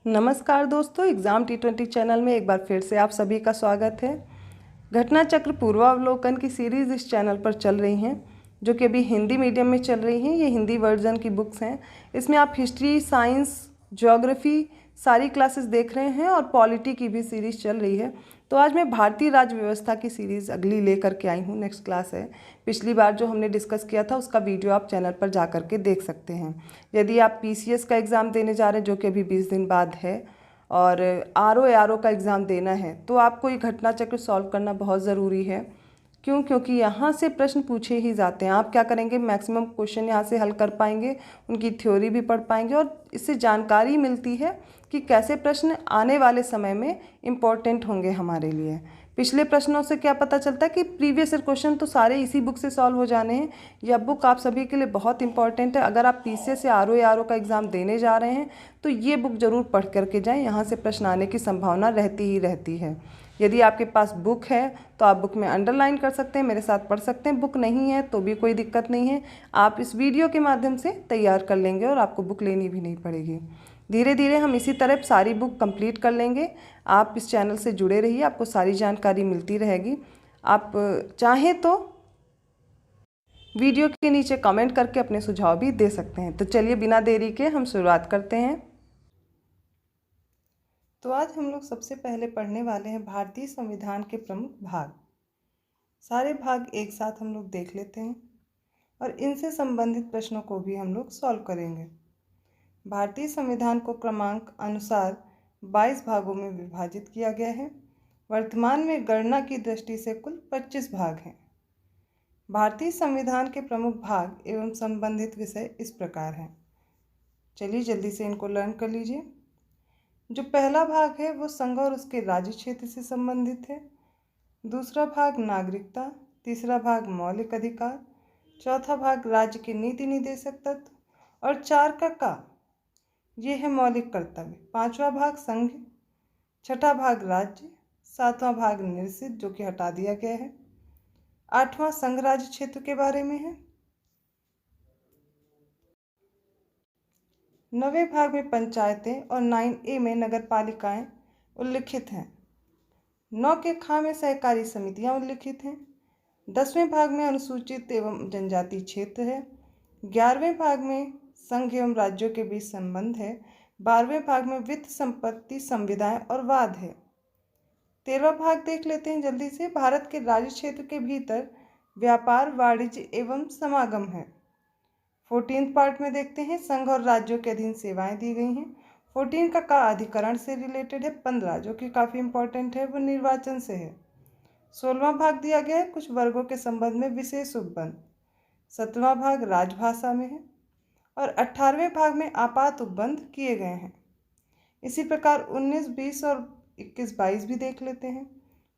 नमस्कार दोस्तों, exam T20 channel में एक बार फिर से आप सभी का स्वागत है। घटना चक्र पूर्वावलोकन की सीरीज़ इस चैनल पर चल रही हैं, जो कि अभी हिंदी मीडियम में चल रही हैं। ये हिंदी वर्जन की बुक्स हैं। इसमें आप हिस्ट्री, साइंस, ज्योग्राफी सारी क्लासेस देख रहे हैं और पॉलिटी की भी सीरीज़ चल रही है। तो आज मैं भारतीय राज्य व्यवस्था की सीरीज़ अगली लेकर के आई हूँ। नेक्स्ट क्लास है। पिछली बार जो हमने डिस्कस किया था उसका वीडियो आप चैनल पर जा कर के देख सकते हैं। यदि आप PCS का एग्ज़ाम देने जा रहे हैं, जो कि अभी 20 दिन बाद है, और RO का एग्ज़ाम देना है, तो आपको ये घटना चक्र सॉल्व करना बहुत ज़रूरी है। क्यों? क्योंकि यहाँ से प्रश्न पूछे ही जाते हैं। आप क्या करेंगे, मैक्सिमम क्वेश्चन यहाँ से हल कर पाएंगे, उनकी थ्योरी भी पढ़ पाएंगे और इससे जानकारी मिलती है कि कैसे प्रश्न आने वाले समय में इम्पोर्टेंट होंगे हमारे लिए। पिछले प्रश्नों से क्या पता चलता है कि प्रीवियस ईयर क्वेश्चन तो सारे इसी बुक से सॉल्व हो जाने हैं। यह बुक आप सभी के लिए बहुत इंपॉर्टेंट है। अगर आप PCS या RO का एग्ज़ाम देने जा रहे हैं तो ये बुक ज़रूर पढ़ करके जाएं। यहाँ से प्रश्न आने की संभावना रहती ही रहती है। यदि आपके पास बुक है तो आप बुक में अंडरलाइन कर सकते हैं, मेरे साथ पढ़ सकते हैं। बुक नहीं है तो भी कोई दिक्कत नहीं है, आप इस वीडियो के माध्यम से तैयार कर लेंगे और आपको बुक लेनी भी नहीं पड़ेगी। धीरे धीरे हम इसी तरह सारी बुक कंप्लीट कर लेंगे। आप इस चैनल से जुड़े रहिए, आपको सारी जानकारी मिलती रहेगी। आप चाहें तो वीडियो के नीचे कमेंट करके अपने सुझाव भी दे सकते हैं। तो चलिए बिना देरी के हम शुरुआत करते हैं। तो आज हम लोग सबसे पहले पढ़ने वाले हैं भारतीय संविधान के प्रमुख भाग। सारे भाग एक साथ हम लोग देख लेते हैं और इनसे संबंधित प्रश्नों को भी हम लोग सॉल्व करेंगे। भारतीय संविधान को क्रमांक अनुसार 22 भागों में विभाजित किया गया है। वर्तमान में गणना की दृष्टि से कुल 25 भाग हैं। भारतीय संविधान के प्रमुख भाग एवं संबंधित विषय इस प्रकार हैं। चलिए जल्दी से इनको लर्न कर लीजिए। जो पहला भाग है वो संघ और उसके राज्य क्षेत्र से संबंधित है। दूसरा भाग नागरिकता, तीसरा भाग मौलिक अधिकार, चौथा भाग राज्य के नीति निर्देशक तत्व और 4 का ये है मौलिक कर्तव्य। पांचवा भाग संघ, छठा भाग राज्य, सातवां भाग निषिद्ध जो कि हटा दिया गया है, आठवां संघ राज्य क्षेत्र के बारे में है, 9वें भाग में पंचायतें और 9A में नगर पालिकाएं उल्लिखित हैं। 9 के ख में सहकारी समितियां उल्लिखित हैं। 10वें भाग में अनुसूचित एवं जनजाति क्षेत्र है। 11वें भाग में संघ एवं राज्यों के बीच संबंध है। 12वें भाग में वित्त, संपत्ति, संविदाएं और वाद है। 13वां भाग देख लेते हैं जल्दी से। भारत के राज्य क्षेत्र के भीतर व्यापार, वाणिज्य एवं समागम है। 14th पार्ट में देखते हैं संघ और राज्यों के अधीन सेवाएं दी गई हैं। 14 का अधिकरण से रिलेटेड है। 15 जो कि काफ़ी इंपॉर्टेंट है वो निर्वाचन से है। 16वां भाग दिया गया है कुछ वर्गों के संबंध में विशेष उपबंध। 17वां भाग राजभाषा में है और 18वें भाग में आपात उपबंध किए गए हैं। इसी प्रकार 19, 20 और 21, 22 भी देख लेते हैं।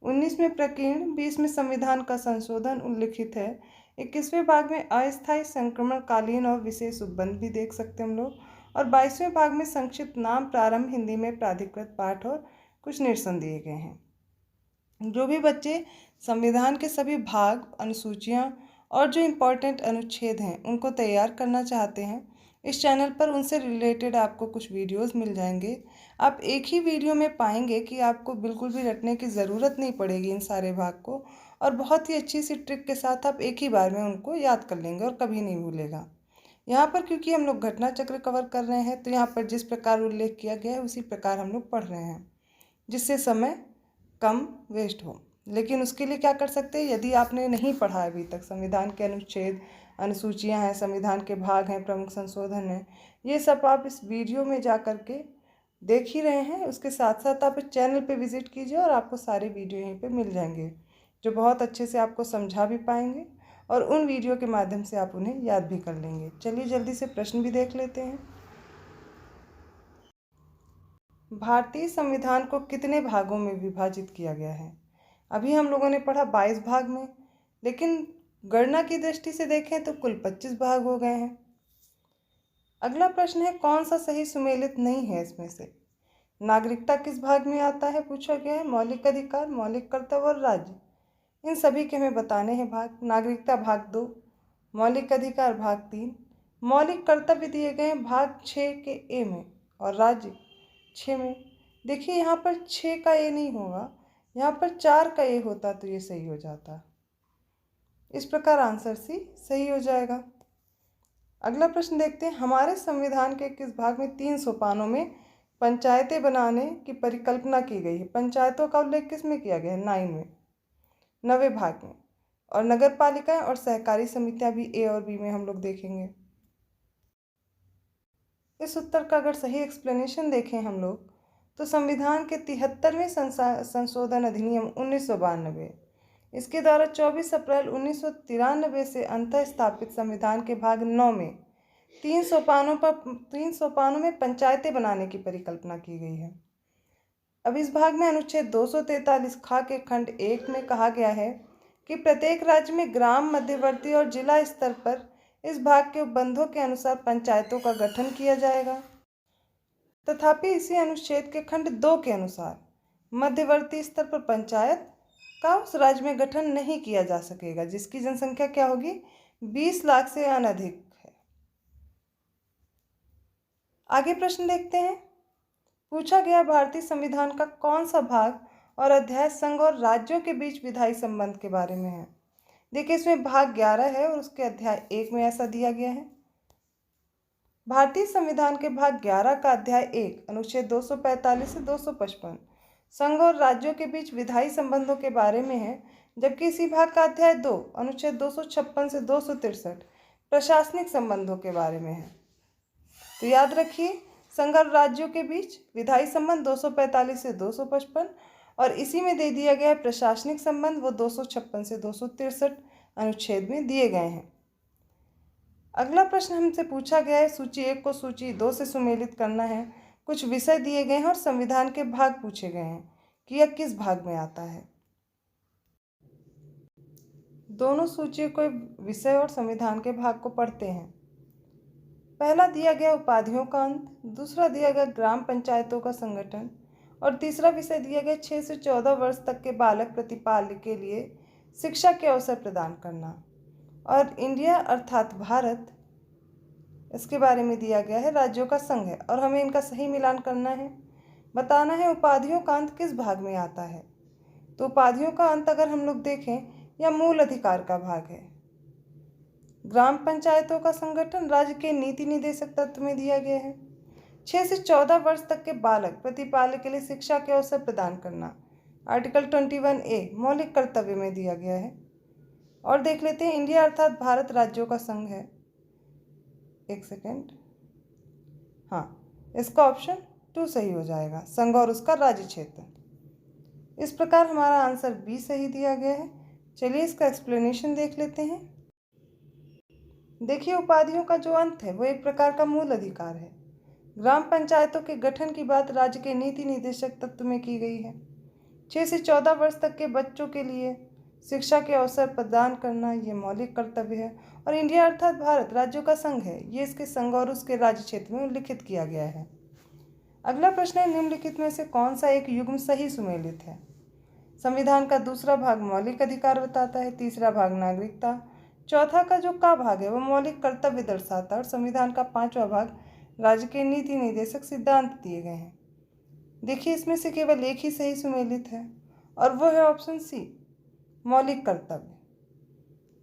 19 में प्रकीर्ण, 20 में संविधान का संशोधन उल्लिखित है। 21वें भाग में अस्थायी, संक्रमणकालीन और विशेष उपबंध भी देख सकते हैं हम लोग। और 22वें भाग में संक्षिप्त नाम, प्रारंभ, हिंदी में प्राधिकृत पाठ और कुछ निरसन दिए गए हैं। जो भी बच्चे संविधान के सभी भाग, अनुसूचियाँ और जो इम्पोर्टेंट अनुच्छेद हैं उनको तैयार करना चाहते हैं, इस चैनल पर उनसे रिलेटेड आपको कुछ वीडियोस मिल जाएंगे। आप एक ही वीडियो में पाएंगे कि आपको बिल्कुल भी रटने की ज़रूरत नहीं पड़ेगी इन सारे भाग को, और बहुत ही अच्छी सी ट्रिक के साथ आप एक ही बार में उनको याद कर लेंगे और कभी नहीं भूलेगा। यहाँ पर क्योंकि हम लोग घटना चक्र कवर कर रहे हैं तो यहाँ पर जिस प्रकार उल्लेख किया गया है उसी प्रकार हम लोग पढ़ रहे हैं, जिससे समय कम वेस्ट हो। लेकिन उसके लिए क्या कर सकते हैं, यदि आपने नहीं पढ़ा अभी तक, संविधान के अनुच्छेद, अनुसूचियां हैं, संविधान के भाग हैं, प्रमुख संशोधन हैं, ये सब आप इस वीडियो में जा कर के देख ही रहे हैं। उसके साथ साथ आप इस चैनल पे विजिट कीजिए और आपको सारे वीडियो यहीं पे मिल जाएंगे, जो बहुत अच्छे से आपको समझा भी पाएंगे और उन वीडियो के माध्यम से आप उन्हें याद भी कर लेंगे। चलिए जल्दी से प्रश्न भी देख लेते हैं। भारतीय संविधान को कितने भागों में विभाजित किया गया है? अभी हम लोगों ने पढ़ा 22 भाग में, लेकिन गणना की दृष्टि से देखें तो कुल 25 भाग हो गए हैं। अगला प्रश्न है कौन सा सही सुमेलित नहीं है इसमें से? नागरिकता किस भाग में आता है पूछा गया है। मौलिक अधिकार, मौलिक कर्तव्य और राज्य, इन सभी के हमें बताने हैं भाग। नागरिकता भाग 2, मौलिक अधिकार भाग 3, मौलिक कर्तव्य दिए गए हैं भाग 6 के ए में, और राज्य 6 में। देखिए यहाँ पर 6 का ए नहीं होगा, यहाँ पर 4 का ए होता तो ये सही हो जाता। इस प्रकार आंसर सी सही हो जाएगा। अगला प्रश्न देखते हैं, हमारे संविधान के किस भाग में 3 सोपानों में पंचायतें बनाने की परिकल्पना की गई है? पंचायतों का उल्लेख किस में किया गया है? 9 में, 9वें भाग में। और नगर पालिकाएं और सहकारी समितियां भी ए और बी में हम लोग देखेंगे। इस उत्तर का अगर सही एक्सप्लेनेशन देखें हम लोग तो संविधान के 73वें संशोधन अधिनियम 1992, इसके द्वारा 24 अप्रैल 1993 से अंतः स्थापित संविधान के भाग 9 में 3 सोपानों में पंचायतें बनाने की परिकल्पना की गई है। अब इस भाग में अनुच्छेद 243 खा के खंड 1 में कहा गया है कि प्रत्येक राज्य में ग्राम, मध्यवर्ती और जिला स्तर पर इस भाग के उपबंधों के अनुसार पंचायतों का गठन किया जाएगा। तथापि इसी अनुच्छेद के खंड 2 के अनुसार मध्यवर्ती स्तर पर पंचायत का उस राज्य में गठन नहीं किया जा सकेगा जिसकी जनसंख्या क्या होगी? 20 लाख से अनधिक है। आगे प्रश्न देखते हैं। पूछा गया भारतीय संविधान का कौन सा भाग और अध्याय संघ और राज्यों के बीच विधायी संबंध के बारे में है? देखिए इसमें भाग 11 है और उसके अध्याय 1 में ऐसा दिया गया है। भारतीय संविधान के भाग 11 का अध्याय 1 अनुच्छेद 245 से 255 संघ और राज्यों के बीच विधायी संबंधों के बारे में है, जबकि इसी भाग का अध्याय 2 अनुच्छेद 256 से 263 प्रशासनिक संबंधों के बारे में है। तो याद रखिए, संघ और राज्यों के बीच विधायी संबंध 245 से 255 और इसी में दे दिया गया है प्रशासनिक संबंध, वो 256 से 263 अनुच्छेद में दिए गए हैं। अगला प्रश्न हमसे पूछा गया है, सूची 1 को सूची 2 से सुमेलित करना है। कुछ विषय दिए गए हैं और संविधान के भाग पूछे गए हैं कि यह किस भाग में आता है। दोनों सूची को विषय और संविधान के भाग को पढ़ते हैं। पहला दिया गया उपाधियों का अंत, दूसरा दिया गया ग्राम पंचायतों का संगठन और तीसरा विषय दिया गया 6 से 14 वर्ष तक के बालक प्रतिपाल्य के लिए शिक्षा के अवसर प्रदान करना। और इंडिया अर्थात भारत, इसके बारे में दिया गया है राज्यों का संघ है और हमें इनका सही मिलान करना है। बताना है उपाधियों का अंत किस भाग में आता है। तो उपाधियों का अंत अगर हम लोग देखें, यह मूल अधिकार का भाग है। ग्राम पंचायतों का संगठन राज्य के नीति निदेशक तत्व में दिया गया है। 6 से 14 वर्ष तक के बालक प्रतिपाल्य के लिए शिक्षा के अवसर प्रदान करना आर्टिकल 21A मौलिक कर्तव्य में दिया गया है। और देख लेते हैं, इंडिया अर्थात भारत राज्यों का संघ है। एक सेकेंड, हाँ, इसका ऑप्शन 2 सही हो जाएगा, संघ और उसका राज्य क्षेत्र। इस प्रकार हमारा आंसर बी सही दिया गया है। चलिए इसका एक्सप्लेनेशन देख लेते हैं। देखिए उपाधियों का जो अंत है वो एक प्रकार का मूल अधिकार है। ग्राम पंचायतों के गठन की बात राज्य के नीति निदेशक तत्व में की गई है। 6 से 14 वर्ष तक के बच्चों के लिए शिक्षा के अवसर प्रदान करना ये मौलिक कर्तव्य है। और इंडिया अर्थात भारत राज्यों का संघ है, ये इसके संघ और उसके राज्य क्षेत्र में उल्लिखित किया गया है। अगला प्रश्न है, निम्नलिखित में से कौन सा एक युग्म सही सुमेलित है? संविधान का दूसरा भाग मौलिक अधिकार बताता है, तीसरा भाग नागरिकता, चौथा का जो का भाग है वो मौलिक कर्तव्य दर्शाता है और संविधान का 5वां भाग राज्य के नीति निर्देशक सिद्धांत दिए गए हैं। देखिए इसमें से केवल एक ही सही सुमेलित है और वो है ऑप्शन सी, मौलिक कर्तव्य।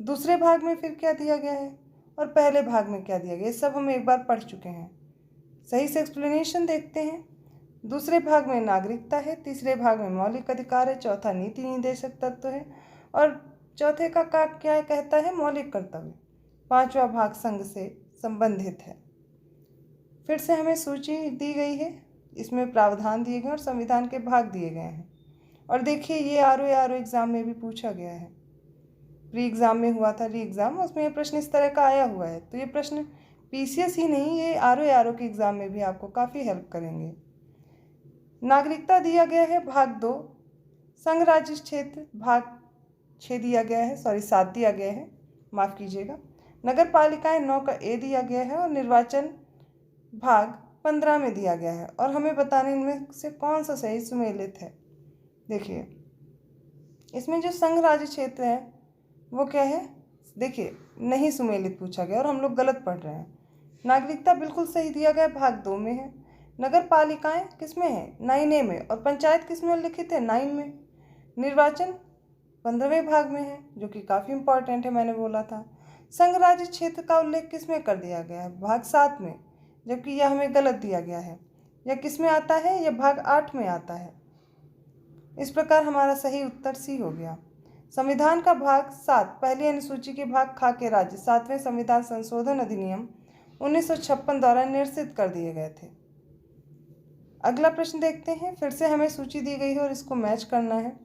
दूसरे भाग में फिर क्या दिया गया है और पहले भाग में क्या दिया गया, ये सब हम एक बार पढ़ चुके हैं। सही से एक्सप्लेनेशन देखते हैं। दूसरे भाग में नागरिकता है, तीसरे भाग में मौलिक अधिकार है, चौथा नीति निर्देशक तत्व है और चौथे का क्या कहता है, मौलिक कर्तव्य। 5वां भाग संघ से संबंधित है। फिर से हमें सूची दी गई है, इसमें प्रावधान दिए गए और संविधान के भाग दिए गए हैं। और देखिए ये आर एग्ज़ाम में भी पूछा गया है, प्री एग्ज़ाम में हुआ था री एग्ज़ाम, उसमें ये प्रश्न इस तरह का आया हुआ है। तो ये प्रश्न पीसीएस ही नहीं, ये आर के एग्ज़ाम में भी आपको काफ़ी हेल्प करेंगे। नागरिकता दिया गया है भाग 2, संघ राज्य क्षेत्र भाग 6 दिया गया है, 7 दिया गया है, माफ़ कीजिएगा। नगर पालिकाएँ 9 का ए दिया गया है और निर्वाचन भाग 15 में दिया गया है। और हमें बताना इनमें से कौन सा सही सुमेलित है। देखिए इसमें जो संघ राज्य क्षेत्र है वो क्या है, देखिए नहीं सुमेलित पूछा गया और हम लोग गलत पढ़ रहे हैं। नागरिकता बिल्कुल सही दिया गया, भाग 2 में है। नगर पालिकाएँ किस में है? 9A में। और पंचायत किस में उल्लिखित है? 9 में। निर्वाचन 15वें भाग में है, जो कि काफ़ी इम्पोर्टेंट है, मैंने बोला था। संघ राज्य क्षेत्र का उल्लेख किस में कर दिया गया है? भाग 7 में, जबकि यह हमें गलत दिया गया है। यह किस में आता है? यह भाग 8 में आता है। इस प्रकार हमारा सही उत्तर सी हो गया। संविधान का भाग 7 पहली अनुसूची के भाग खा के राज्य 7वें संविधान संशोधन अधिनियम 1956 द्वारा निरसित कर दिए गए थे। अगला प्रश्न देखते हैं। फिर से हमें सूची दी गई है और इसको मैच करना है।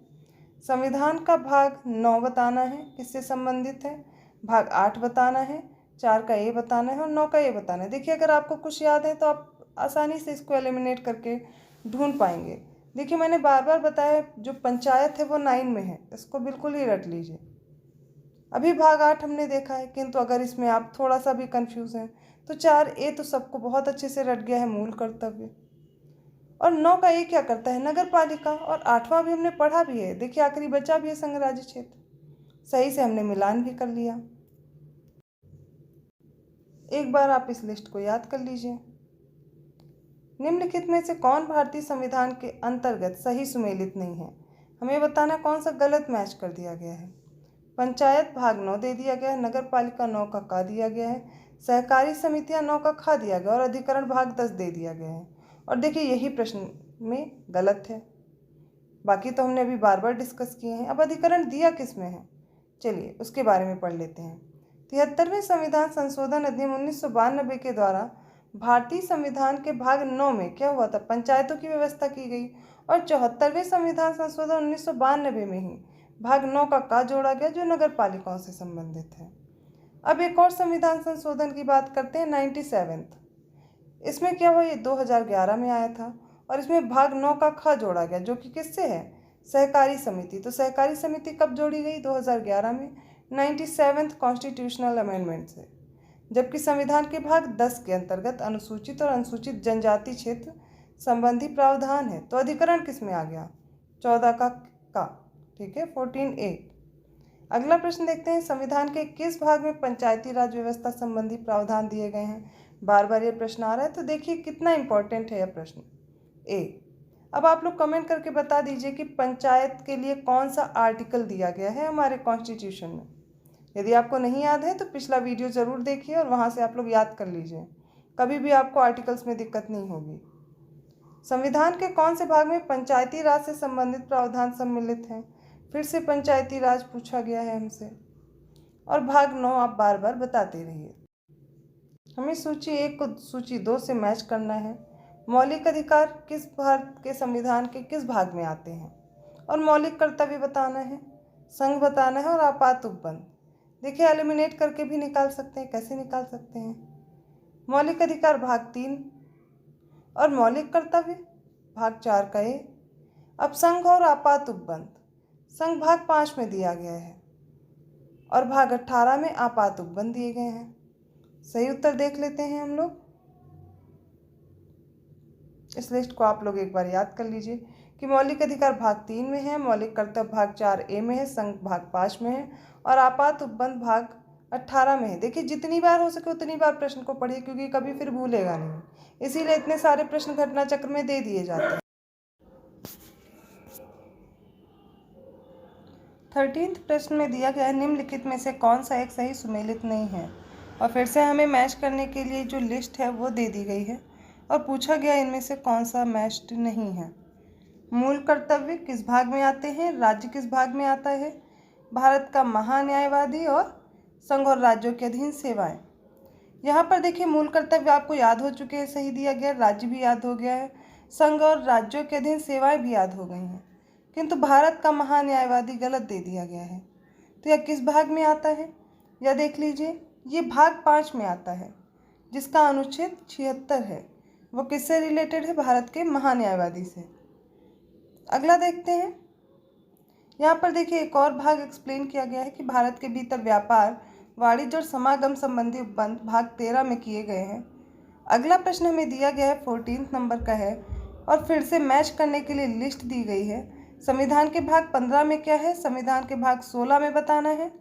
संविधान का भाग 9 बताना है, किससे संबंधित है? भाग 8 बताना है, 4 का ए बताना है और 9 का ए बताना है। देखिए, अगर आपको कुछ याद है तो आप आसानी से इसको एलिमिनेट करके ढूंढ पाएंगे। देखिए, मैंने बार बार बताया, जो पंचायत है वो 9 में है, इसको बिल्कुल ही रट लीजिए। अभी भाग 8 हमने देखा है, किंतु अगर इसमें आप थोड़ा सा भी कंफ्यूज हैं तो 4A तो सबको बहुत अच्छे से रट गया है, मूल कर्तव्य। और 9 का ए क्या करता है? नगर पालिका। और 8वां भी हमने पढ़ा भी है। देखिए, आखिरी बचा भी है संघ राज्य क्षेत्र। सही से हमने मिलान भी कर लिया। एक बार आप इस लिस्ट को याद कर लीजिए। निम्नलिखित में से कौन भारतीय संविधान के अंतर्गत सही सुमेलित नहीं है? हमें बताना कौन सा गलत मैच कर दिया गया है। पंचायत भाग 9 दे दिया गया है, नगर पालिका 9 का का दिया गया है, सहकारी समितियां 9 का खा दिया गया और अधिकरण भाग 10 दे दिया गया है। और देखिए, यही प्रश्न में गलत है। बाकी तो हमने अभी बार बार डिस्कस किए हैं। अब अधिकरण दिया किस में है, चलिए उसके बारे में पढ़ लेते हैं। 73वें संविधान संशोधन अधिनियम 1992 के द्वारा भारतीय संविधान के भाग 9 में क्या हुआ था? पंचायतों की व्यवस्था की गई। और 74वें संविधान संशोधन 1992 में ही भाग 9 का जोड़ा गया, जो नगर पालिकाओं से संबंधित है। अब एक और संविधान संशोधन की बात करते हैं, 97th। इसमें क्या हुआ? ये 2011 में आया था और इसमें भाग 9 का ख जोड़ा गया, जो कि किससे है? सहकारी समिति। तो सहकारी समिति कब जोड़ी गई? 2011 में, 97th कॉन्स्टिट्यूशनल अमेंडमेंट से। जबकि संविधान के भाग 10 के अंतर्गत अनुसूचित और अनुसूचित जनजाति क्षेत्र संबंधी प्रावधान है। तो अधिकरण किस में आ गया? 14 का। ठीक है, 14A। अगला प्रश्न देखते हैं। संविधान के किस भाग में पंचायती राज व्यवस्था संबंधी प्रावधान दिए गए हैं? बार बार ये प्रश्न आ रहा है, तो देखिए कितना इंपॉर्टेंट है यह प्रश्न। ए। अब आप लोग कमेंट करके बता दीजिए कि पंचायत के लिए कौन सा आर्टिकल दिया गया है हमारे कॉन्स्टिट्यूशन में। यदि आपको नहीं याद है तो पिछला वीडियो ज़रूर देखिए और वहाँ से आप लोग याद कर लीजिए, कभी भी आपको आर्टिकल्स में दिक्कत नहीं होगी। संविधान के कौन से भाग में पंचायती राज से संबंधित प्रावधान सम्मिलित हैं? फिर से पंचायती राज पूछा गया है हमसे। और भाग 9 आप बार बार बताते रहिए। हमें सूची 1 को सूची 2 से मैच करना है। मौलिक अधिकार किस भारत के संविधान के किस भाग में आते हैं? और मौलिक कर्तव्य बताना है, संघ बताना है और आपात उपबंध। देखिए, एलिमिनेट करके भी निकाल सकते हैं। कैसे निकाल सकते हैं? मौलिक अधिकार भाग 3 और मौलिक कर्तव्य भाग 4 का ए। अब संघ और आपात उपबंध, संघ भाग 5 में दिया गया है और भाग 18 में आपात उपबंध दिए गए हैं। सही उत्तर देख लेते हैं हम लोग। इस लिस्ट को आप लोग एक बार याद कर लीजिए कि मौलिक अधिकार भाग 3 में है, मौलिक कर्तव्य भाग 4A में है, संघ भाग 5 में है और आपात उपबंध भाग 18 में है। देखिए, जितनी बार हो सके उतनी बार प्रश्न को पढ़िए, क्योंकि कभी फिर भूलेगा नहीं, इसीलिए इतने सारे प्रश्न घटना चक्र में दे दिए जाते हैं। 13th प्रश्न में दिया गया है, निम्नलिखित में से कौन सा एक सही सुमेलित नहीं है? और फिर से हमें मैच करने के लिए जो लिस्ट है वो दे दी गई है और पूछा गया इनमें से कौन सा मैच्ड नहीं है। मूल कर्तव्य किस भाग में आते हैं? राज्य किस भाग में आता है? भारत का महान्यायवादी और संघ और राज्यों के अधीन सेवाएं। यहाँ पर देखिए, मूल कर्तव्य आपको याद हो चुके हैं, सही दिया गया, राज्य भी याद हो गया है, संघ और राज्यों के अधीन सेवाएं भी याद हो गई हैं, किंतु भारत का महान्यायवादी गलत दे दिया गया है। तो यह किस भाग में आता है? यह देख लीजिए, ये भाग 5 में आता है, जिसका अनुच्छेद 76 है। वो किससे रिलेटेड है? भारत के महान्यायवादी से। अगला देखते हैं। यहाँ पर देखिए, एक और भाग एक्सप्लेन किया गया है कि भारत के भीतर व्यापार, वाणिज्य और समागम संबंधी उपबंध भाग 13 में किए गए हैं। अगला प्रश्न हमें दिया गया है, 14 नंबर का है और फिर से मैच करने के लिए लिस्ट दी गई है। संविधान के भाग 15 में क्या है? संविधान के भाग 16 में बताना है।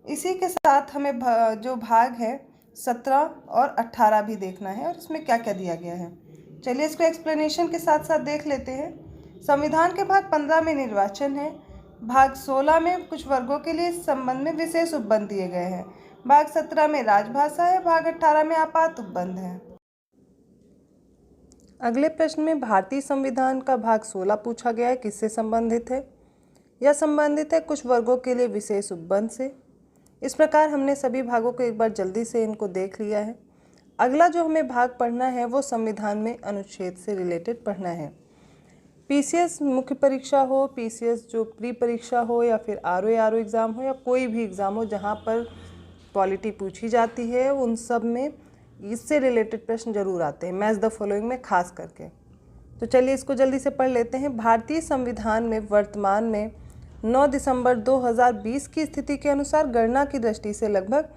इसी के साथ हमें जो भाग है 17 और 18 भी देखना है और इसमें क्या क्या दिया गया है। चलिए इसको एक्सप्लेनेशन के साथ साथ देख लेते हैं। संविधान के भाग 15 में निर्वाचन है, भाग 16 में कुछ वर्गों के लिए इस संबंध में विशेष उपबंध दिए गए हैं, भाग 17 में राजभाषा है, भाग 18 में आपात उपबंध है। अगले प्रश्न में भारतीय संविधान का भाग 16 पूछा गया है, किससे संबंधित है? यह संबंधित है कुछ वर्गों के लिए विशेष उपबंध से। इस प्रकार हमने सभी भागों को एक बार जल्दी से इनको देख लिया है। अगला जो हमें भाग पढ़ना है वो संविधान में अनुच्छेद से रिलेटेड पढ़ना है। पीसीएस मुख्य परीक्षा हो, पीसीएस जो प्री परीक्षा हो, या फिर आरओ एग्ज़ाम हो, या कोई भी एग्ज़ाम हो जहाँ पर पॉलिटी पूछी जाती है, उन सब में इससे रिलेटेड प्रश्न जरूर आते हैं, मैच द फॉलोइंग में खास करके। तो चलिए इसको जल्दी से पढ़ लेते हैं। भारतीय संविधान में वर्तमान में 9 दिसंबर 2020 की स्थिति के अनुसार गणना की दृष्टि से लगभग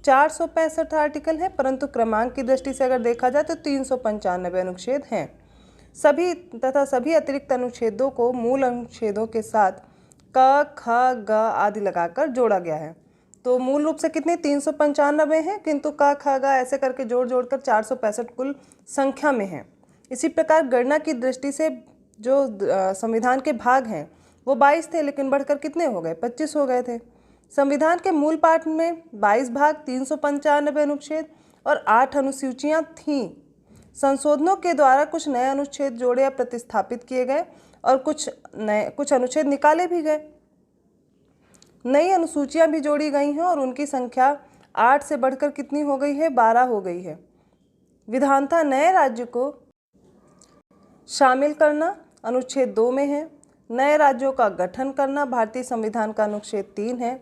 465 आर्टिकल हैं, परंतु क्रमांक की दृष्टि से अगर देखा जाए तो 395 अनुच्छेद हैं। सभी अतिरिक्त अनुच्छेदों को मूल अनुच्छेदों के साथ क, ख, ग आदि लगाकर जोड़ा गया है। तो मूल रूप से कितने 395 हैं, किंतु क, ख, ग ऐसे करके जोड़कर 465 कुल संख्या में हैं। इसी प्रकार गणना की दृष्टि से जो संविधान के भाग हैं वो 22 थे, लेकिन बढ़कर कितने हो गए, 25 हो गए थे। संविधान के मूल पाठ में 22 भाग, 395 अनुच्छेद और 8 अनुसूचियाँ थीं। संशोधनों के द्वारा कुछ नए अनुच्छेद जोड़े या प्रतिस्थापित किए गए और कुछ अनुच्छेद निकाले भी गए। नई अनुसूचियाँ भी जोड़ी गई हैं और उनकी संख्या 8 से बढ़कर कितनी हो गई है, 12 हो गई है। विधानतः नए राज्य को शामिल करना अनुच्छेद 2 में है। नए राज्यों का गठन करना भारतीय संविधान का अनुच्छेद 3 है।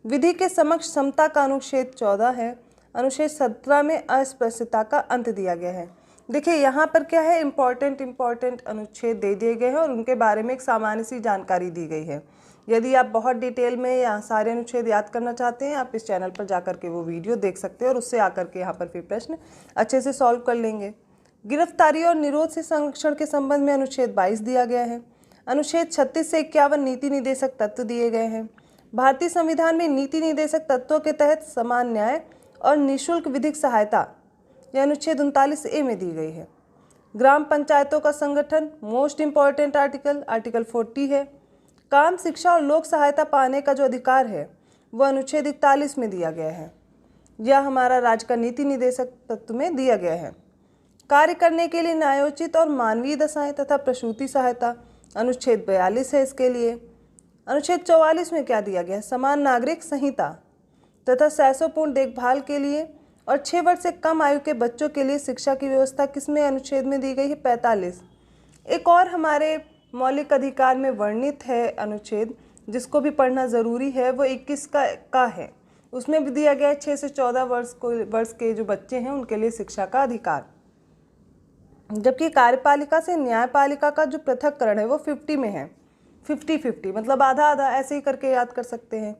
विधि के समक्ष समता का अनुच्छेद 14 है। अनुच्छेद 17 में अस्पृश्यता का अंत दिया गया है। देखिए यहाँ पर क्या है, इम्पॉर्टेंट अनुच्छेद दे दिए गए हैं और उनके बारे में एक सामान्य सी जानकारी दी गई है। यदि आप बहुत डिटेल में या सारे अनुच्छेद याद करना चाहते हैं, आप इस चैनल पर जाकर के वो वीडियो देख सकते हैं और उससे आकर के यहाँ पर फिर प्रश्न अच्छे से सॉल्व कर लेंगे। गिरफ्तारी और निरोध से संरक्षण के संबंध में अनुच्छेद 22 दिया गया है। अनुच्छेद 36 से 51 नीति निर्देशक तत्व दिए गए हैं। भारतीय संविधान में नीति निर्देशक तत्वों के तहत समान न्याय और निःशुल्क विधिक सहायता यह अनुच्छेद 39A में दी गई है। ग्राम पंचायतों का संगठन मोस्ट इम्पॉर्टेंट आर्टिकल 40 है। काम, शिक्षा और लोक सहायता पाने का जो अधिकार है वह अनुच्छेद 41 में दिया गया है। यह हमारा राज्य का नीति निर्देशक तत्व में दिया गया है। कार्य करने के लिए न्यायोचित और मानवीय दशाएं तथा प्रसूति सहायता अनुच्छेद 42 है इसके लिए। अनुच्छेद 44 में क्या दिया गया है, समान नागरिक संहिता तथा सहसोपूर्ण देखभाल के लिए और 6 वर्ष से कम आयु के बच्चों के लिए शिक्षा की व्यवस्था किसमें अनुच्छेद में दी गई है, 45। एक और हमारे मौलिक अधिकार में वर्णित है अनुच्छेद जिसको भी पढ़ना ज़रूरी है, वो 21 का है। उसमें भी दिया गया है 6 से 14 वर्ष के जो बच्चे हैं उनके लिए शिक्षा का अधिकार। जबकि कार्यपालिका से न्यायपालिका का जो पृथक्करण है वो 50 में है, 50-50 मतलब आधा आधा, ऐसे ही करके याद कर सकते हैं।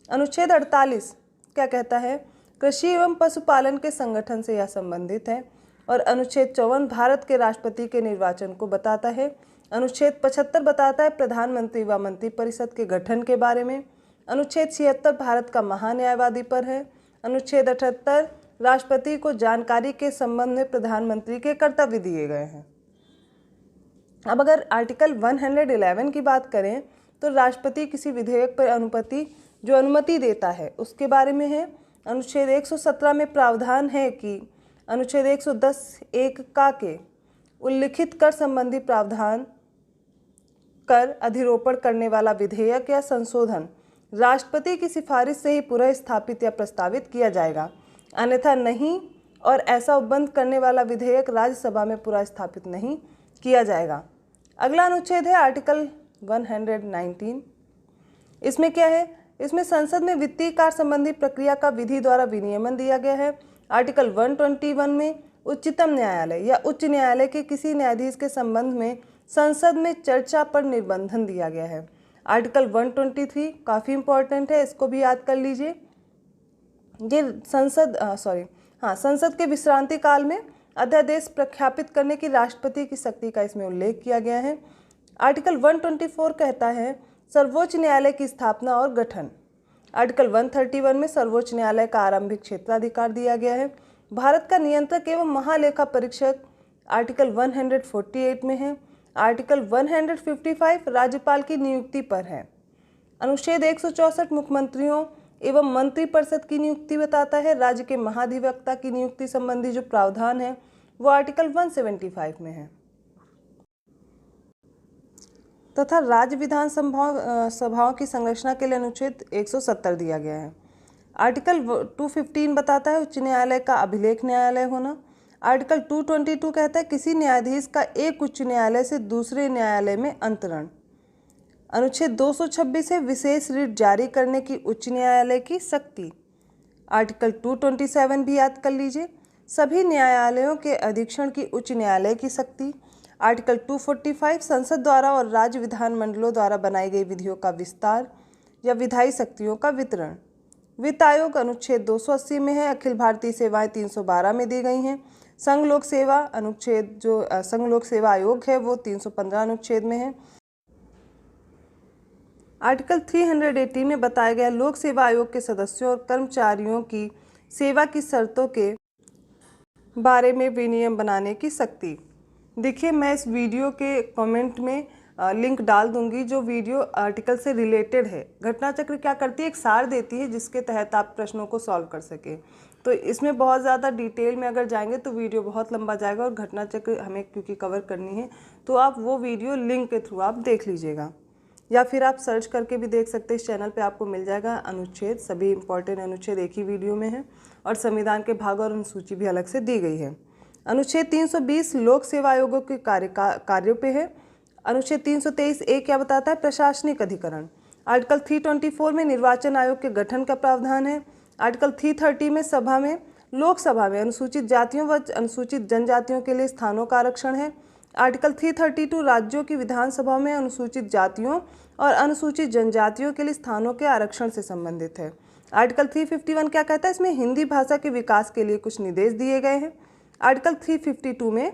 अनुच्छेद 48 क्या कहता है, कृषि एवं पशुपालन के संगठन से यह संबंधित है। और अनुच्छेद 54 भारत के राष्ट्रपति के निर्वाचन को बताता है। अनुच्छेद 75 बताता है प्रधानमंत्री व मंत्रिपरिषद के गठन के बारे में। अनुच्छेद 76 भारत का महान्यायवादी पर है। अनुच्छेद 78 राष्ट्रपति को जानकारी के संबंध में प्रधानमंत्री के कर्तव्य दिए गए हैं। अब अगर आर्टिकल 111 की बात करें तो राष्ट्रपति किसी विधेयक पर अनुमति देता है उसके बारे में है। अनुच्छेद 117 में प्रावधान है कि अनुच्छेद 110(1) का के उल्लिखित कर संबंधी प्रावधान कर अधिरोपण करने वाला विधेयक या संशोधन राष्ट्रपति की सिफारिश से ही पुनः स्थापित या प्रस्तावित किया जाएगा, अन्यथा नहीं, और ऐसा उपबंध करने वाला विधेयक राज्यसभा में पुनः स्थापित नहीं किया जाएगा। अगला अनुच्छेद है आर्टिकल 119। इसमें क्या है, इसमें संसद में वित्तीय कार्य संबंधी प्रक्रिया का विधि द्वारा विनियमन दिया गया है। आर्टिकल 121 में उच्चतम न्यायालय या उच्च न्यायालय के किसी न्यायाधीश के संबंध में संसद में चर्चा पर निर्बंधन दिया गया है। आर्टिकल 123 काफ़ी इंपॉर्टेंट है, इसको भी याद कर लीजिए। ये संसद के विश्रांति काल में अध्यादेश प्रख्यापित करने की राष्ट्रपति की शक्ति का इसमें उल्लेख किया गया है। आर्टिकल 124 कहता है सर्वोच्च न्यायालय की स्थापना और गठन। आर्टिकल 131 में सर्वोच्च न्यायालय का आरंभिक क्षेत्राधिकार दिया गया है। भारत का नियंत्रक एवं महालेखा परीक्षक आर्टिकल 148 में है। आर्टिकल 155 राज्यपाल की नियुक्ति पर है। अनुच्छेद 164 मुख्यमंत्रियों एवं मंत्रिपरिषद की नियुक्ति बताता है। राज्य के महाधिवक्ता की नियुक्ति संबंधी जो प्रावधान है वो आर्टिकल 175 में है। तथा राज्य विधान सभाओं की संरचना के लिए अनुच्छेद 170 दिया गया है। आर्टिकल 215 बताता है उच्च न्यायालय का अभिलेख न्यायालय होना। आर्टिकल 222 कहता है किसी न्यायाधीश का एक उच्च न्यायालय से दूसरे न्यायालय में अंतरण। अनुच्छेद 226 है विशेष रिट जारी करने की उच्च न्यायालय की शक्ति। आर्टिकल 227 भी याद कर लीजिए, सभी न्यायालयों के अधीक्षण की उच्च न्यायालय की शक्ति। आर्टिकल 245 संसद द्वारा और राज्य विधानमंडलों द्वारा बनाई गई विधियों का विस्तार या विधायी शक्तियों का वितरण। वित्त आयोग अनुच्छेद 280 में है। अखिल भारतीय सेवाएं 312 में दी गई हैं। संघ लोक सेवा अनुच्छेद संघ लोक सेवा आयोग है वो 315 अनुच्छेद में है। आर्टिकल 380 में बताया गया लोक सेवा आयोग के सदस्यों और कर्मचारियों की सेवा की शर्तों के बारे में विनियम बनाने की शक्ति। देखिए, मैं इस वीडियो के कमेंट में लिंक डाल दूंगी जो वीडियो आर्टिकल से रिलेटेड है। घटना चक्र क्या करती है, एक सार देती है जिसके तहत आप प्रश्नों को सॉल्व कर सके। तो इसमें बहुत ज़्यादा डिटेल में अगर जाएंगे तो वीडियो बहुत लंबा जाएगा और घटना चक्र हमें क्योंकि कवर करनी है तो आप वो वीडियो लिंक के थ्रू आप देख लीजिएगा, या फिर आप सर्च करके भी देख सकते हैं। इस चैनल पे आपको मिल जाएगा अनुच्छेद, सभी इंपॉर्टेंट अनुच्छेद एक ही वीडियो में है और संविधान के भाग और अनुसूची भी अलग से दी गई है। अनुच्छेद 320 लोक सेवा आयोगों के कार्यों पे है। अनुच्छेद 323 ए क्या बताता है, प्रशासनिक अधिकरण। आर्टिकल 324 में निर्वाचन आयोग के गठन का प्रावधान है। आर्टिकल 330 में लोकसभा में अनुसूचित जातियों व अनुसूचित जनजातियों के लिए स्थानों का आरक्षण है। आर्टिकल 332 राज्यों की विधानसभा में अनुसूचित जातियों और अनुसूचित जनजातियों के लिए स्थानों के आरक्षण से संबंधित है। आर्टिकल 351 क्या कहता है, इसमें हिंदी भाषा के विकास के लिए कुछ निर्देश दिए गए हैं। आर्टिकल 352 में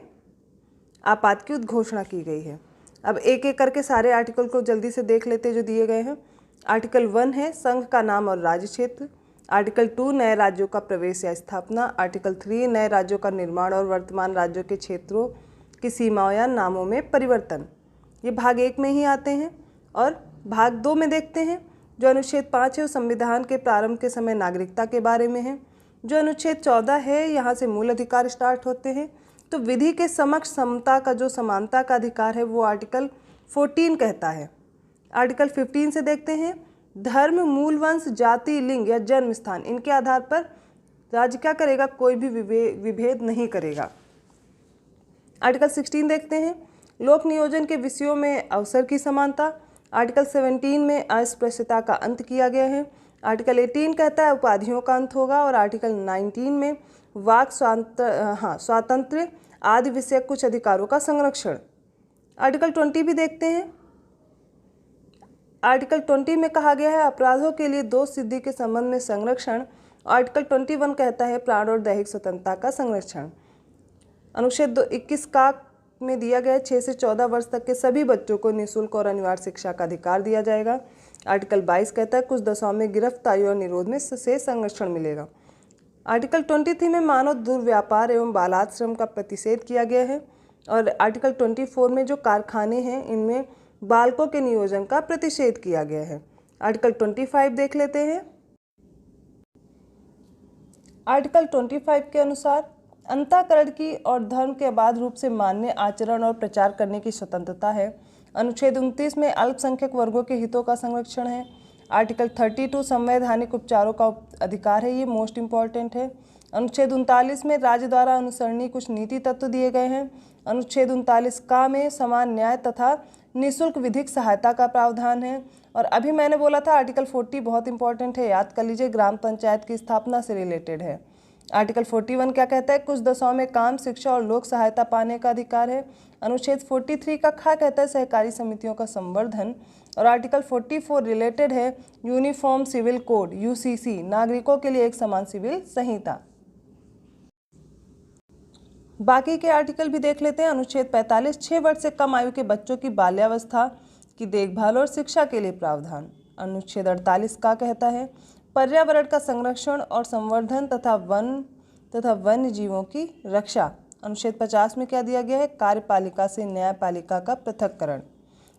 आपात की उद्घोषणा की गई है। अब एक एक करके सारे आर्टिकल को जल्दी से देख लेते जो दिए गए हैं। आर्टिकल 1 है संघ का नाम और राज्य क्षेत्र। आर्टिकल 2 नए राज्यों का प्रवेश या स्थापना। आर्टिकल 3 नए राज्यों का निर्माण और वर्तमान राज्यों के क्षेत्रों की सीमाओं या नामों में परिवर्तन। ये भाग 1 में ही आते हैं। और भाग 2 में देखते हैं जो अनुच्छेद 5 है वो संविधान के प्रारंभ के समय नागरिकता के बारे में है। जो अनुच्छेद 14 है यहाँ से मूल अधिकार स्टार्ट होते हैं। तो विधि के समक्ष समता का जो समानता का अधिकार है वो आर्टिकल 14 कहता है। आर्टिकल 15 से देखते हैं धर्म, मूल वंश, जाति, लिंग या जन्म स्थान इनके आधार पर राज्य क्या करेगा, कोई भी विभेद नहीं करेगा। आर्टिकल 16 देखते हैं लोक नियोजन के विषयों में अवसर की समानता। आर्टिकल 17 में अस्पृश्यता का अंत किया गया है। आर्टिकल 18 कहता है उपाधियों का अंत होगा। और आर्टिकल 19 में वाक स्वातंत्र्य आदि विषय कुछ अधिकारों का संरक्षण। आर्टिकल 20 भी देखते हैं। आर्टिकल 20 में कहा गया है अपराधों के लिए दोष सिद्धि के संबंध में संरक्षण। आर्टिकल 21 कहता है प्राण और दैहिक स्वतंत्रता का संरक्षण। अनुच्छेद 21 का में दिया गया 6 से 14 वर्ष तक के सभी बच्चों को निःशुल्क और अनिवार्य शिक्षा का अधिकार दिया जाएगा। आर्टिकल 22 कहता है कुछ दशाओं में गिरफ्तारी और निरोध में से संरक्षण मिलेगा। आर्टिकल 23 में मानव दुर्व्यापार एवं बालाश्रम का प्रतिषेध किया गया है। और आर्टिकल 24 में जो कारखाने हैं इनमें बालकों के नियोजन का प्रतिषेध किया गया है। आर्टिकल 25 देख लेते हैं। आर्टिकल 25 के अनुसार अंतःकरण की और धर्म के अबाध रूप से मान्य आचरण और प्रचार करने की स्वतंत्रता है। अनुच्छेद 29 में अल्पसंख्यक वर्गों के हितों का संरक्षण है। आर्टिकल 32 संवैधानिक उपचारों का अधिकार है, ये मोस्ट इम्पॉर्टेंट है। अनुच्छेद 39 में राज्य द्वारा अनुसरणीय कुछ नीति तत्व दिए गए हैं। अनुच्छेद 39 का में समान न्याय तथा निःशुल्क विधिक सहायता का प्रावधान है। और अभी मैंने बोला था आर्टिकल 40 बहुत इंपॉर्टेंट है, याद कर लीजिए, ग्राम पंचायत की स्थापना से रिलेटेड है। आर्टिकल 41 क्या कहता है, कुछ दशाओं में काम, शिक्षा और लोक सहायता पाने का अधिकार है। अनुच्छेद 43 का खा कहता है सहकारी समितियों का संवर्धन। और आर्टिकल 44 रिलेटेड है यूनिफॉर्म सिविल कोड यूसीसी, नागरिकों के लिए एक समान सिविल संहिता। बाकी के आर्टिकल भी देख लेते हैं। अनुच्छेद 45 6 वर्ष से कम आयु के बच्चों की बाल्यावस्था की देखभाल और शिक्षा के लिए प्रावधान। अनुच्छेद 48 का कहता है पर्यावरण का संरक्षण और संवर्धन तथा वन्य जीवों की रक्षा। अनुच्छेद 50 में क्या दिया गया है? कार्यपालिका से न्यायपालिका का पृथक्करण।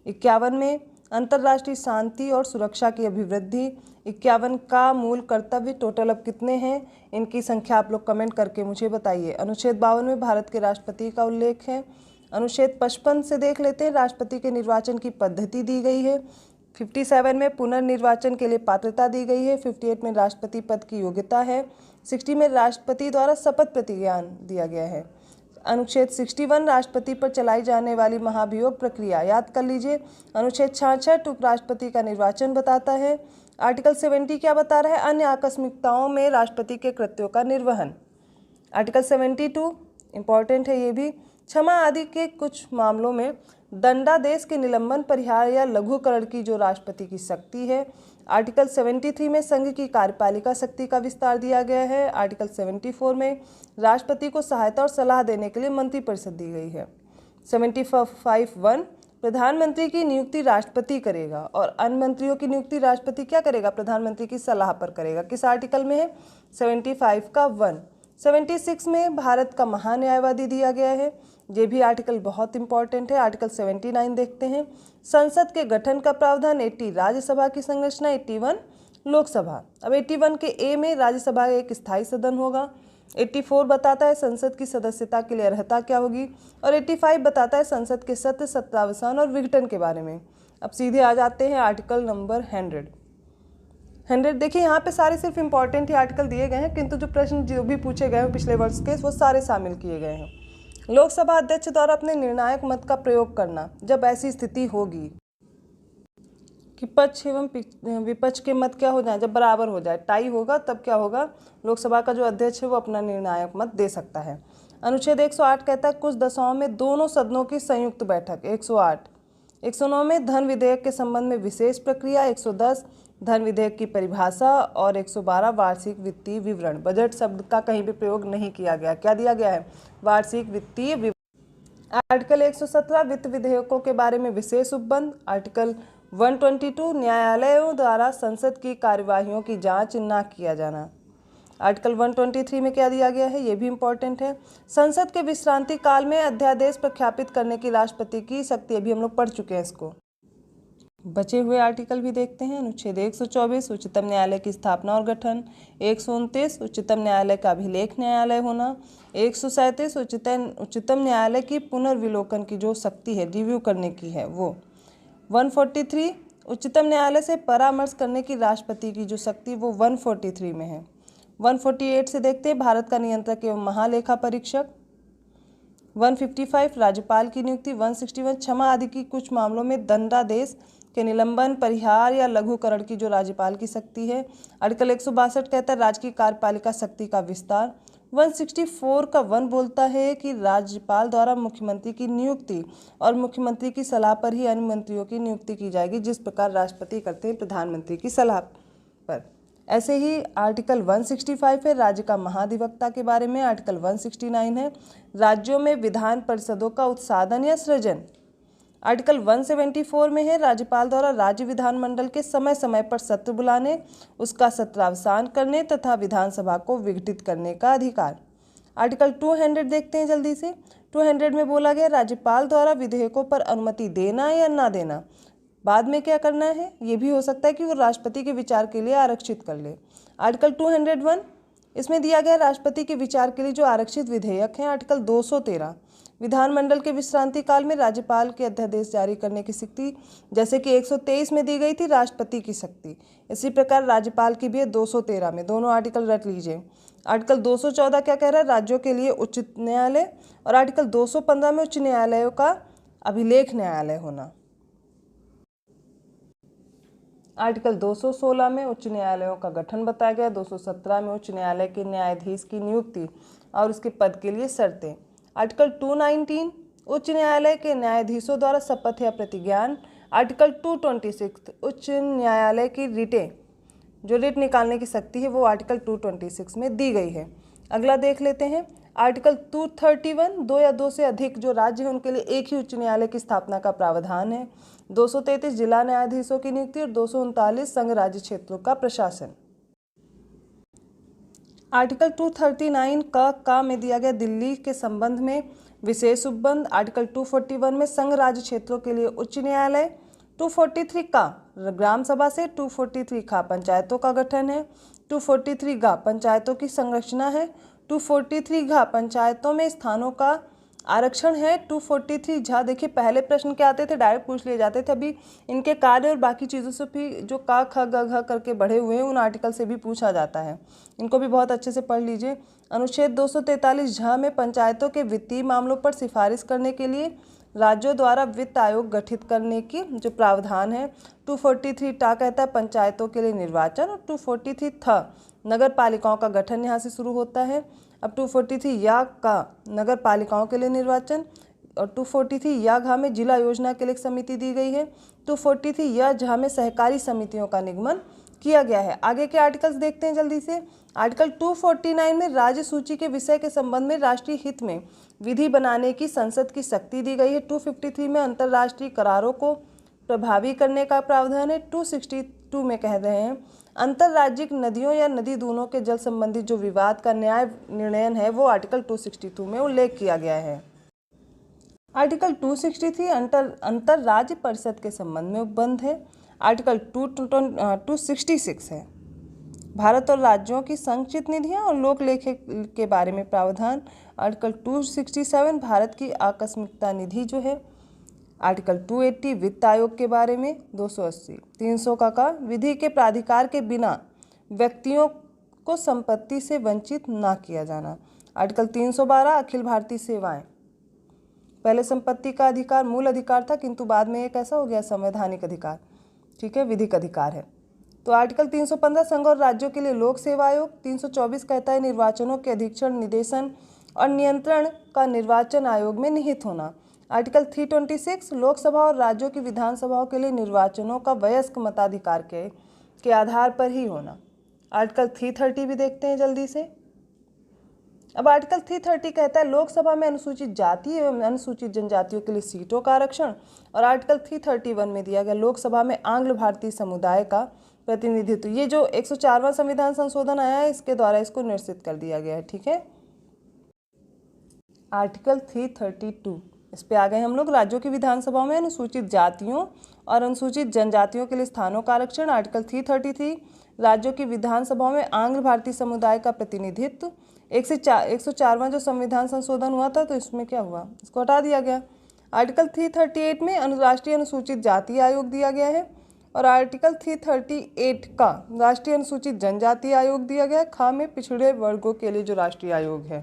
51 में अंतर्राष्ट्रीय शांति और सुरक्षा की अभिवृद्धि। 51 का मूल कर्तव्य। टोटल अब कितने हैं? इनकी संख्या आप लोग कमेंट करके मुझे बताइए। अनुच्छेद 52 में भारत के राष्ट्रपति का उल्लेख है। अनुच्छेद 55 से देख लेते हैं, राष्ट्रपति के निर्वाचन की पद्धति दी गई है। 57 में पुनर्निर्वाचन के लिए पात्रता दी गई है। 58 में राष्ट्रपति पद की योग्यता है। 60 में राष्ट्रपति द्वारा शपथ प्रतिज्ञान दिया गया है। अनुच्छेद 61 राष्ट्रपति पर चलाई जाने वाली महाभियोग प्रक्रिया याद कर लीजिए। अनुच्छेद 66 उपराष्ट्रपति का निर्वाचन बताता है। आर्टिकल 70 क्या बता रहा है? अन्य आकस्मिकताओं में राष्ट्रपति के कृत्यों का निर्वहन। आर्टिकल 72 इम्पॉर्टेंट है ये भी। क्षमा आदि के कुछ मामलों में दंडादेश के निलंबन, परिहार या लघुकरण की जो राष्ट्रपति की शक्ति है। आर्टिकल 73 में संघ की कार्यपालिका शक्ति का विस्तार दिया गया है। आर्टिकल 74 में राष्ट्रपति को सहायता और सलाह देने के लिए मंत्रिपरिषद दी गई है। 75(1) प्रधानमंत्री की नियुक्ति राष्ट्रपति करेगा और अन्य मंत्रियों की नियुक्ति राष्ट्रपति क्या करेगा? प्रधानमंत्री की सलाह पर करेगा। किस आर्टिकल में है? 75 का 1। 76 में भारत का महान्यायवादी दिया गया है। ये भी आर्टिकल बहुत इंपॉर्टेंट है। आर्टिकल 79 देखते हैं। संसद के गठन का प्रावधान। 80 राज्यसभा की संरचना। 81 लोकसभा। अब 81 के ए में राज्यसभा एक स्थायी सदन होगा। 84 बताता है संसद की सदस्यता के लिए अर्हता क्या होगी और 85 बताता है संसद के सत्र, सत्रावसान और विघटन के बारे में। अब सीधे आ जाते हैं आर्टिकल नंबर 100। देखिए यहाँ पे सारे सिर्फ इंपॉर्टेंट ही आर्टिकल दिए गए हैं, किंतु जो प्रश्न जो भी पूछे गए हैं पिछले वर्ष के वो सारे शामिल किए गए हैं। लोकसभा अध्यक्ष द्वारा अपने निर्णायक मत का प्रयोग करना जब ऐसी स्थिति होगी कि पक्ष एवं विपक्ष के मत क्या हो जाए, जब बराबर हो जाए, टाई होगा, तब क्या होगा? लोकसभा का जो अध्यक्ष है वो अपना निर्णायक मत दे सकता है। अनुच्छेद 108 कहता है कुछ दशाओं में दोनों सदनों की संयुक्त बैठक। 108। 109 में धन विधेयक के संबंध में विशेष प्रक्रिया। 110 धन विधेयक की परिभाषा और 112 वार्षिक वित्तीय विवरण। बजट शब्द का कहीं भी प्रयोग नहीं किया गया। क्या दिया गया है? वार्षिक वित्तीय विवरण। आर्टिकल 117 वित्त विधेयकों के बारे में विशेष उपबंध। आर्टिकल 122 न्यायालयों द्वारा संसद की कार्यवाहियों की जांच न किया जाना। आर्टिकल 123 में क्या दिया गया है? ये भी इम्पोर्टेंट है। संसद के विश्रांति काल में अध्यादेश प्रख्यापित करने की राष्ट्रपति की शक्ति। अभी हम लोग पढ़ चुके हैं इसको। बचे हुए आर्टिकल भी देखते हैं। अनुच्छेद 124 उच्चतम न्यायालय की स्थापना और गठन। 129 उच्चतम न्यायालय का अभिलेख न्यायालय होना। 137 उच्चतम न्यायालय की पुनर्विलोकन की जो शक्ति है, रिव्यू करने की है वो। 143 उच्चतम न्यायालय से परामर्श करने की राष्ट्रपति की जो शक्ति वो 143 में है। 148 से देखते हैं भारत का नियंत्रक एवं महालेखा परीक्षक। 155 राज्यपाल की नियुक्ति। 161 क्षमा आदि की कुछ मामलों में दंडादेश के निलंबन, परिहार या लघुकरण की जो राज्यपाल की शक्ति है। आर्टिकल 162 कहता है राज्य की कार्यपालिका शक्ति का विस्तार। 164 का 1 बोलता है कि राज्यपाल द्वारा मुख्यमंत्री की नियुक्ति और मुख्यमंत्री की सलाह पर ही अन्य मंत्रियों की नियुक्ति की जाएगी, जिस प्रकार राष्ट्रपति करते हैं प्रधानमंत्री की सलाह पर। ऐसे ही आर्टिकल 165 है राज्य का महाधिवक्ता के बारे में। आर्टिकल 169 है राज्यों में विधान परिषदों का उत्साधन या सृजन। आर्टिकल 174 में है राज्यपाल द्वारा राज्य विधानमंडल के समय समय पर सत्र बुलाने, उसका सत्रावसान करने तथा विधानसभा को विघटित करने का अधिकार। आर्टिकल 200 देखते हैं जल्दी से। 200 में बोला गया राज्यपाल द्वारा विधेयकों पर अनुमति देना या ना देना। बाद में क्या करना है? ये भी हो सकता है कि वो राष्ट्रपति के विचार के लिए आरक्षित कर ले। आर्टिकल 201 इसमें दिया गया राष्ट्रपति के विचार के लिए जो आरक्षित विधेयक हैं। आर्टिकल 213 विधानमंडल के विश्रांति काल में राज्यपाल के अध्यादेश जारी करने की शक्ति, जैसे कि 123 में दी गई थी राष्ट्रपति की शक्ति, इसी प्रकार राज्यपाल की भी है 213 में। दोनों आर्टिकल रट लीजिए। आर्टिकल 214 क्या कह रहा है? राज्यों के लिए उच्च न्यायालय। और आर्टिकल 215 में उच्च न्यायालयों का अभिलेख न्यायालय होना। आर्टिकल 216 में उच्च न्यायालयों का गठन बताया गया। 217 में उच्च न्यायालय के न्यायाधीश की नियुक्ति और उसके पद के लिए शर्तें। आर्टिकल 219 उच्च न्यायालय के न्यायाधीशों द्वारा शपथ या प्रतिज्ञान। आर्टिकल 226 उच्च न्यायालय की रिटें, जो रिट निकालने की शक्ति है वो आर्टिकल 226 में दी गई है। अगला देख लेते हैं आर्टिकल 231 2 या 2 से अधिक जो राज्य हैं उनके लिए एक ही उच्च न्यायालय की स्थापना का प्रावधान है। 233 जिला न्यायाधीशों की नियुक्ति और 239 संघ राज्य क्षेत्रों का प्रशासन। आर्टिकल 239 का में दिया गया दिल्ली के संबंध में विशेष उपबंध। आर्टिकल 241 में संघ राज्य क्षेत्रों के लिए उच्च न्यायालय। 243 का ग्राम सभा से। 243 का पंचायतों का गठन है। 243 का पंचायतों की संरचना है। 243 का पंचायतों में स्थानों का आरक्षण है। 243 झा देखिए पहले प्रश्न क्या आते थे, डायरेक्ट पूछ लिए जाते थे। अभी इनके कार्य और बाकी चीज़ों से भी जो का ख ग घ करके बढ़े हुए हैं उन आर्टिकल से भी पूछा जाता है, इनको भी बहुत अच्छे से पढ़ लीजिए। अनुच्छेद 243 झ में पंचायतों के वित्तीय मामलों पर सिफारिश करने के लिए राज्यों द्वारा वित्त आयोग गठित करने की जो प्रावधान है। 243 टा कहता है पंचायतों के लिए निर्वाचन, और 243 थ नगर पालिकाओं का गठन यहाँ से शुरू होता है। अब 243 या का नगर पालिकाओं के लिए निर्वाचन, और 243 या घा में जिला योजना के लिए एक समिति दी गई है। 243 या झा में सहकारी समितियों का निगमन किया गया है। आगे के आर्टिकल्स देखते हैं जल्दी से। आर्टिकल 249 में राज्य सूची के विषय के संबंध में राष्ट्रीय हित में विधि बनाने की संसद की शक्ति दी गई है। 253 में अंतर्राष्ट्रीय करारों को प्रभावी करने का प्रावधान है। 262 में कह रहे हैं अंतर्राज्यिक नदियों या नदी दूनों के जल संबंधी जो विवाद का न्याय निर्णयन है वो आर्टिकल 262 में उल्लेख किया गया है। आर्टिकल 263 अंतर राज्य परिषद के संबंध में उपबंध है। आर्टिकल 266 है भारत और राज्यों की संचित निधियां और लोक लेखे के बारे में प्रावधान। आर्टिकल 267 भारत की आकस्मिकता निधि जो है। आर्टिकल 280 वित्त आयोग के बारे में। 280 300 का विधि के प्राधिकार के बिना व्यक्तियों को संपत्ति से वंचित ना किया जाना। आर्टिकल 312 अखिल भारतीय सेवाएं। पहले संपत्ति का अधिकार मूल अधिकार था, किंतु बाद में एक ऐसा हो गया संवैधानिक अधिकार, ठीक है, विधिक अधिकार है। तो आर्टिकल 315 संघ और राज्यों के लिए लोक सेवा आयोग। 324 कहता है निर्वाचनों के अधीक्षण, निदेशन और नियंत्रण का निर्वाचन आयोग में निहित होना। आर्टिकल 326 लोकसभा और राज्यों की विधानसभाओं के लिए निर्वाचनों का वयस्क मताधिकार के आधार पर ही होना। आर्टिकल 330 भी देखते हैं जल्दी से। अब आर्टिकल 330 कहता है लोकसभा में अनुसूचित जाति एवं अनुसूचित जनजातियों के लिए सीटों का आरक्षण। और आर्टिकल 331 में दिया गया लोकसभा में आंग्ल भारतीय समुदाय का प्रतिनिधित्व। ये जो 104वां संविधान संशोधन आया है इसके द्वारा इसको निश्चित कर दिया गया है, ठीक है। आर्टिकल 332 इस पे आ गए हम लोग। राज्यों की विधानसभाओं में अनुसूचित जातियों और अनुसूचित जनजातियों के लिए स्थानों का आरक्षण। आर्टिकल 333 राज्यों की विधानसभाओं में आंग्ल भारतीय समुदाय का प्रतिनिधित्व। 104वां जो संविधान संशोधन हुआ था तो इसमें क्या हुआ, इसको हटा दिया गया। आर्टिकल 338 में राष्ट्रीय अनुसूचित जाति आयोग दिया गया है। और आर्टिकल 338 का राष्ट्रीय अनुसूचित जनजाति आयोग दिया गया है। खा में पिछड़े वर्गों के लिए जो राष्ट्रीय आयोग है,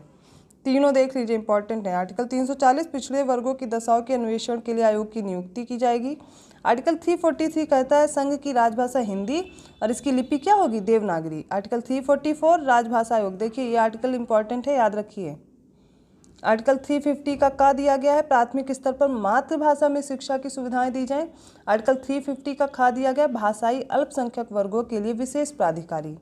तीनों देख लीजिए, इंपॉर्टेंट है। आर्टिकल 340 पिछड़े वर्गों की दशाओं के अन्वेषण के लिए आयोग की नियुक्ति की जाएगी। आर्टिकल 343 कहता है संघ की राजभाषा हिंदी और इसकी लिपि क्या होगी, देवनागरी। आर्टिकल 344 राजभाषा आयोग, देखिए ये आर्टिकल इंपॉर्टेंट है, याद रखिए। आर्टिकल 350 का दिया गया है प्राथमिक स्तर पर मातृभाषा में शिक्षा की सुविधाएं दी जाएं। आर्टिकल 350 का खा दिया गया भाषाई अल्पसंख्यक वर्गों के लिए विशेष प्राधिकारी।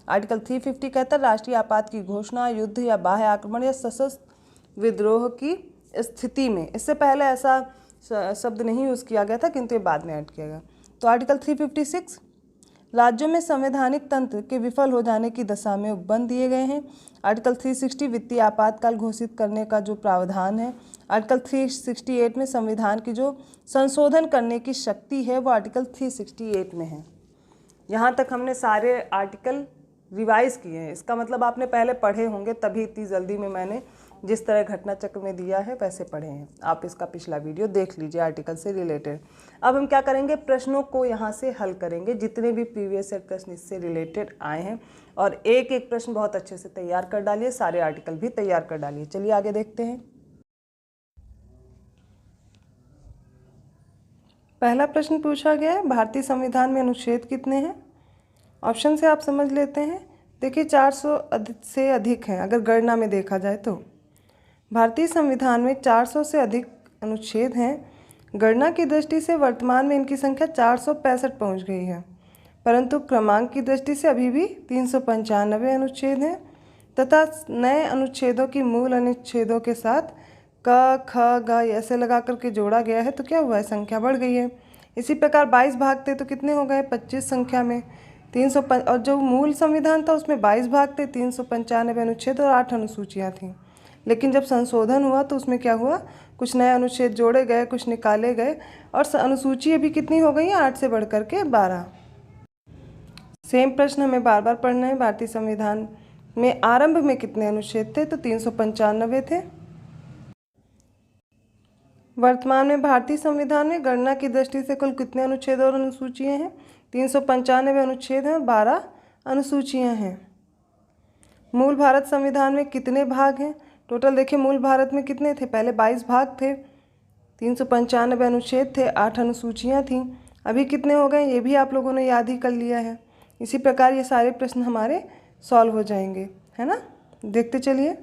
आर्टिकल 350 कहता है राष्ट्रीय आपात की घोषणा युद्ध या बाह्य आक्रमण या सशस्त्र विद्रोह की स्थिति में। इससे पहले ऐसा शब्द नहीं यूज़ किया गया था, किंतु ये बाद में ऐड किया गया। तो आर्टिकल 356 राज्यों में संवैधानिक तंत्र के विफल हो जाने की दशा में उपबंध दिए गए हैं। आर्टिकल 360 वित्तीय आपातकाल घोषित करने का जो प्रावधान है। आर्टिकल 368 में संविधान की जो संशोधन करने की शक्ति है वो आर्टिकल 368 में है। यहाँ तक हमने सारे आर्टिकल रिवाइज किए हैं, इसका मतलब आपने पहले पढ़े होंगे, तभी इतनी जल्दी में मैंने जिस तरह घटना चक्र में दिया है वैसे पढ़े हैं। आप इसका पिछला वीडियो देख लीजिए आर्टिकल से रिलेटेड। अब हम क्या करेंगे, प्रश्नों को यहाँ से हल करेंगे, जितने भी प्रीवियस ईयर प्रश्न इससे रिलेटेड आए हैं, और एक एक प्रश्न बहुत अच्छे से तैयार कर डालिए, सारे आर्टिकल भी तैयार कर डालिए। चलिए आगे देखते हैं। पहला प्रश्न पूछा गया है भारतीय संविधान में अनुच्छेद कितने हैं। ऑप्शन से आप समझ लेते हैं। देखिए 400 से अधिक हैं अगर गणना में देखा जाए तो। भारतीय संविधान में 400 से अधिक अनुच्छेद हैं। गणना की दृष्टि से वर्तमान में इनकी संख्या 465 पहुंच गई है, परंतु क्रमांक की दृष्टि से अभी भी 395 अनुच्छेद हैं तथा नए अनुच्छेदों की मूल अनुच्छेदों के साथ क ख ग ऐसे लगा करके जोड़ा गया है, तो क्या हुआ है, संख्या बढ़ गई है। इसी प्रकार 22 भाग थे तो कितने हो गए, 25 संख्या में। और जो मूल संविधान था उसमें 22 भाग थे, 395 अनुच्छेद और 8 अनुसूचियाँ थीं। लेकिन जब संशोधन हुआ तो उसमें क्या हुआ, कुछ नए अनुच्छेद जोड़े गए, कुछ निकाले गए और अनुसूची अभी कितनी हो गई है, 8 से बढ़ कर के 12। सेम प्रश्न हमें बार बार पढ़ना है। भारतीय संविधान में आरंभ में कितने अनुच्छेद थे, तो 395 थे। वर्तमान में भारतीय संविधान में गणना की दृष्टि से कुल कितने अनुच्छेद और अनुसूचियाँ हैं, 395 अनुच्छेद हैं, 12 अनुसूचियाँ हैं। मूल भारत संविधान में कितने भाग हैं, टोटल देखिए मूल भारत में कितने थे, पहले 22 भाग थे, 395 अनुच्छेद थे, 8 अनुसूचियाँ थीं। अभी कितने हो गए, ये भी आप लोगों ने याद ही कर लिया है। इसी प्रकार ये सारे प्रश्न हमारे सॉल्व हो जाएंगे, है ना। देखते चलिए।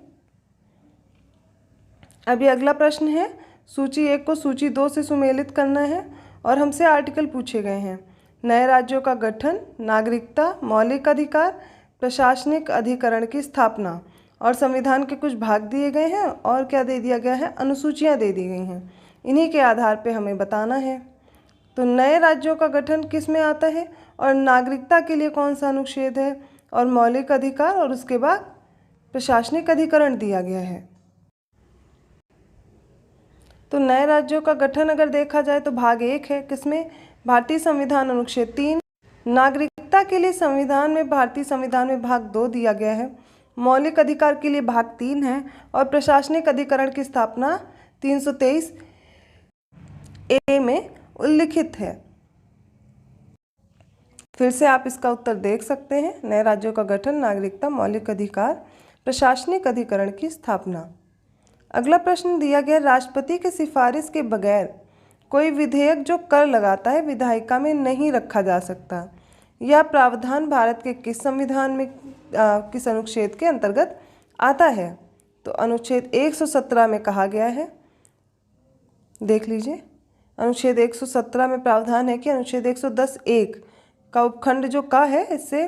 अभी अगला प्रश्न है, सूची 1 को सूची 2 से सुमेलित करना है और हमसे आर्टिकल पूछे गए हैं। नए राज्यों का गठन, नागरिकता, मौलिक अधिकार, प्रशासनिक अधिकरण की स्थापना और संविधान के कुछ भाग दिए गए हैं और क्या दे दिया गया है, अनुसूचियाँ दे दी गई हैं। इन्हीं के आधार पे हमें बताना है। तो नए राज्यों का गठन किस में आता है और नागरिकता के लिए कौन सा अनुच्छेद है और मौलिक अधिकार और उसके बाद प्रशासनिक अधिकरण दिया गया है। तो नए राज्यों का गठन अगर देखा जाए तो भाग 1 है, किसमें, भारतीय संविधान अनुच्छेद 3। नागरिकता के लिए संविधान में, भारतीय संविधान में भाग 2 दिया गया है। मौलिक अधिकार के लिए भाग 3 है और प्रशासनिक अधिकरण की स्थापना 323 ए में उल्लिखित है। फिर से आप इसका उत्तर देख सकते हैं, नए राज्यों का गठन, नागरिकता, मौलिक अधिकार, प्रशासनिक अधिकरण की स्थापना। अगला प्रश्न दिया गया, राष्ट्रपति की सिफारिश के बगैर कोई विधेयक जो कर लगाता है विधायिका में नहीं रखा जा सकता। यह प्रावधान भारत के किस संविधान में किस अनुच्छेद के अंतर्गत आता है, तो अनुच्छेद 117 में कहा गया है। देख लीजिए, अनुच्छेद 117 में प्रावधान है कि अनुच्छेद 110(1) का उपखंड जो का है, इससे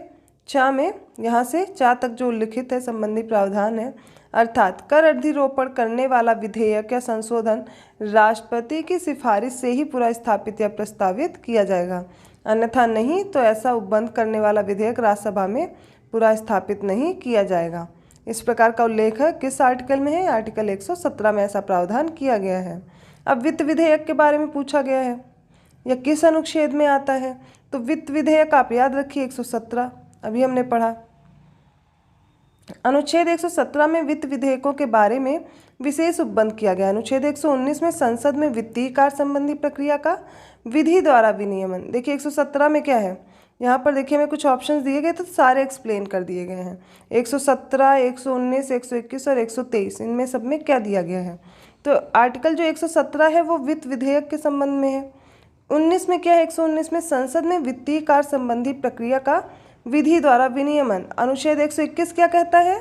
चा में यहाँ से चा तक जो उल्लिखित है संबंधी प्रावधान है, अर्थात कर अधिरोपण करने वाला विधेयक या संशोधन राष्ट्रपति की सिफारिश से ही पूरा स्थापित या प्रस्तावित किया जाएगा, अन्यथा नहीं तो ऐसा उपबंध करने वाला विधेयक राज्यसभा में पूरा स्थापित नहीं किया जाएगा। इस प्रकार का उल्लेख है किस आर्टिकल में है, आर्टिकल 117 में ऐसा प्रावधान किया गया है। अब वित्त विधेयक के बारे में पूछा गया है, यह किस अनुच्छेद में आता है, तो वित्त विधेयक आप याद रखिए 117, अभी हमने पढ़ा। अनुच्छेद 117 में वित्त विधेयकों के बारे में विशेष उपबंध किया गया। अनुच्छेद 119 में संसद में वित्तीय कार्य संबंधी प्रक्रिया का विधि द्वारा विनियमन। देखिए 117 में क्या है, यहाँ पर देखिए हमें कुछ ऑप्शंस दिए गए तो सारे एक्सप्लेन कर दिए गए हैं। 117, 119, 121 और 123, इनमें सब में क्या दिया गया है, तो आर्टिकल जो 117 है वो वित्त विधेयक के संबंध में है। 19 में क्या है, 119 में संसद में वित्तीय कार्य संबंधी प्रक्रिया का विधि द्वारा विनियमन। अनुच्छेद 121 क्या कहता है,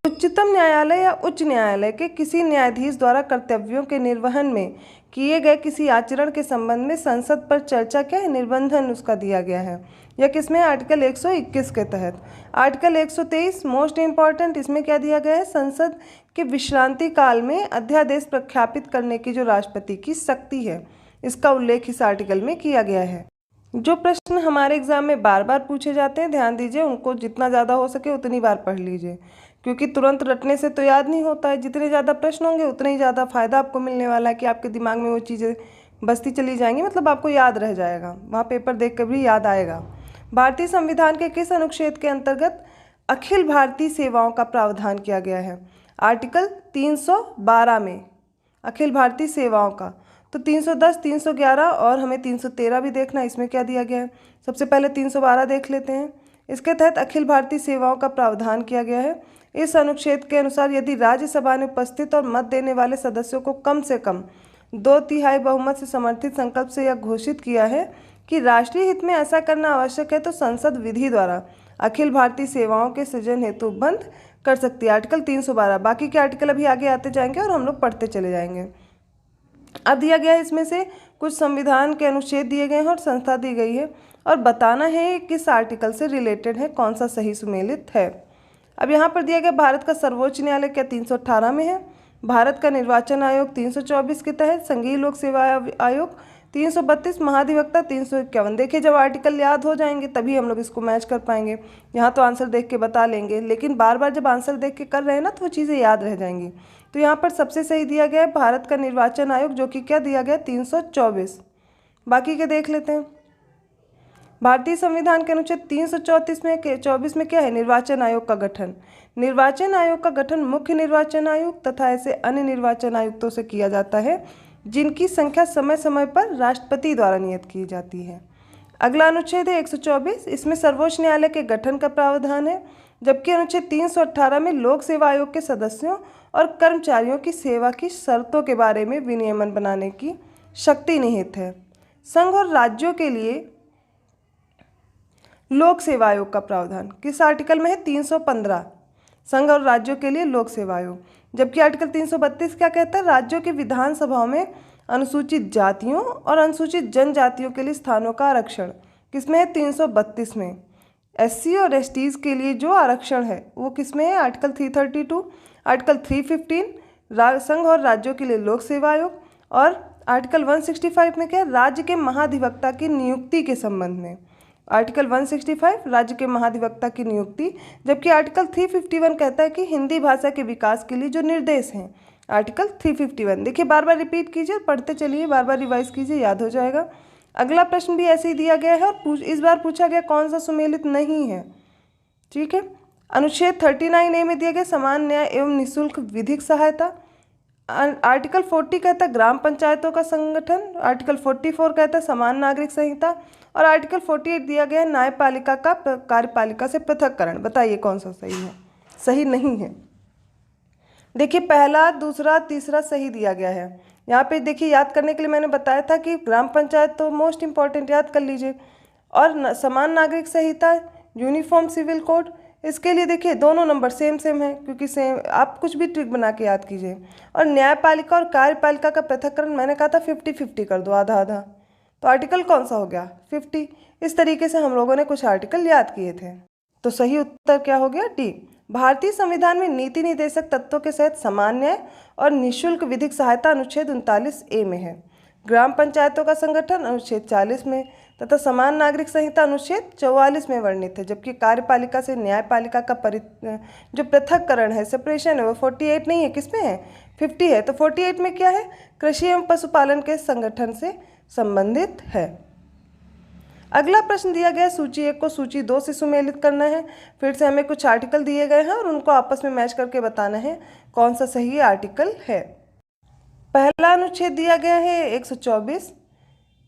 उच्चतम न्यायालय या उच्च न्यायालय के किसी न्यायाधीश द्वारा कर्तव्यों के निर्वहन में किए गए किसी आचरण के संबंध में संसद पर चर्चा क्या है, निर्बंधन उसका दिया गया है। यह किसमें, आर्टिकल 121 के तहत। आर्टिकल 123 मोस्ट इम्पॉर्टेंट, इसमें क्या दिया गया है, संसद के विश्रांति काल में अध्यादेश प्रख्यापित करने की जो राष्ट्रपति की शक्ति है, इसका उल्लेख इस आर्टिकल में किया गया है। जो प्रश्न हमारे एग्जाम में बार बार पूछे जाते हैं, ध्यान दीजिए, उनको जितना ज़्यादा हो सके उतनी बार पढ़ लीजिए, क्योंकि तुरंत रटने से तो याद नहीं होता है। जितने ज़्यादा प्रश्न होंगे उतने ही ज़्यादा फायदा आपको मिलने वाला है कि आपके दिमाग में वो चीज़ें बसती चली जाएंगी, मतलब आपको याद रह जाएगा, वहाँ पेपर देख कर भी याद आएगा। भारतीय संविधान के किस अनुच्छेद के अंतर्गत अखिल भारतीय सेवाओं का प्रावधान किया गया है, आर्टिकल 312 में अखिल भारतीय सेवाओं का। तो 310, 311 और हमें 313 भी देखना, इसमें क्या दिया गया है। सबसे पहले 312 देख लेते हैं। इसके तहत अखिल भारतीय सेवाओं का प्रावधान किया गया है। इस अनुच्छेद के अनुसार यदि राज्यसभा ने उपस्थित और मत देने वाले सदस्यों को कम से कम 2/3 बहुमत से समर्थित संकल्प से यह घोषित किया है कि राष्ट्रीय हित में ऐसा करना आवश्यक है, तो संसद विधि द्वारा अखिल भारतीय सेवाओं के सृजन हेतु बंद कर सकती है, आर्टिकल 312। बाकी के आर्टिकल अभी आगे आते जाएंगे और हम लोग पढ़ते चले जाएंगे। अब दिया गया है इसमें से कुछ संविधान के अनुच्छेद दिए गए हैं और संस्था दी गई है और बताना है किस आर्टिकल से रिलेटेड है, कौन सा सही सुमेलित है। अब यहाँ पर दिया गया भारत का सर्वोच्च न्यायालय क्या 318 में है, भारत का निर्वाचन आयोग 324 के तहत, संघीय लोक सेवा आयोग 332 महाधिवक्ता 351। देखिए जब आर्टिकल याद हो जाएंगे तभी हम लोग इसको मैच कर पाएंगे। यहाँ तो आंसर देख के बता लेंगे, लेकिन बार बार जब आंसर देख के कर रहे हैं ना तो वो चीज़ें याद रह जाएंगी। तो यहाँ पर सबसे सही दिया गया है भारत का निर्वाचन आयोग, जो कि क्या दिया गया 324। बाकी के देख लेते हैं। भारतीय संविधान के अनुच्छेद 334 में 24 में क्या है, निर्वाचन आयोग का गठन। निर्वाचन आयोग का गठन मुख्य निर्वाचन आयुक्त तथा ऐसे अन्य निर्वाचन आयुक्तों से किया जाता है जिनकी संख्या समय समय पर राष्ट्रपति द्वारा नियत की जाती है। अगला अनुच्छेद है 124, इसमें सर्वोच्च न्यायालय के गठन का प्रावधान है, जबकि अनुच्छेद 318 में लोक सेवा आयोग के सदस्यों और कर्मचारियों की सेवा की शर्तों के बारे में विनियमन बनाने की शक्ति निहित है। संघ और राज्यों के लिए लोक सेवा आयोग का प्रावधान किस आर्टिकल में है, 315, संघ और राज्यों के लिए लोक सेवा आयोग। जबकि आर्टिकल 332 क्या कहता है, राज्यों की विधानसभाओं में अनुसूचित जातियों और अनुसूचित जनजातियों के लिए स्थानों का आरक्षण किसमें है, 332 में। एससी और एसटीज के लिए जो आरक्षण है वो किसमें है, आर्टिकल 332। आर्टिकल 315 संघ और राज्यों के लिए लोक सेवा आयोग। और आर्टिकल 165 में क्या है, राज्य के महाधिवक्ता की नियुक्ति के संबंध में। आर्टिकल 165 राज्य के महाधिवक्ता की नियुक्ति। जबकि आर्टिकल 351 कहता है कि हिंदी भाषा के विकास के लिए जो निर्देश हैं, आर्टिकल 351। देखिए बार बार रिपीट कीजिए, पढ़ते चलिए, बार बार रिवाइज कीजिए, याद हो जाएगा। अगला प्रश्न भी ऐसे ही दिया गया है और इस बार पूछा गया कौन सा सुमेलित नहीं है। ठीक है, अनुच्छेद 39A में दिया गया समान न्याय एवं निःशुल्क विधिक सहायता। आर्टिकल 40 कहता है ग्राम पंचायतों का संगठन। आर्टिकल 44 कहता है समान नागरिक संहिता। और आर्टिकल 48 दिया गया है न्यायपालिका का कार्यपालिका से पृथककरण। बताइए कौन सा सही है, सही नहीं है। देखिए पहला, दूसरा, तीसरा सही दिया गया है। यहाँ पे देखिए याद करने के लिए मैंने बताया था कि ग्राम पंचायत तो मोस्ट इंपॉर्टेंट, याद कर लीजिए। और समान नागरिक संहिता, यूनिफॉर्म सिविल कोड, इसके लिए देखिए दोनों नंबर सेम सेम है, क्योंकि सेम, आप कुछ भी ट्रिक बना के याद कीजिए। और न्यायपालिका और कार्यपालिका का पृथक्करण मैंने कहा था 50-50 कर दो, आधा आधा। तो आर्टिकल कौन सा हो गया, 50। इस तरीके से हम लोगों ने कुछ आर्टिकल याद किए थे। तो सही उत्तर क्या हो गया, डी। भारतीय संविधान में नीति निर्देशक तत्वों के सहित समान न्याय और निःशुल्क विधिक सहायता अनुच्छेद 39A में है। ग्राम पंचायतों का संगठन अनुच्छेद 40 में तथा समान नागरिक संहिता अनुच्छेद 44 में वर्णित है। जबकि कार्यपालिका से न्यायपालिका का जो पृथक्करण है, सेपरेशन है, वो 48 नहीं है, किसमें है, 50 है। तो 48 में क्या है, कृषि एवं पशुपालन के संगठन से संबंधित है। अगला प्रश्न दिया गया सूची 1 को सूची 2 से सुमेलित करना है। फिर से हमें कुछ आर्टिकल दिए गए हैं और उनको आपस में मैच करके बताना है कौन सा सही आर्टिकल है। पहला अनुच्छेद दिया गया है 124,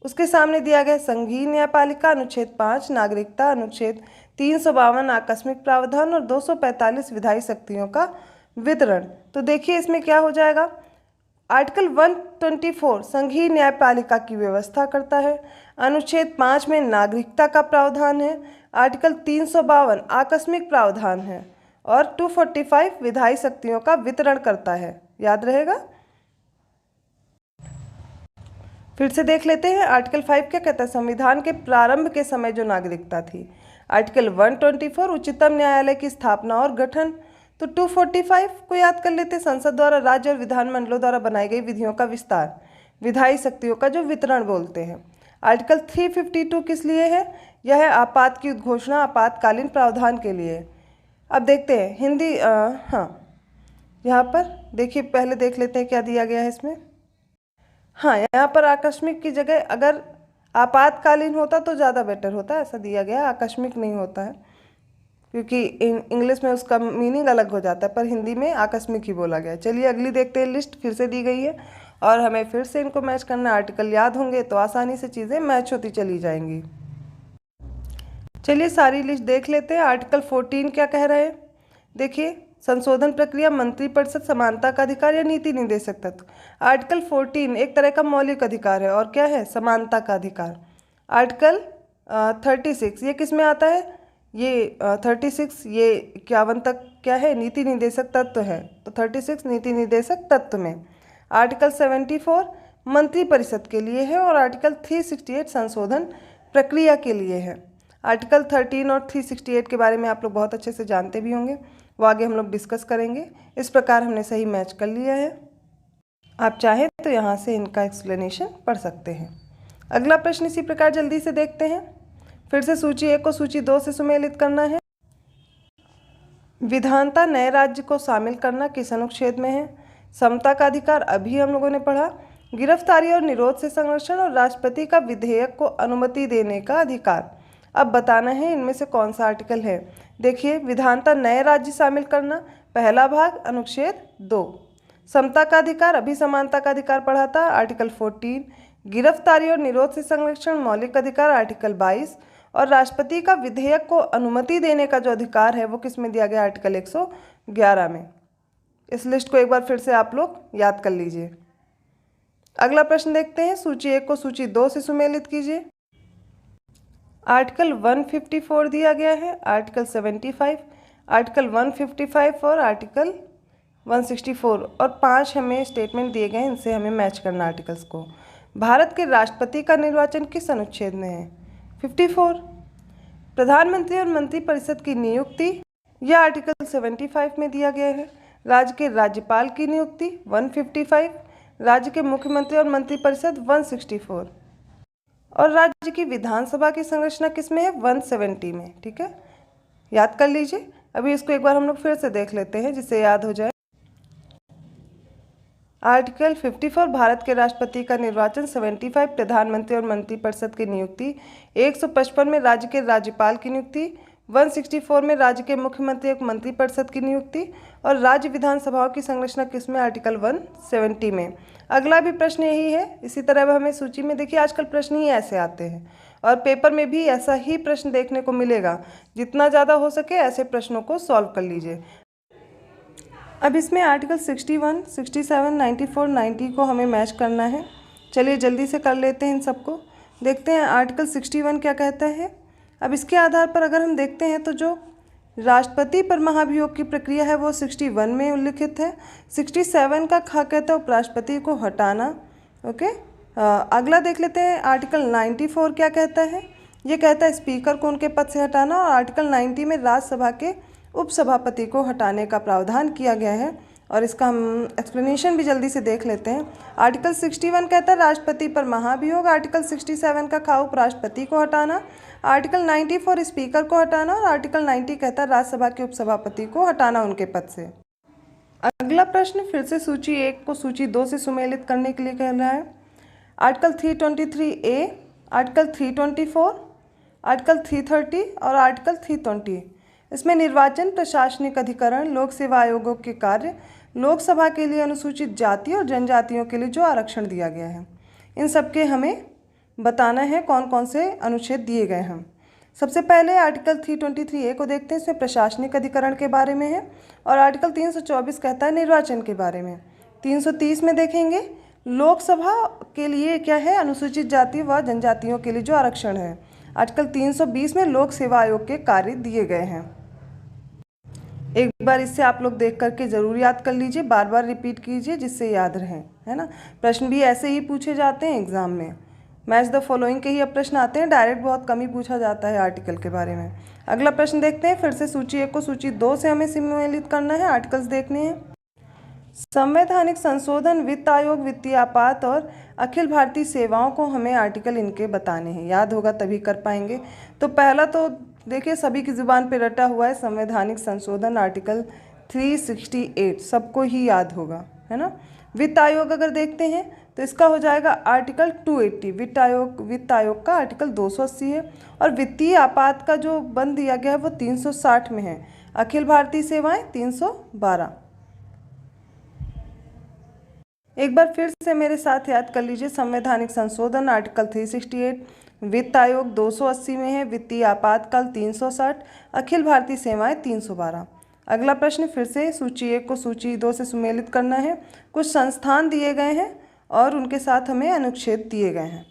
उसके सामने दिया गया संघीय न्यायपालिका अनुच्छेद 5, नागरिकता अनुच्छेद 352, आकस्मिक प्रावधान और 245 विधायी शक्तियों का वितरण। तो देखिए इसमें क्या हो जाएगा, आर्टिकल 124 संघीय न्यायपालिका की व्यवस्था करता है। अनुच्छेद 5 में नागरिकता का प्रावधान है। आर्टिकल 352 आकस्मिक प्रावधान है और 245 विधायी शक्तियों का वितरण करता है। याद रहेगा। फिर से देख लेते हैं, आर्टिकल 5 क्या कहता है, संविधान के प्रारंभ के समय जो नागरिकता थी। आर्टिकल 124 उच्चतम न्यायालय की स्थापना और गठन। तो 245 को याद कर लेते, संसद द्वारा राज्य और विधानमंडलों द्वारा बनाई गई विधियों का विस्तार, विधायी शक्तियों का जो वितरण बोलते हैं। आर्टिकल 352 किस लिए है, यह है आपात की उद्घोषणा, आपातकालीन प्रावधान के लिए। अब देखते हैं हिंदी, हाँ यहाँ पर देखिए, पहले देख लेते हैं क्या दिया गया है इसमें। हाँ, यहाँ पर आकस्मिक की जगह अगर आपातकालीन होता तो ज़्यादा बेटर होता, ऐसा दिया गया, आकस्मिक नहीं होता है, क्योंकि इंग्लिश में उसका मीनिंग अलग हो जाता है, पर हिंदी में आकस्मिक ही बोला गया है। चलिए अगली देखते हैं, लिस्ट फिर से दी गई है और हमें फिर से इनको मैच करना। आर्टिकल याद होंगे तो आसानी से चीज़ें मैच होती चली जाएंगी। चलिए सारी लिस्ट देख लेते हैं। आर्टिकल 14 क्या कह रहे हैं, देखिए, संशोधन प्रक्रिया, मंत्रिपरिषद, समानता का अधिकार या नीति निर्देशक तत्व। आर्टिकल 14 एक तरह का मौलिक अधिकार है और क्या है, समानता का अधिकार। आर्टिकल 36 ये किस में आता है, ये 36 ये 51 तक क्या है, नीति निर्देशक तत्व है। तो 36 नीति निर्देशक तत्व में। आर्टिकल 74 मंत्रिपरिषद के लिए है और आर्टिकल 368 संशोधन प्रक्रिया के लिए है। आर्टिकल 13 और 368 के बारे में आप लोग बहुत अच्छे से जानते भी होंगे, वो आगे हम लोग डिस्कस करेंगे। इस प्रकार हमने सही मैच कर लिया है। आप चाहें तो यहाँ से इनका एक्सप्लेनेशन पढ़ सकते हैं। अगला प्रश्न इसी प्रकार जल्दी से देखते हैं। फिर से सूची 1 को सूची 2 से सुमेलित करना है। विधानता नए राज्य को शामिल करना किस अनुच्छेद में है? समता का अधिकार अभी हम लोगों ने पढ़ा। गिरफ्तारी और निरोध से संरक्षण और राष्ट्रपति का विधेयक को अनुमति देने का अधिकार। अब बताना है इनमें से कौन सा आर्टिकल है। देखिए, विधानता नए राज्य शामिल करना पहला भाग अनुच्छेद 2। समता का अधिकार अभी समानता का अधिकार पढ़ा था आर्टिकल 14। गिरफ्तारी और निरोध से संरक्षण मौलिक अधिकार आर्टिकल 22 और राष्ट्रपति का विधेयक को अनुमति देने का जो अधिकार है वो किस में दिया गया? आर्टिकल 111 में। इस लिस्ट को एक बार फिर से आप लोग याद कर लीजिए। अगला प्रश्न देखते हैं। सूची 1 को सूची 2 से सुमेलित कीजिए। आर्टिकल 154 दिया गया है, आर्टिकल 75, आर्टिकल 155 और आर्टिकल 164 और 5 हमें स्टेटमेंट दिए गए हैं, इनसे हमें मैच करना आर्टिकल्स को। भारत के राष्ट्रपति का निर्वाचन किस अनुच्छेद में है? 54। प्रधानमंत्री और मंत्रिपरिषद की नियुक्ति यह आर्टिकल 75 में दिया गया है। राज्य के राज्यपाल की नियुक्ति 155, राज्य के मुख्यमंत्री और मंत्रिपरिषद 164 और राज्य की विधानसभा की संरचना किस में है? 170 में। ठीक है, याद कर लीजिए। अभी इसको एक बार हम लोग फिर से देख लेते हैं जिससे याद हो जाए। आर्टिकल 54 भारत के राष्ट्रपति का निर्वाचन, 75 प्रधानमंत्री और मंत्रिपरिषद की नियुक्ति, 155 में राज्य के राज्यपाल की नियुक्ति, 164 में राज्य के मुख्यमंत्री और मंत्रिपरिषद की नियुक्ति और राज्य विधानसभाओं की संरचना किसमें? आर्टिकल 170 में। अगला भी प्रश्न यही है। इसी तरह अब हमें सूची में देखिए आजकल प्रश्न ही ऐसे आते हैं और पेपर में भी ऐसा ही प्रश्न देखने को मिलेगा। जितना ज़्यादा हो सके ऐसे प्रश्नों को सॉल्व कर लीजिए। अब इसमें आर्टिकल 61, 67, 94, 90 को हमें मैच करना है। चलिए जल्दी से कर लेते हैं इन सबको। देखते हैं आर्टिकल 61 क्या कहता है। अब इसके आधार पर अगर हम देखते हैं तो जो राष्ट्रपति पर महाभियोग की प्रक्रिया है वो 61 में उल्लिखित है। 67 का खा कहता है उपराष्ट्रपति को हटाना। ओके, अगला देख लेते हैं आर्टिकल 94 क्या कहता है। ये कहता है स्पीकर को उनके पद से हटाना और आर्टिकल 90 में राज्यसभा के उपसभापति को हटाने का प्रावधान किया गया है और इसका हम एक्सप्लेनेशन भी जल्दी से देख लेते हैं। आर्टिकल 61 कहता है राष्ट्रपति पर महाभियोग, आर्टिकल 67 का खा उपराष्ट्रपति को हटाना, आर्टिकल 94 स्पीकर को हटाना और आर्टिकल 90 कहता है राज्यसभा के उपसभापति को हटाना उनके पद से। अगला प्रश्न फिर से सूची 1 को सूची 2 से सुमेलित करने के लिए कह रहा है। आर्टिकल 323A, आर्टिकल 324, आर्टिकल 330 और आर्टिकल 320। इसमें निर्वाचन, प्रशासनिक अधिकरण, लोक सेवा आयोगों के कार्य, लोकसभा के लिए अनुसूचित जाति और जनजातियों के लिए जो आरक्षण दिया गया है, इन सब के हमें बताना है कौन कौन से अनुच्छेद दिए गए हैं। सबसे पहले आर्टिकल 323A को देखते हैं। इसमें प्रशासनिक अधिकरण के बारे में है और आर्टिकल 324 कहता है निर्वाचन के बारे में। 330 में देखेंगे लोकसभा के लिए क्या है, अनुसूचित जाति व जनजातियों के लिए जो आरक्षण है। आर्टिकल 320 में लोक सेवा आयोग के कार्य दिए गए हैं। एक बार इससे आप लोग देख करके ज़रूर याद कर लीजिए, बार बार रिपीट कीजिए जिससे याद रहे, है ना। प्रश्न भी ऐसे ही पूछे जाते हैं एग्जाम में। मैच द फॉलोइंग के ही अब प्रश्न आते हैं, डायरेक्ट बहुत कम ही पूछा जाता है आर्टिकल के बारे में। अगला प्रश्न देखते हैं। फिर से सूची 1 को सूची 2 से हमें सम्मिलित करना है, आर्टिकल्स देखने हैं। संवैधानिक संशोधन, वित्त आयोग, वित्तीय आपात और अखिल भारतीय सेवाओं को हमें आर्टिकल इनके बताने हैं। याद होगा तभी कर पाएंगे। तो पहला तो देखिए सभी की जुबान पे रटा हुआ है संवैधानिक संशोधन, आर्टिकल 368 सबको ही याद होगा, है ना। वित्त आयोग अगर देखते हैं तो इसका हो जाएगा आर्टिकल 280। वित्त आयोग का आर्टिकल 280 है और वित्तीय आपात का जो बंद दिया गया है वो 360 में है। अखिल भारतीय सेवाएं 312। एक बार फिर से मेरे साथ याद कर लीजिए। संवैधानिक संशोधन आर्टिकल 368, वित्त आयोग 280 में है, वित्तीय आपातकाल 360, अखिल भारतीय सेवाएं 312। अगला प्रश्न फिर से सूची 1 को सूची 2 से सुमेलित करना है। कुछ संस्थान दिए गए हैं और उनके साथ हमें अनुच्छेद दिए गए हैं।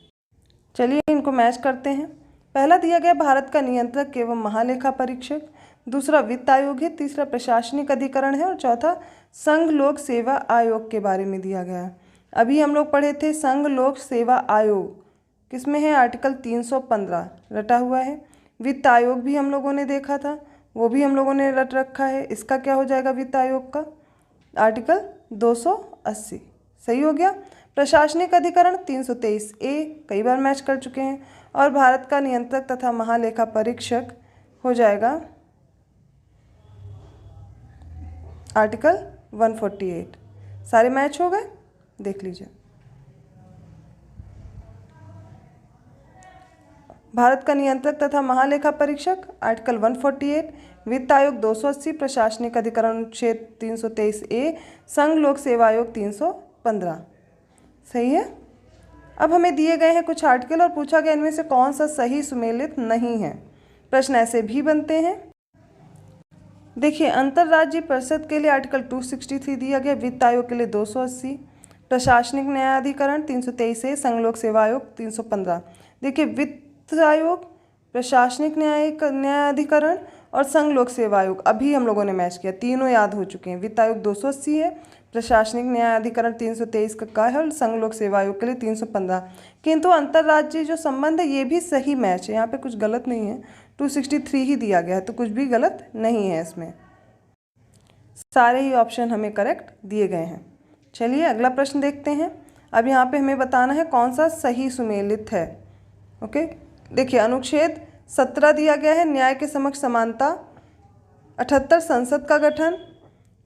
चलिए इनको मैच करते हैं। पहला दिया गया भारत का नियंत्रक एवं महालेखा परीक्षक, दूसरा वित्त आयोग है, तीसरा प्रशासनिक अधिकरण है और चौथा संघ लोक सेवा आयोग के बारे में दिया गया है। अभी हम लोग पढ़े थे संघ लोक सेवा आयोग किसमें है, आर्टिकल 315 रटा हुआ है। वित्त आयोग भी हम लोगों ने देखा था, वो भी हम लोगों ने रट रखा है। इसका क्या हो जाएगा वित्त आयोग का, आर्टिकल 280। सही हो गया। प्रशासनिक अधिकरण 323A कई बार मैच कर चुके हैं। और भारत का नियंत्रक तथा महालेखा परीक्षक हो जाएगा आर्टिकल 148। सारे मैच हो गए, देख लीजिए। भारत का नियंत्रक तथा महालेखा परीक्षक आर्टिकल 148, वित्त आयोग 280, प्रशासनिक अधिकरण अनुच्छेद 323A, संघ लोक सेवा आयोग 315। सही है। अब हमें दिए गए हैं कुछ आर्टिकल और पूछा गया इनमें से कौन सा सही सुमेलित नहीं है। प्रश्न ऐसे भी बनते हैं। देखिए, अंतर्राज्यीय परिषद के लिए आर्टिकल 263 दिया गया, वित्त आयोग के लिए 280, प्रशासनिक न्यायाधिकरण 323A, संघ लोक सेवा आयोग 315। देखिए, वित्त आयोग, प्रशासनिक न्यायाधिकरण और संघ लोक सेवा आयोग अभी हम लोगों ने मैच किया, तीनों याद हो चुके हैं। वित्त आयोग 280 है, प्रशासनिक न्यायाधिकरण 323 का है और संघ लोक सेवा आयोग के लिए 315। किंतु अंतर्राज्यीय जो संबंध है ये भी सही मैच है, यहाँ पे कुछ गलत नहीं है, 263 ही दिया गया है, तो कुछ भी गलत नहीं है इसमें। सारे ही ऑप्शन हमें करेक्ट दिए गए हैं। चलिए अगला प्रश्न देखते हैं। अब यहाँ पे हमें बताना है कौन सा सही सुमेलित है। ओके, देखिए अनुच्छेद 17 दिया गया है, न्याय के समक्ष समानता। 78 संसद का गठन।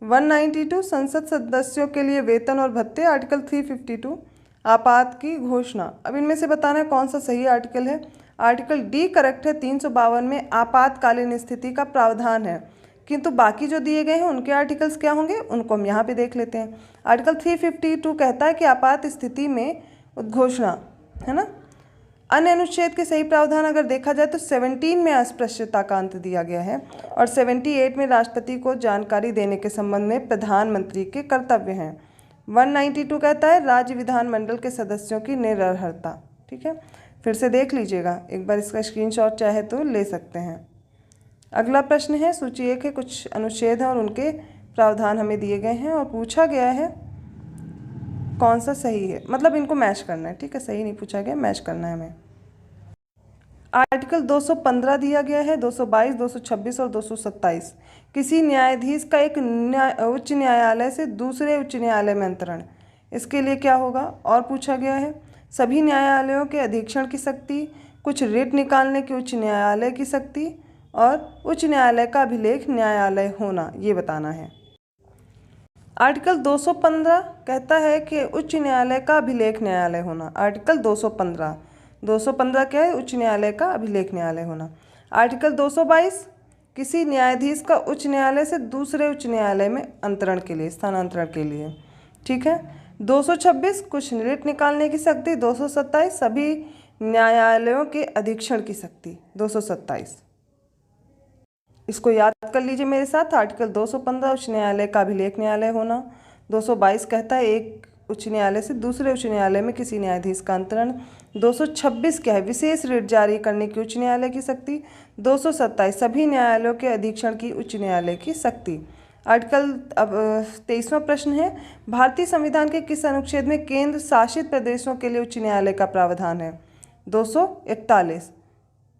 192 संसद सदस्यों के लिए वेतन और भत्ते। आर्टिकल 352 आपात की घोषणा। अब इनमें से बताना है कौन सा सही आर्टिकल है। आर्टिकल डी करेक्ट है, 352 में आपातकालीन स्थिति का प्रावधान है, किंतु बाकी जो दिए गए हैं उनके आर्टिकल्स क्या होंगे उनको हम यहाँ पे देख लेते हैं। आर्टिकल 352 कहता है कि आपात स्थिति में उद्घोषणा, है ना। अन्य अनुच्छेद के सही प्रावधान अगर देखा जाए तो 17 में अस्पृश्यता का अंत दिया गया है और 78 में राष्ट्रपति को जानकारी देने के संबंध में प्रधानमंत्री के कर्तव्य हैं। 192 कहता है राज्य विधानमंडल के सदस्यों की निरर्हता। ठीक है, फिर से देख लीजिएगा एक बार, इसका स्क्रीनशॉट चाहे तो ले सकते हैं। अगला प्रश्न है, सूची 1 है, कुछ अनुच्छेद हैं और उनके प्रावधान हमें दिए गए हैं और पूछा गया है कौन सा सही है, मतलब इनको मैच करना है। ठीक है, सही नहीं पूछा गया, मैच करना है हमें। आर्टिकल 215 दिया गया है, 222, 226 और 227। किसी न्यायाधीश का एक उच्च न्यायालय से दूसरे उच्च न्यायालय में अंतरण, इसके लिए क्या होगा और पूछा गया है। सभी न्यायालयों के अधीक्षण की शक्ति, कुछ रिट निकालने की उच्च न्यायालय की शक्ति और उच्च न्यायालय का अभिलेख न्यायालय होना, ये बताना है। आर्टिकल 215 कहता है कि उच्च न्यायालय का अभिलेख न्यायालय होना। आर्टिकल 215 क्या है, उच्च न्यायालय का अभिलेख न्यायालय होना। आर्टिकल 222 किसी न्यायाधीश का उच्च न्यायालय से दूसरे उच्च न्यायालय में अंतरण के लिए, स्थानांतरण के लिए। ठीक है, 226 कुछ रिट निकालने की शक्ति। 227 सभी न्यायालयों के अधीक्षण की शक्ति। 227 इसको याद कर लीजिए मेरे साथ। आर्टिकल 215 उच्च न्यायालय का अभिलेख न्यायालय होना। 222 कहता है एक उच्च न्यायालय से दूसरे उच्च न्यायालय में किसी न्यायाधीश का अंतरण। 226 क्या है, विशेष रिट जारी करने की उच्च न्यायालय की शक्ति। 227 सभी न्यायालयों के अधीक्षण की उच्च न्यायालय की शक्ति। आर्टिकल अब 23वां प्रश्न है, भारतीय संविधान के किस अनुच्छेद में केंद्र शासित प्रदेशों के लिए उच्च न्यायालय का प्रावधान है। 241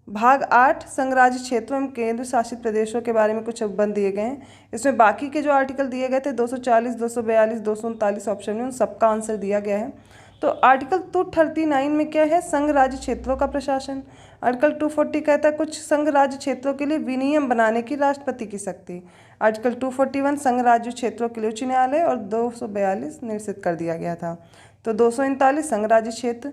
भाग 8 संघ राज्य क्षेत्रों एवं केंद्र शासित प्रदेशों के बारे में कुछ उपबंध दिए गए हैं। इसमें बाकी के जो आर्टिकल दिए गए थे 240, 242, 239 ऑप्शन में, उन सबका आंसर दिया गया है। तो आर्टिकल 239 में क्या है, संघ राज्य क्षेत्रों का प्रशासन। आर्टिकल 240 कहता है कुछ संघ राज्य क्षेत्रों के लिए विनियम बनाने की राष्ट्रपति की शक्ति। आर्टिकल 241 संघ राज्य क्षेत्रों के लिए उच्च न्यायालय और 242 निश्चित कर दिया गया था। तो 239 संघ राज्य क्षेत्र,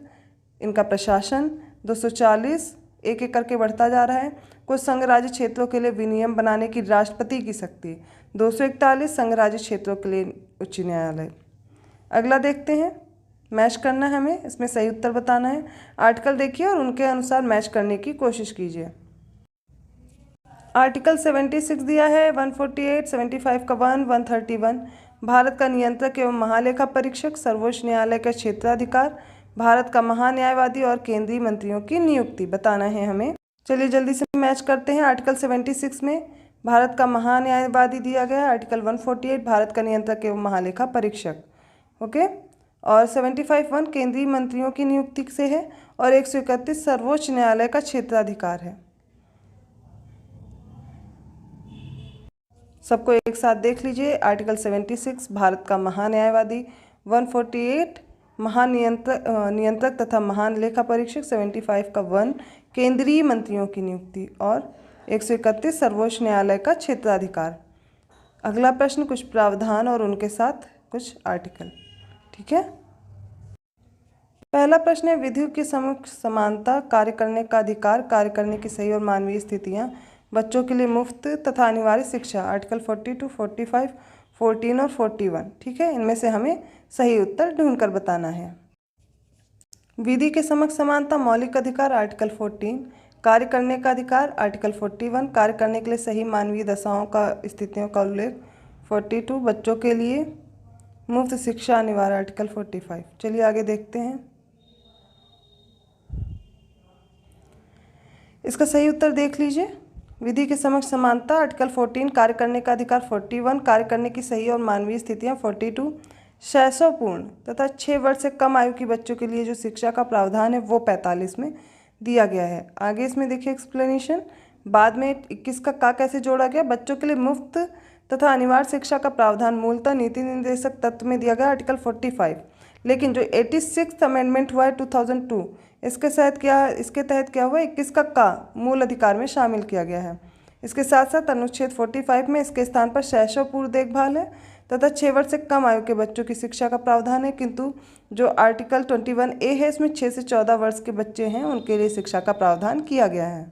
इनका प्रशासन। 240 एक एक करके बढ़ता जा रहा है, कुछ संघ राज्य क्षेत्रों के लिए विनियम बनाने की राष्ट्रपति की शक्ति। 241 संघ राज्य क्षेत्रों के लिए उच्च न्यायालय। अगला देखते हैं, मैच करना है हमें, इसमें सही उत्तर बताना है। आर्टिकल देखिए और उनके अनुसार मैच करने की कोशिश कीजिए। आर्टिकल 76 दिया है, 148, 75 का 131 भारत का नियंत्रक एवं महालेखा परीक्षक, सर्वोच्च न्यायालय का क्षेत्राधिकार, भारत का महान्यायवादी और केंद्रीय मंत्रियों की नियुक्ति बताना है हमें। चलिए जल्दी से मैच करते हैं। आर्टिकल 76 में भारत का महान्यायवादी दिया गया है। आर्टिकल 148 भारत का नियंत्रक एवं महालेखा परीक्षक, ओके। और 75(1) केंद्रीय मंत्रियों की नियुक्ति से है और 131 सर्वोच्च न्यायालय का क्षेत्राधिकार है। सबको एक साथ देख लीजिए। आर्टिकल 76 भारत का महान्यायवादी, 148 नियंत्रक तथा महान लेखा परीक्षक 75 का वन, केंद्रीय मंत्रियों की नियुक्ति और 131 सर्वोच्च न्यायालय का क्षेत्राधिकार। अगला प्रश्न कुछ प्रावधान और उनके साथ कुछ आर्टिकल। ठीक है, पहला प्रश्न है विधियों की समानता, कार्य करने का अधिकार, कार्य करने की सही और मानवीय स्थितियां, बच्चों के लिए मुफ्त तथा अनिवार्य शिक्षा, आर्टिकल 42, 45, 14 और 41। ठीक है, इनमें से हमें सही उत्तर ढूंढकर बताना है। विधि के समक्ष समानता, मौलिक अधिकार, आर्टिकल 14, कार्य करने का अधिकार, आर्टिकल 41, कार्य करने के लिए सही मानवीय दशाओं का स्थितियों का उल्लेख, 42, बच्चों के लिए मुफ्त शिक्षा अनिवार्य, आर्टिकल 45। चलिए आगे देखते हैं। इसका सही उत्तर देख लीजिए। विधि के समक्ष समानता, आर्टिकल 14, कार्य करने का अधिकार 41, कार्य करने की सही और मानवीय स्थितियां 42, शैशवपूर्ण तथा 6 वर्ष से कम आयु के बच्चों के लिए जो शिक्षा का प्रावधान है वो 45 में दिया गया है। आगे इसमें देखिए एक्सप्लेनेशन, बाद में 21 का कैसे जोड़ा गया। बच्चों के लिए मुफ्त तथा अनिवार्य शिक्षा का प्रावधान मूलतः नीति निर्देशक तत्व में दिया गया आर्टिकल 45, लेकिन जो 86th अमेंडमेंट हुआ है 2002, इसके तहत क्या हुआ, 21 का मूल अधिकार में शामिल किया गया है। इसके साथ साथ अनुच्छेद 45 में इसके स्थान पर शैशवपूर्व देखभाल है तथा 6 वर्ष से कम आयु के बच्चों की शिक्षा का प्रावधान है, किंतु जो आर्टिकल 21A है इसमें 6 से 14 वर्ष के बच्चे हैं उनके लिए शिक्षा का प्रावधान किया गया है।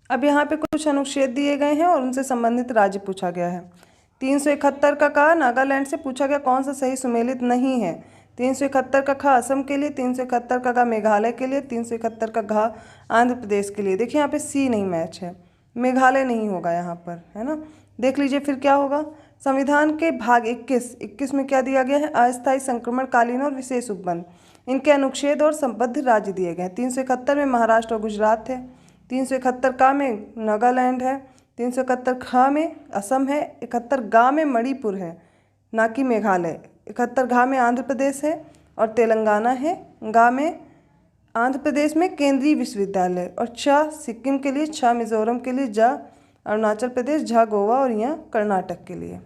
अब यहाँ पे कुछ अनुच्छेद दिए गए हैं और उनसे संबंधित राज्य पूछा गया है। 371 का नागालैंड से पूछा गया कौन सा सही सुमेलित नहीं है। 371 का ख असम के लिए, 371 का ग मेघालय के लिए, 371 का घ आंध्र प्रदेश के लिए। देखिए यहाँ पे सी नहीं मैच है, मेघालय नहीं होगा यहाँ पर, है ना। देख लीजिए फिर क्या होगा। संविधान के भाग 21 में क्या दिया गया है, अस्थायी संक्रमणकालीन और विशेष उपबंध, इनके अनुच्छेद और संबद्ध राज्य दिए गए हैं। 371 में महाराष्ट्र और गुजरात है, 371 का में नागालैंड है, 371 ख में असम है, 71 गा में मणिपुर है ना कि मेघालय, 71 घा में आंध्र प्रदेश है और तेलंगाना है, गा में आंध्र प्रदेश में केंद्रीय विश्वविद्यालय, और छ सिक्किम के लिए, छ मिजोरम के लिए, जा अरुणाचल प्रदेश, झा गोवा और यहाँ कर्नाटक के लिए।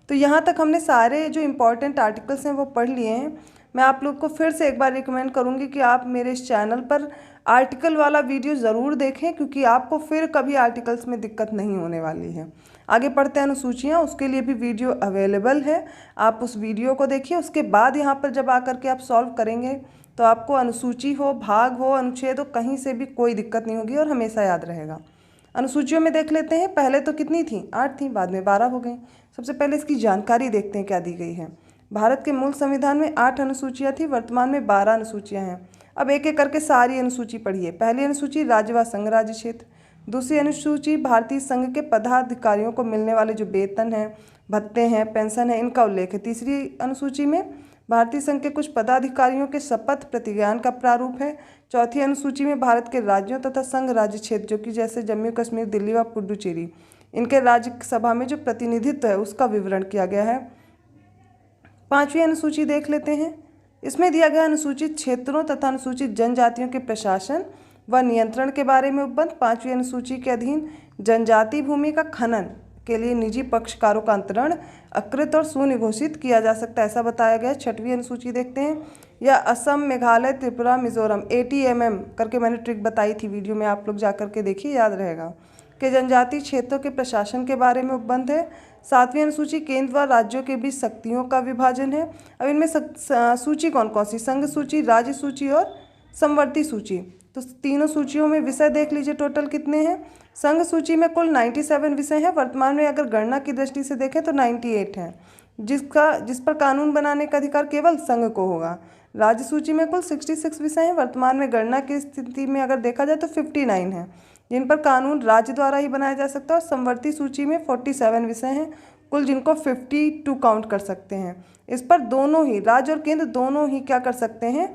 तो यहाँ तक हमने सारे जो इम्पोर्टेंट आर्टिकल्स हैं वो पढ़ लिए हैं। मैं आप लोग को फिर से एक बार रिकमेंड करूँगी कि आप मेरे इस चैनल पर आर्टिकल वाला वीडियो ज़रूर देखें, क्योंकि आपको फिर कभी आर्टिकल्स में दिक्कत नहीं होने वाली है। आगे पढ़ते हैं अनुसूचियाँ, उसके लिए भी वीडियो अवेलेबल है, आप उस वीडियो को देखिए। उसके बाद यहाँ पर जब आकर के आप सॉल्व करेंगे तो आपको अनुसूची हो, भाग हो, अनुच्छेद हो, कहीं से भी कोई दिक्कत नहीं होगी और हमेशा याद रहेगा। अनुसूचियों में देख लेते हैं। पहले तो कितनी थी, 8 थी, बाद में 12 हो गई। सबसे पहले इसकी जानकारी देखते हैं क्या दी गई है। भारत के मूल संविधान में 8 अनुसूचियाँ थी, वर्तमान में 12 अनुसूचियाँ हैं। अब एक एक करके सारी अनुसूची पढ़िए। पहली अनुसूची राज्य व संघ राज्य क्षेत्र, दूसरी अनुसूची भारतीय संघ के पदाधिकारियों को मिलने वाले जो वेतन हैं, भत्ते हैं, पेंशन है, इनका उल्लेख है। तीसरी अनुसूची में भारतीय संघ के कुछ पदाधिकारियों के शपथ प्रतिज्ञान का प्रारूप है। चौथी अनुसूची में भारत के राज्यों तथा संघ राज्य क्षेत्र, जो कि जैसे जम्मू कश्मीर, दिल्ली व पुडुचेरी, इनके राज्यसभा में जो प्रतिनिधित्व है उसका विवरण किया गया है। पांचवी अनुसूची देख लेते हैं। इसमें दिया गया अनुसूचित क्षेत्रों तथा अनुसूचित जनजातियों के प्रशासन व नियंत्रण के बारे में उपबंध। पांचवी अनुसूची के अधीन जनजाति भूमि का खनन के लिए निजी पक्षकारों का अंतरण अकृत और शून्य घोषित किया जा सकता है, ऐसा बताया गया। छठवीं अनुसूची देखते हैं। यह असम, मेघालय, त्रिपुरा, मिजोरम, ATMM करके मैंने ट्रिक बताई थी वीडियो में, आप लोग जा करके देखिए, याद रहेगा, के जनजातीय क्षेत्रों के प्रशासन के बारे में उपबंध है। सातवीं अनुसूची केंद्र व राज्यों के बीच शक्तियों का विभाजन है। अब इनमें सूची कौन कौन सी, संघ सूची, राज्य सूची और समवर्ती सूची। तो तीनों सूचियों में विषय देख लीजिए टोटल कितने हैं। संघ सूची में कुल 97 विषय हैं, वर्तमान में अगर गणना की दृष्टि से देखें तो 98 हैं, जिस पर कानून बनाने का अधिकार केवल संघ को होगा। राज्य सूची में कुल 66 विषय हैं, वर्तमान में गणना की स्थिति में अगर देखा जाए तो 59 हैं, जिन पर कानून राज्य द्वारा ही बनाया जा सकता है। और समवर्ती सूची में 47 विषय हैं कुल, जिनको 52 काउंट कर सकते हैं। इस पर दोनों ही राज्य और केंद्र दोनों ही क्या कर सकते हैं,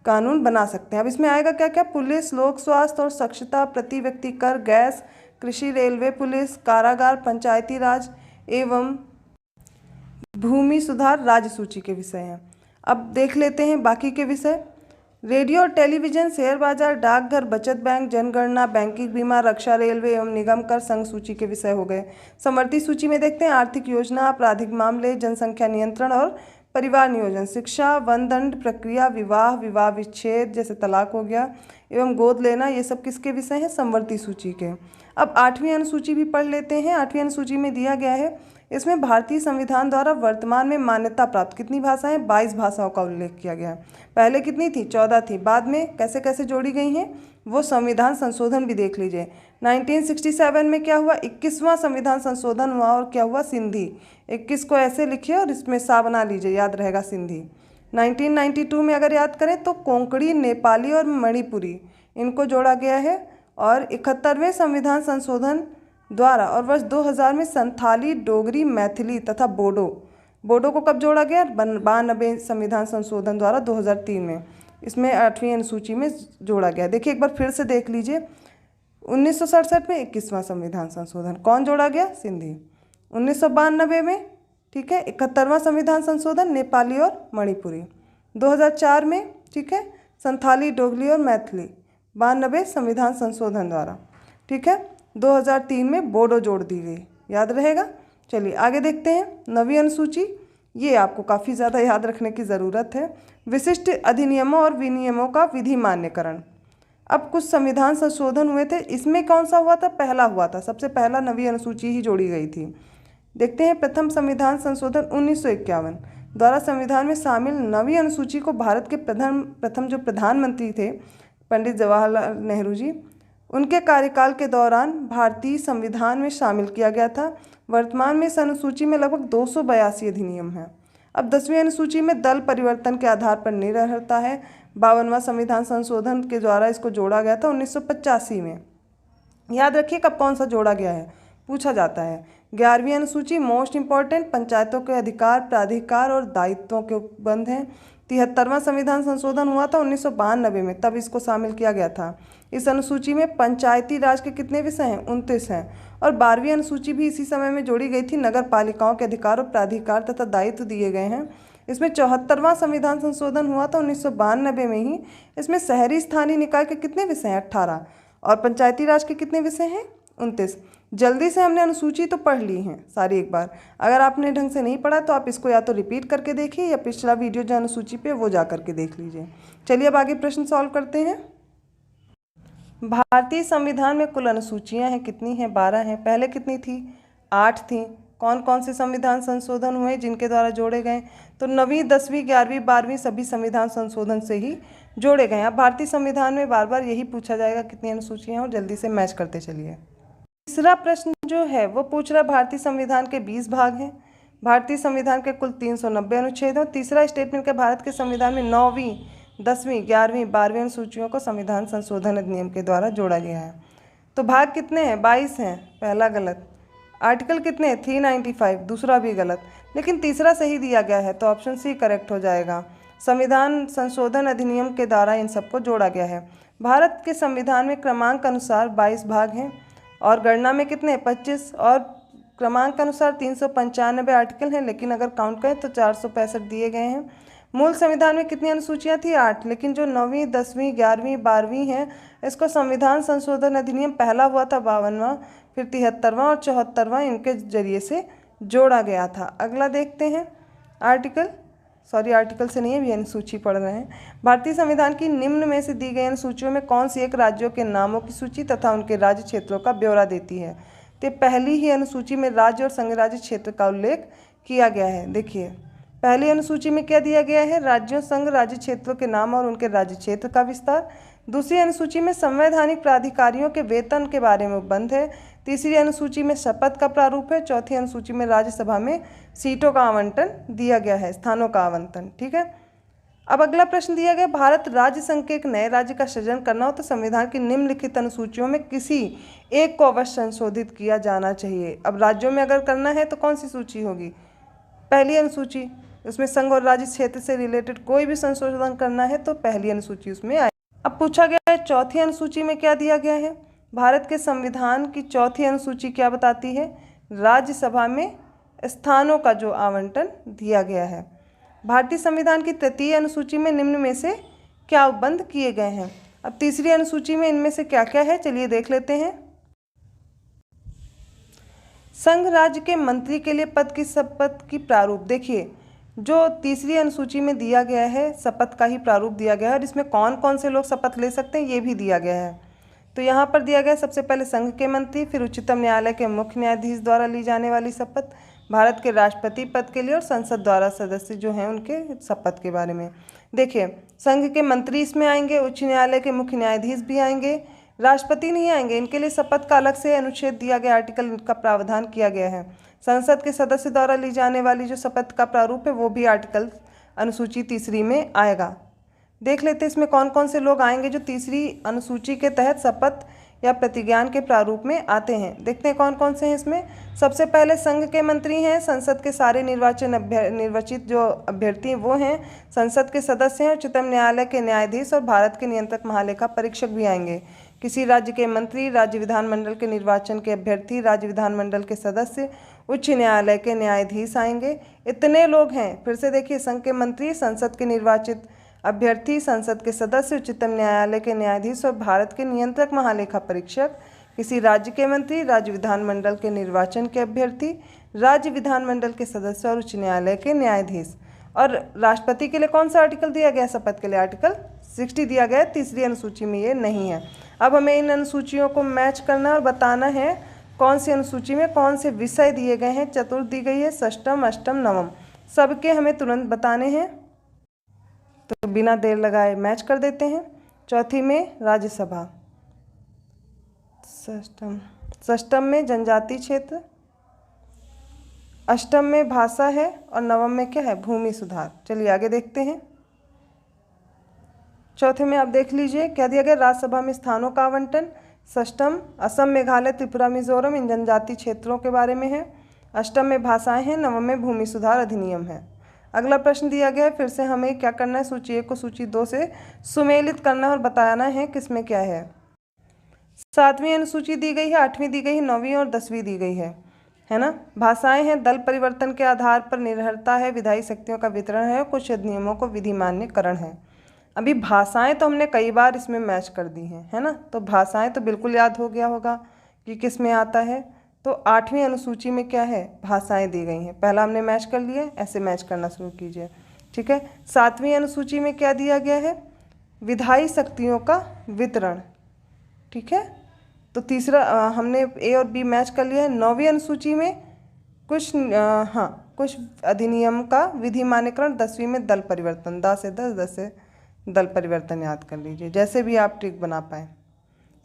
कानून बना सकते हैं। अब इसमें आएगा क्या क्या, पुलिस, लोक स्वास्थ्य और स्वच्छता, प्रति व्यक्ति कर, गैस, कृषि, रेलवे, पुलिस, कारागार, पंचायती राज एवं भूमि सुधार राज्य सूची के विषय हैं। अब देख लेते हैं बाकी के विषय। रेडियो और टेलीविजन, शेयर बाजार, डाकघर, बचत बैंक, जनगणना, बैंकिंग, बीमा, रक्षा, रेलवे एवं निगम कर संघ सूची के विषय हो गए। समवर्ती सूची में देखते हैं आर्थिक योजना, आपराधिक मामले, जनसंख्या नियंत्रण और परिवार नियोजन, शिक्षा, वन दंड प्रक्रिया, विवाह, विवाह विच्छेद जैसे तलाक हो गया, एवं गोद लेना, ये सब किसके विषय हैं? समवर्ती सूची के। अब 8वीं अनुसूची भी पढ़ लेते हैं। 8वीं अनुसूची में दिया गया है, इसमें भारतीय संविधान द्वारा वर्तमान में मान्यता प्राप्त कितनी भाषाएं? 22 भाषाओं का उल्लेख किया गया है। पहले कितनी थी? 14 थी। बाद में कैसे कैसे जोड़ी गई हैं वो संविधान संशोधन भी देख लीजिए। 1967 में क्या हुआ? 21वां संविधान संशोधन हुआ और क्या हुआ? सिंधी। 21 को ऐसे लिखिए और इसमें सा बना लीजिए, याद रहेगा सिंधी। 1992 में अगर याद करें तो कोंकणी, नेपाली और मणिपुरी इनको जोड़ा गया है। और 71वें संविधान संशोधन द्वारा और वर्ष 2000 में संथाली, डोगरी, मैथिली तथा बोडो को कब जोड़ा गया? 92वें संविधान संशोधन द्वारा 2003 में। इसमें 8वीं अनुसूची में जोड़ा गया। देखिए एक बार फिर से देख लीजिए। 1967 में 21वां संविधान संशोधन कौन जोड़ा गया? सिंधी। 1992 में, ठीक है, 71वां संविधान संशोधन नेपाली और मणिपुरी। 2004 में, ठीक है, संथाली, डोगरी और मैथिली 92 संविधान संशोधन द्वारा, ठीक है। 2003 में बोडो जोड़ दी गई, याद रहेगा। चलिए आगे देखते हैं। 9वीं अनुसूची, ये आपको काफ़ी ज़्यादा याद रखने की ज़रूरत है। विशिष्ट अधिनियमों और विनियमों का विधि मान्यकरण। अब कुछ संविधान संशोधन हुए थे, इसमें कौन सा हुआ था? पहला हुआ था, सबसे पहला 9वीं अनुसूची ही जोड़ी गई थी। देखते हैं। प्रथम संविधान संशोधन 1951 द्वारा संविधान में शामिल 9वीं अनुसूची को भारत के प्रथम जो प्रधानमंत्री थे पंडित जवाहरलाल नेहरू जी, उनके कार्यकाल के दौरान भारतीय संविधान में शामिल किया गया था। वर्तमान में इस अनुसूची में लगभग 282 अधिनियम हैं। अब 10वीं अनुसूची में दल परिवर्तन के आधार पर नहीं रहता है। 52वां संविधान संशोधन के द्वारा इसको जोड़ा गया था 1985 में। याद रखिए कब कौन सा जोड़ा गया है, पूछा जाता है। 11वीं अनुसूची मोस्ट इंपॉर्टेंट, पंचायतों के अधिकार, प्राधिकार और दायित्वों के उपबंध हैं। 73वां संविधान संशोधन हुआ था 1992 में, तब इसको शामिल किया गया था। इस अनुसूची में पंचायती राज के कितने विषय हैं? 29 हैं। और 12वीं अनुसूची भी इसी समय में जोड़ी गई थी। नगर पालिकाओं के अधिकार और प्राधिकार तथा दायित्व दिए गए हैं। इसमें 74वां संविधान संशोधन हुआ था 1992 में ही। इसमें शहरी स्थानीय निकाय के कितने विषय हैं? 18। और पंचायती राज के कितने विषय हैं? 29। जल्दी से हमने अनुसूची तो पढ़ ली हैं सारी एक बार। अगर आपने ढंग से नहीं पढ़ा तो आप इसको या तो रिपीट करके देखिए या पिछला वीडियो जो अनुसूची पे वो जा करके देख लीजिए। चलिए अब आगे प्रश्न सॉल्व करते हैं। भारतीय संविधान में कुल अनुसूचियां हैं, कितनी हैं? 12 हैं। पहले कितनी थी? 8 थी। कौन कौन से संविधान संशोधन हुए जिनके द्वारा जोड़े गए? तो 9वीं, 10वीं, 11वीं, 12वीं सभी संविधान संशोधन से ही जोड़े गए। अब भारतीय संविधान में बार बार यही पूछा जाएगा कितनी अनुसूचियाँ हैं, और जल्दी से मैच करते चलिए। तीसरा प्रश्न जो है वो पूछ रहा भारतीय संविधान के 20 भाग हैं। भारतीय संविधान के कुल 390 अनुच्छेद हैं। तीसरा स्टेटमेंट के भारत के संविधान में 9वीं, 10वीं, 11वीं, 12वीं अनुसूचियों को संविधान संशोधन अधिनियम के द्वारा जोड़ा गया है। तो भाग कितने हैं? 22 हैं। पहला गलत। आर्टिकल कितने हैं? 395, दूसरा भी गलत। लेकिन तीसरा सही दिया गया है, तो ऑप्शन सी करेक्ट हो जाएगा। संविधान संशोधन अधिनियम के द्वारा इन सबको जोड़ा गया है। भारत के संविधान में क्रमांक अनुसार 22 भाग हैं और गणना में कितने? 25, और क्रमांक अनुसार 395 आर्टिकल हैं, लेकिन अगर काउंट करें तो 465 दिए गए हैं। मूल संविधान में कितनी अनुसूचियां थी? 8। लेकिन जो 9वीं, 10वीं, 11वीं, 12वीं हैं, इसको संविधान संशोधन अधिनियम पहला हुआ था 52वां, फिर 73वां और 74वां इनके जरिए से जोड़ा गया था। अगला देखते हैं। आर्टिकल से नहीं है, ये अनुसूची पढ़ रहे हैं। भारतीय संविधान की निम्न में से दी गई अनुसूचियों में कौन सी एक राज्यों के नामों की सूची तथा उनके राज्य क्षेत्रों का ब्यौरा देती है? तो पहली ही अनुसूची में राज्य और संघ राज्य क्षेत्र का उल्लेख किया गया है। देखिए पहली अनुसूची में क्या दिया गया है? राज्यों, संघ राज्य क्षेत्रों के नाम और उनके राज्य क्षेत्र का विस्तार। दूसरी अनुसूची में संवैधानिक प्राधिकारियों के वेतन के बारे में उपबंध है। तीसरी अनुसूची में शपथ का प्रारूप है। चौथी अनुसूची में राज्यसभा में सीटों का आवंटन दिया गया है, स्थानों का आवंटन, ठीक है। अब अगला प्रश्न दिया गया, भारत राज्य संघ के एक नए राज्य का सृजन करना हो तो संविधान की निम्नलिखित अनुसूचियों में किसी एक को अवश्य संशोधित किया जाना चाहिए। अब राज्यों में अगर करना है तो कौन सी सूची होगी? पहली अनुसूची। उसमें संघ और राज्य क्षेत्र से रिलेटेड कोई भी संशोधन करना है तो पहली अनुसूची उसमें आए। अब पूछा गया है चौथी अनुसूची में क्या दिया गया है? भारत के संविधान की चौथी अनुसूची क्या बताती है? राज्यसभा में स्थानों का जो आवंटन दिया गया है। भारतीय संविधान की तृतीय अनुसूची में निम्न में से क्या उपबंध किए गए हैं? अब तीसरी अनुसूची में इनमें से क्या क्या है, चलिए देख लेते हैं। संघ राज्य के मंत्री के लिए पद की शपथ की प्रारूप। देखिए जो तीसरी अनुसूची में दिया गया है शपथ का ही प्रारूप दिया गया है और इसमें कौन कौन से लोग शपथ ले सकते हैं ये भी दिया गया है। तो यहाँ पर दिया गया सबसे पहले संघ के मंत्री, फिर उच्चतम न्यायालय के मुख्य न्यायाधीश द्वारा ली जाने वाली शपथ, भारत के राष्ट्रपति पद के लिए और संसद द्वारा सदस्य जो हैं उनके शपथ के बारे में। देखिए, संघ के मंत्री इसमें आएंगे, उच्च न्यायालय के मुख्य न्यायाधीश भी आएंगे, राष्ट्रपति नहीं आएंगे, इनके लिए शपथ का अलग से अनुच्छेद दिया गया, आर्टिकल का प्रावधान किया गया है। संसद के सदस्य द्वारा ली जाने वाली जो शपथ का प्रारूप है वो भी आर्टिकल अनुसूची तीसरी में आएगा। देख लेते हैं इसमें कौन कौन से लोग आएंगे जो तीसरी अनुसूची के तहत शपथ या प्रतिज्ञान के प्रारूप में आते हैं। देखते हैं कौन कौन से हैं इसमें। सबसे पहले संघ के मंत्री हैं, संसद के सारे निर्वाचित जो अभ्यर्थी हैं वो हैं, संसद के सदस्य हैं, उच्चतम न्यायालय के न्यायाधीश और भारत के नियंत्रक महालेखा परीक्षक भी आएंगे। किसी राज्य के मंत्री, राज्य विधानमंडल के निर्वाचन के अभ्यर्थी, राज्य विधानमंडल के सदस्य, उच्च न्यायालय के न्यायाधीश आएंगे। इतने लोग हैं। फिर से देखिए, संघ के मंत्री, संसद के निर्वाचित अभ्यर्थी, संसद के सदस्य, उच्चतम न्यायालय के न्यायाधीश और भारत के नियंत्रक महालेखा परीक्षक, किसी राज्य के मंत्री, राज्य विधानमंडल के निर्वाचन के अभ्यर्थी, राज्य विधानमंडल के सदस्य और उच्च न्यायालय के न्यायाधीश। और राष्ट्रपति के लिए कौन सा आर्टिकल दिया गया? शपथ के लिए आर्टिकल 60 दिया गया है। तीसरी अनुसूची में ये नहीं है। अब हमें इन अनुसूचियों को मैच करना और बताना है कौन सी अनुसूची में कौन से विषय दिए गए हैं। चतुर्थ दी गई है, षष्टम, अष्टम, नवम, सबके हमें तुरंत बताने हैं। तो बिना देर लगाए मैच कर देते हैं। चौथी में राज्यसभा, षष्टम में जनजाति क्षेत्र, अष्टम में भाषा है और नवम में क्या है? भूमि सुधार। चलिए आगे देखते हैं। चौथे में आप देख लीजिए क्या दिया गया, राज्यसभा में स्थानों का आवंटन। षष्टम असम, मेघालय, त्रिपुरा, मिजोरम इन जनजाति क्षेत्रों के बारे में है। अष्टम में भाषाएं हैं, नवम में भूमि सुधार अधिनियम है। अगला प्रश्न दिया गया है, फिर से हमें क्या करना है, सूची 1 को सूची 2 से सुमेलित करना और बताना है किसमें क्या है। 7वीं अनुसूची दी गई है, 8वीं दी गई है, 9वीं और 10वीं दी गई है ना। भाषाएं हैं, दल परिवर्तन के आधार पर निर्भरता है, विधायी शक्तियों का वितरण है, कुछ अधिनियमों को विधि मान्यकरण है। अभी भाषाएं तो हमने कई बार इसमें मैच कर दी हैं, है ना। तो भाषाएं तो बिल्कुल याद हो गया होगा कि किस में आता है। तो 8वीं अनुसूची में क्या है? भाषाएं दी गई हैं। पहला हमने मैच कर लिया, ऐसे मैच करना शुरू कीजिए, ठीक है। 7वीं अनुसूची में क्या दिया गया है? विधायी शक्तियों का वितरण, ठीक है। तो तीसरा हमने ए और बी मैच कर लिया है। 9वीं अनुसूची में कुछ अधिनियम का विधि मान्यकरण। 10वीं में दल परिवर्तन, 10 से 10, 10 से दल परिवर्तन याद कर लीजिए, जैसे भी आप ट्रिक बना पाए।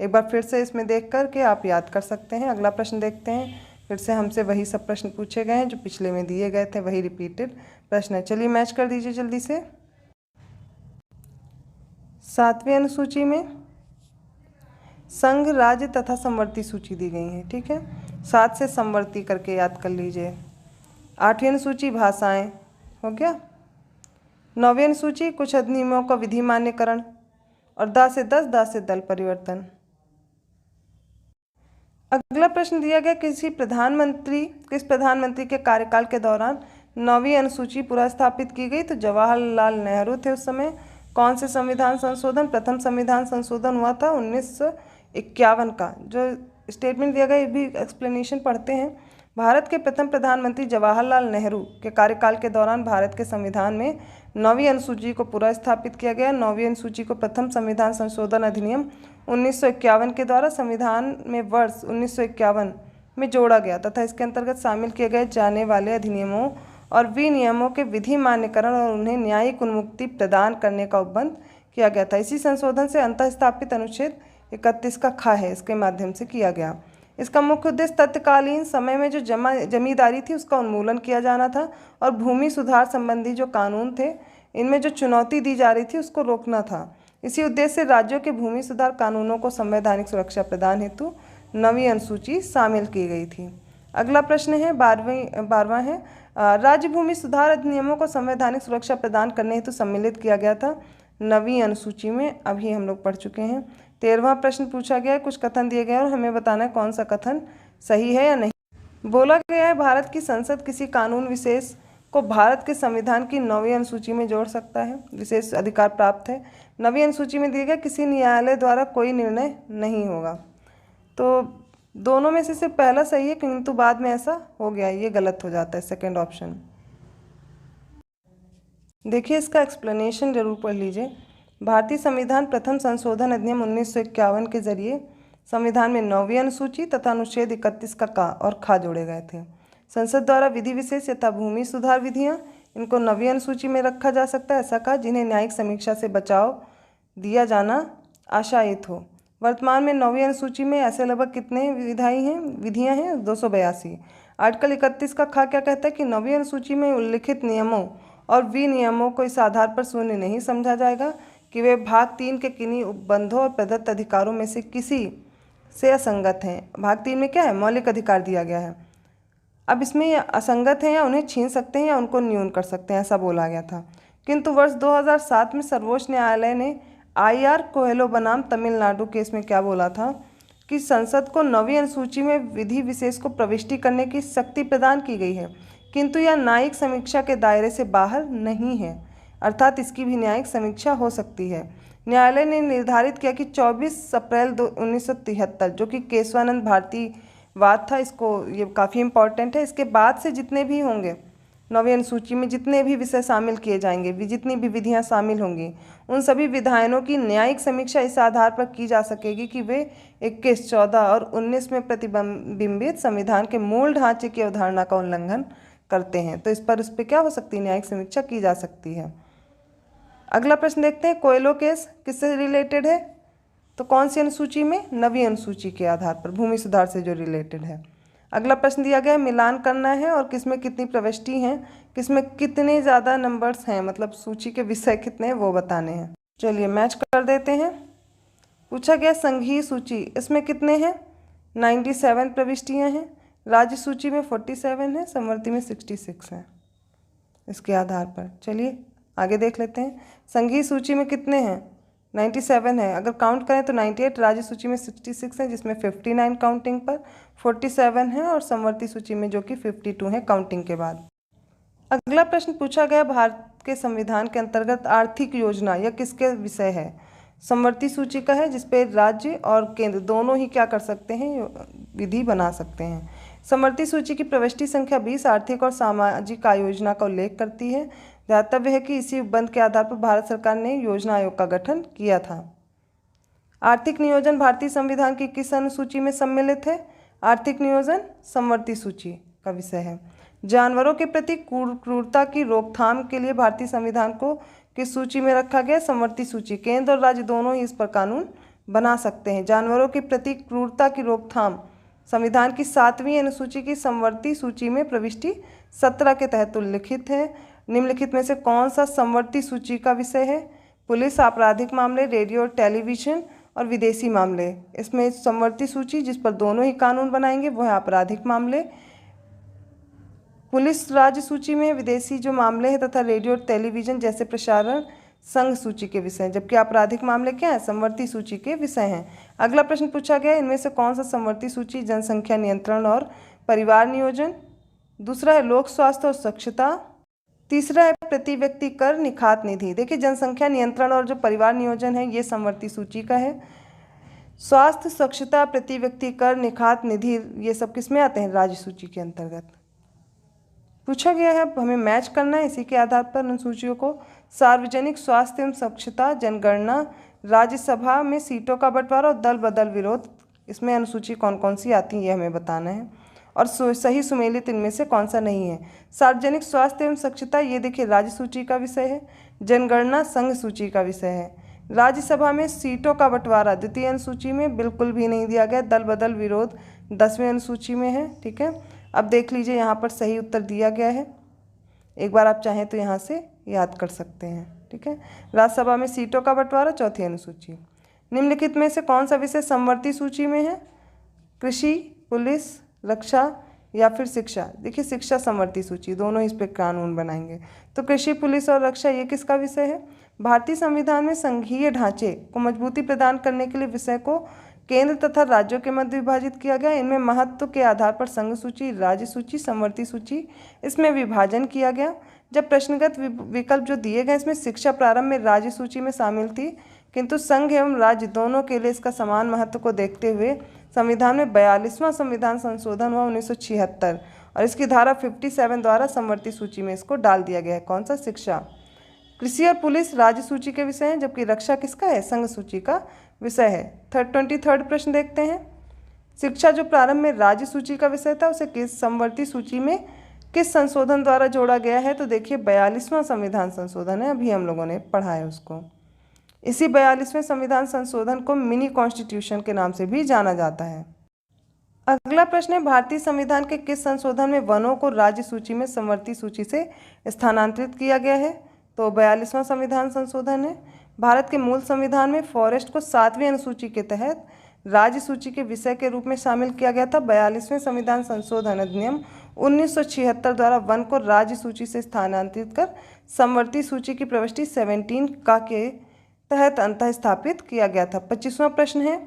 एक बार फिर से इसमें देख कर के आप याद कर सकते हैं। अगला प्रश्न देखते हैं। फिर से हमसे वही सब प्रश्न पूछे गए हैं जो पिछले में दिए गए थे, वही रिपीटेड प्रश्न है। चलिए मैच कर दीजिए जल्दी से। 7वीं अनुसूची में संघ, राज्य तथा समवर्ती सूची दी गई है, ठीक है। 7 से समवर्ती करके याद कर लीजिए। 8वीं अनुसूची भाषाएं हो गया। 9वीं अनुसूची कुछ अधिनियमों का विधि मान्यकरण और 10 से 10, 10 से दल परिवर्तन। अगला प्रश्न दिया गया, किस प्रधानमंत्री के कार्यकाल के दौरान 9वीं अनुसूची पुनर्स्थापित की गई? तो जवाहरलाल नेहरू थे उस समय। कौन से संविधान संशोधन? प्रथम संविधान संशोधन हुआ था 1951 का। जो स्टेटमेंट दिया गया ये भी एक्सप्लेनेशन पढ़ते हैं। भारत के प्रथम प्रधानमंत्री जवाहरलाल नेहरू के कार्यकाल के दौरान भारत के संविधान में 9वीं अनुसूची को पुनर्स्थापित किया गया। 9वीं अनुसूची को प्रथम संविधान संशोधन अधिनियम 1951 के द्वारा संविधान में वर्ष 1951 में जोड़ा गया तथा इसके अंतर्गत शामिल किए गए जाने वाले अधिनियमों और विनियमों के विधि मान्यकरण और उन्हें न्यायिक उन्मुक्ति प्रदान करने का उपबंध किया गया था। इसी संशोधन से अंतः स्थापित अनुच्छेद 31 का ख है, इसके माध्यम से किया गया। इसका मुख्य उद्देश्य तत्कालीन समय में जो जमींदारी थी उसका उन्मूलन किया जाना था और भूमि सुधार संबंधी जो कानून थे इनमें जो चुनौती दी जा रही थी उसको रोकना था। इसी उद्देश्य से राज्यों के भूमि सुधार कानूनों को संवैधानिक सुरक्षा प्रदान हेतु 9वीं अनुसूची शामिल की गई थी। अगला प्रश्न है 12वां है, राज्य भूमि सुधार अधिनियमों को संवैधानिक सुरक्षा प्रदान करने हेतु सम्मिलित किया गया था 9वीं अनुसूची में। अभी हम लोग पढ़ चुके हैं। 13वां प्रश्न पूछा गया है, कुछ कथन दिए गए और हमें बताना है कौन सा कथन सही है या नहीं। बोला गया है भारत की संसद किसी कानून विशेष को भारत के संविधान की 9वीं अनुसूची में जोड़ सकता है, विशेष अधिकार प्राप्त है। 9वीं अनुसूची में दिया गया किसी न्यायालय द्वारा कोई निर्णय नहीं होगा। तो दोनों में से सिर्फ पहला सही है, किंतु बाद में ऐसा हो गया, ये गलत हो जाता है, सेकंड ऑप्शन। देखिए, इसका एक्सप्लेनेशन जरूर पढ़ लीजिए। भारतीय संविधान प्रथम संशोधन अधिनियम 1951 के जरिए संविधान में 9वीं अनुसूची तथा अनुच्छेद 31 का और खा जोड़े गए थे। संसद द्वारा विधि विशेष तथा भूमि सुधार विधियां, इनको 9वीं अनुसूची में रखा जा सकता है, ऐसा कहा जिन्हें न्यायिक समीक्षा से बचाव दिया जाना आशायित हो। वर्तमान में 9वीं अनुसूची में ऐसे लगभग कितने विधियां हैं? 282। आर्टिकल 31 का खा क्या कहता है कि 9वीं अनुसूची में उल्लिखित नियमों और विनियमों को इस आधार पर शून्य नहीं समझा जाएगा कि वे भाग 3 के किन्हीं उपबंधों और प्रदत्त अधिकारों में से किसी से असंगत हैं। भाग 3 में क्या है? मौलिक अधिकार दिया गया है। अब इसमें ये असंगत हैं या उन्हें छीन सकते हैं या उनको न्यून कर सकते हैं, ऐसा बोला गया था। किंतु वर्ष 2007 में सर्वोच्च न्यायालय ने IR कोहेलो बनाम तमिलनाडु केस में क्या बोला था कि संसद को 9वीं अनुसूची में विधि विशेष को प्रविष्टि करने की शक्ति प्रदान की गई है, किंतु यह न्यायिक समीक्षा के दायरे से बाहर नहीं है, अर्थात इसकी भी न्यायिक समीक्षा हो सकती है। न्यायालय ने निर्धारित किया कि 24 अप्रैल 1973, जो कि केशवानंद भारती वाद था, इसको ये काफ़ी इम्पॉर्टेंट है, इसके बाद से जितने भी होंगे 9वीं अनुसूची में जितने भी विषय शामिल किए जाएंगे, जितनी भी विधियां शामिल होंगी, उन सभी विधायनों की न्यायिक समीक्षा इस आधार पर की जा सकेगी कि वे 21, 14 और 19 में प्रतिबिंबित संविधान के मूल ढांचे की अवधारणा का उल्लंघन करते हैं। तो इस पर क्या हो सकती है? न्यायिक समीक्षा की जा सकती है। अगला प्रश्न देखते हैं, कोयलो केस किससे रिलेटेड है? तो कौन सी अनुसूची में? 9वीं अनुसूची के आधार पर, भूमि सुधार से जो रिलेटेड है। अगला प्रश्न दिया गया है, मिलान करना है और किसमें कितनी प्रविष्टि हैं, किसमें कितने ज़्यादा नंबर्स हैं, मतलब सूची के विषय कितने हैं वो बताने हैं। चलिए मैच कर देते हैं। पूछा गया संघीय सूची, इसमें कितने हैं? 97 प्रविष्टियाँ हैं। राज्य सूची में 47 है, समवर्ती में 66 है। इसके आधार पर चलिए आगे देख लेते हैं। संघीय सूची में कितने हैं? 97 है। अगर काउंट करें तो 98, राज्य सूची में 66 है जिसमें 59 काउंटिंग पर, 47 है और समवर्ती सूची में जो कि 52 है काउंटिंग के बाद। अगला प्रश्न पूछा गया, भारत के संविधान के अंतर्गत आर्थिक योजना यह किसके विषय है? समवर्ती सूची का है, जिसपे राज्य और केंद्र दोनों ही क्या कर सकते हैं? विधि बना सकते हैं। समवर्ती सूची की प्रविष्टि संख्या 20 आर्थिक और सामाजिक आयोजना का उल्लेख करती है। ध्यातव्य है कि इसी उपबंध के आधार पर भारत सरकार ने योजना आयोग का गठन किया था। आर्थिक नियोजन भारतीय संविधान की किस अनुसूची में सम्मिलित है? आर्थिक नियोजन समवर्ती सूची का विषय है। जानवरों के प्रति क्रूरता की रोकथाम के लिए भारतीय संविधान को किस सूची में रखा गया? समवर्ती सूची। केंद्र और राज्य दोनों ही इस पर कानून बना सकते हैं। जानवरों के प्रति क्रूरता की रोकथाम संविधान की 7वीं अनुसूची की समवर्ती सूची में प्रविष्टि 17 के तहत उल्लिखित है। निम्नलिखित में से कौन सा समवर्ती सूची का विषय है? पुलिस, आपराधिक मामले, रेडियो और टेलीविजन और विदेशी मामले। इसमें समवर्ती सूची जिस पर दोनों ही कानून बनाएंगे वो है आपराधिक मामले। पुलिस राज्य सूची में, विदेशी जो मामले हैं तथा रेडियो और टेलीविजन जैसे प्रसारण संघ सूची के विषय हैं, जबकि आपराधिक मामले क्या है? समवर्ती सूची के विषय हैं। अगला प्रश्न पूछा गया, इनमें से कौन सा समवर्ती सूची जनसंख्या नियंत्रण और परिवार नियोजन, दूसरा है लोक स्वास्थ्य और स्वच्छता, तीसरा है प्रति व्यक्ति कर निखात निधि। देखिए, जनसंख्या नियंत्रण और जो परिवार नियोजन है ये समवर्ती सूची का है। स्वास्थ्य, स्वच्छता, प्रति व्यक्ति कर, निखात निधि ये सब किस में आते हैं? राज्य सूची के अंतर्गत पूछा गया है। हमें मैच करना है इसी के आधार पर अनुसूचियों को। सार्वजनिक स्वास्थ्य एवं स्वच्छता, जनगणना, राज्यसभा में सीटों का बंटवारा और दल बदल विरोध, इसमें अनुसूची कौन कौन सी आती है ये हमें बताना है। और सही सुमेलित इनमें से कौन सा नहीं है? सार्वजनिक स्वास्थ्य एवं स्वच्छता ये देखिए राज्य सूची का विषय है। जनगणना संघ सूची का विषय है। राज्यसभा में सीटों का बंटवारा द्वितीय अनुसूची में बिल्कुल भी नहीं दिया गया। दल बदल विरोध 10वीं अनुसूची में है। ठीक है, अब देख लीजिए यहाँ पर सही उत्तर दिया गया है। एक बार आप चाहें तो यहाँ से याद कर सकते हैं। ठीक है, राज्यसभा में सीटों का बंटवारा 4थी अनुसूची। निम्नलिखित में से कौन सा विषय समवर्ती सूची में है? कृषि, पुलिस, रक्षा या फिर शिक्षा। देखिए, शिक्षा समवर्ती सूची, दोनों इस पर कानून बनाएंगे। तो कृषि, पुलिस और रक्षा ये किसका विषय है? भारतीय संविधान में संघीय ढांचे को मजबूती प्रदान करने के लिए विषय को केंद्र तथा राज्यों के मध्य विभाजित किया गया। इनमें महत्व के आधार पर संघ सूची, राज्य सूची, समवर्ती सूची इसमें विभाजन किया गया। जब प्रश्नगत विकल्प जो दिए गए इसमें शिक्षा प्रारंभ में राज्य सूची में शामिल थी, किंतु संघ एवं राज्य दोनों के लिए इसका समान महत्व को देखते हुए संविधान में 42वां संविधान संशोधन हुआ 1976 और इसकी धारा 57 द्वारा समवर्ती सूची में इसको डाल दिया गया है। कौन सा? शिक्षा। कृषि और पुलिस राज्य सूची के विषय हैं, जबकि रक्षा किसका है, संघ सूची का विषय है। 23rd प्रश्न देखते हैं। शिक्षा जो प्रारंभ में राज्य सूची का विषय था उसे किस समवर्ती सूची में किस संशोधन द्वारा जोड़ा गया है, तो देखिए 42वां संविधान संशोधन है, अभी हम लोगों ने पढ़ा है उसको। इसी 42वें संविधान संशोधन को मिनी कॉन्स्टिट्यूशन के नाम से भी जाना जाता है। अगला प्रश्न है, भारतीय संविधान के किस संशोधन में वनों को राज्य सूची में समवर्ती सूची से स्थानांतरित किया गया है, तो 42वां संविधान संशोधन है। भारत के मूल संविधान में फॉरेस्ट को 7वीं अनुसूची के तहत राज्य सूची के विषय के रूप में शामिल किया गया था। 42वें संविधान संशोधन अधिनियम 1976 द्वारा वन को राज्य सूची से स्थानांतरित कर समवर्ती सूची की प्रविष्टि 17 का के तहत अंतः स्थापित किया गया था। 25वां प्रश्न है,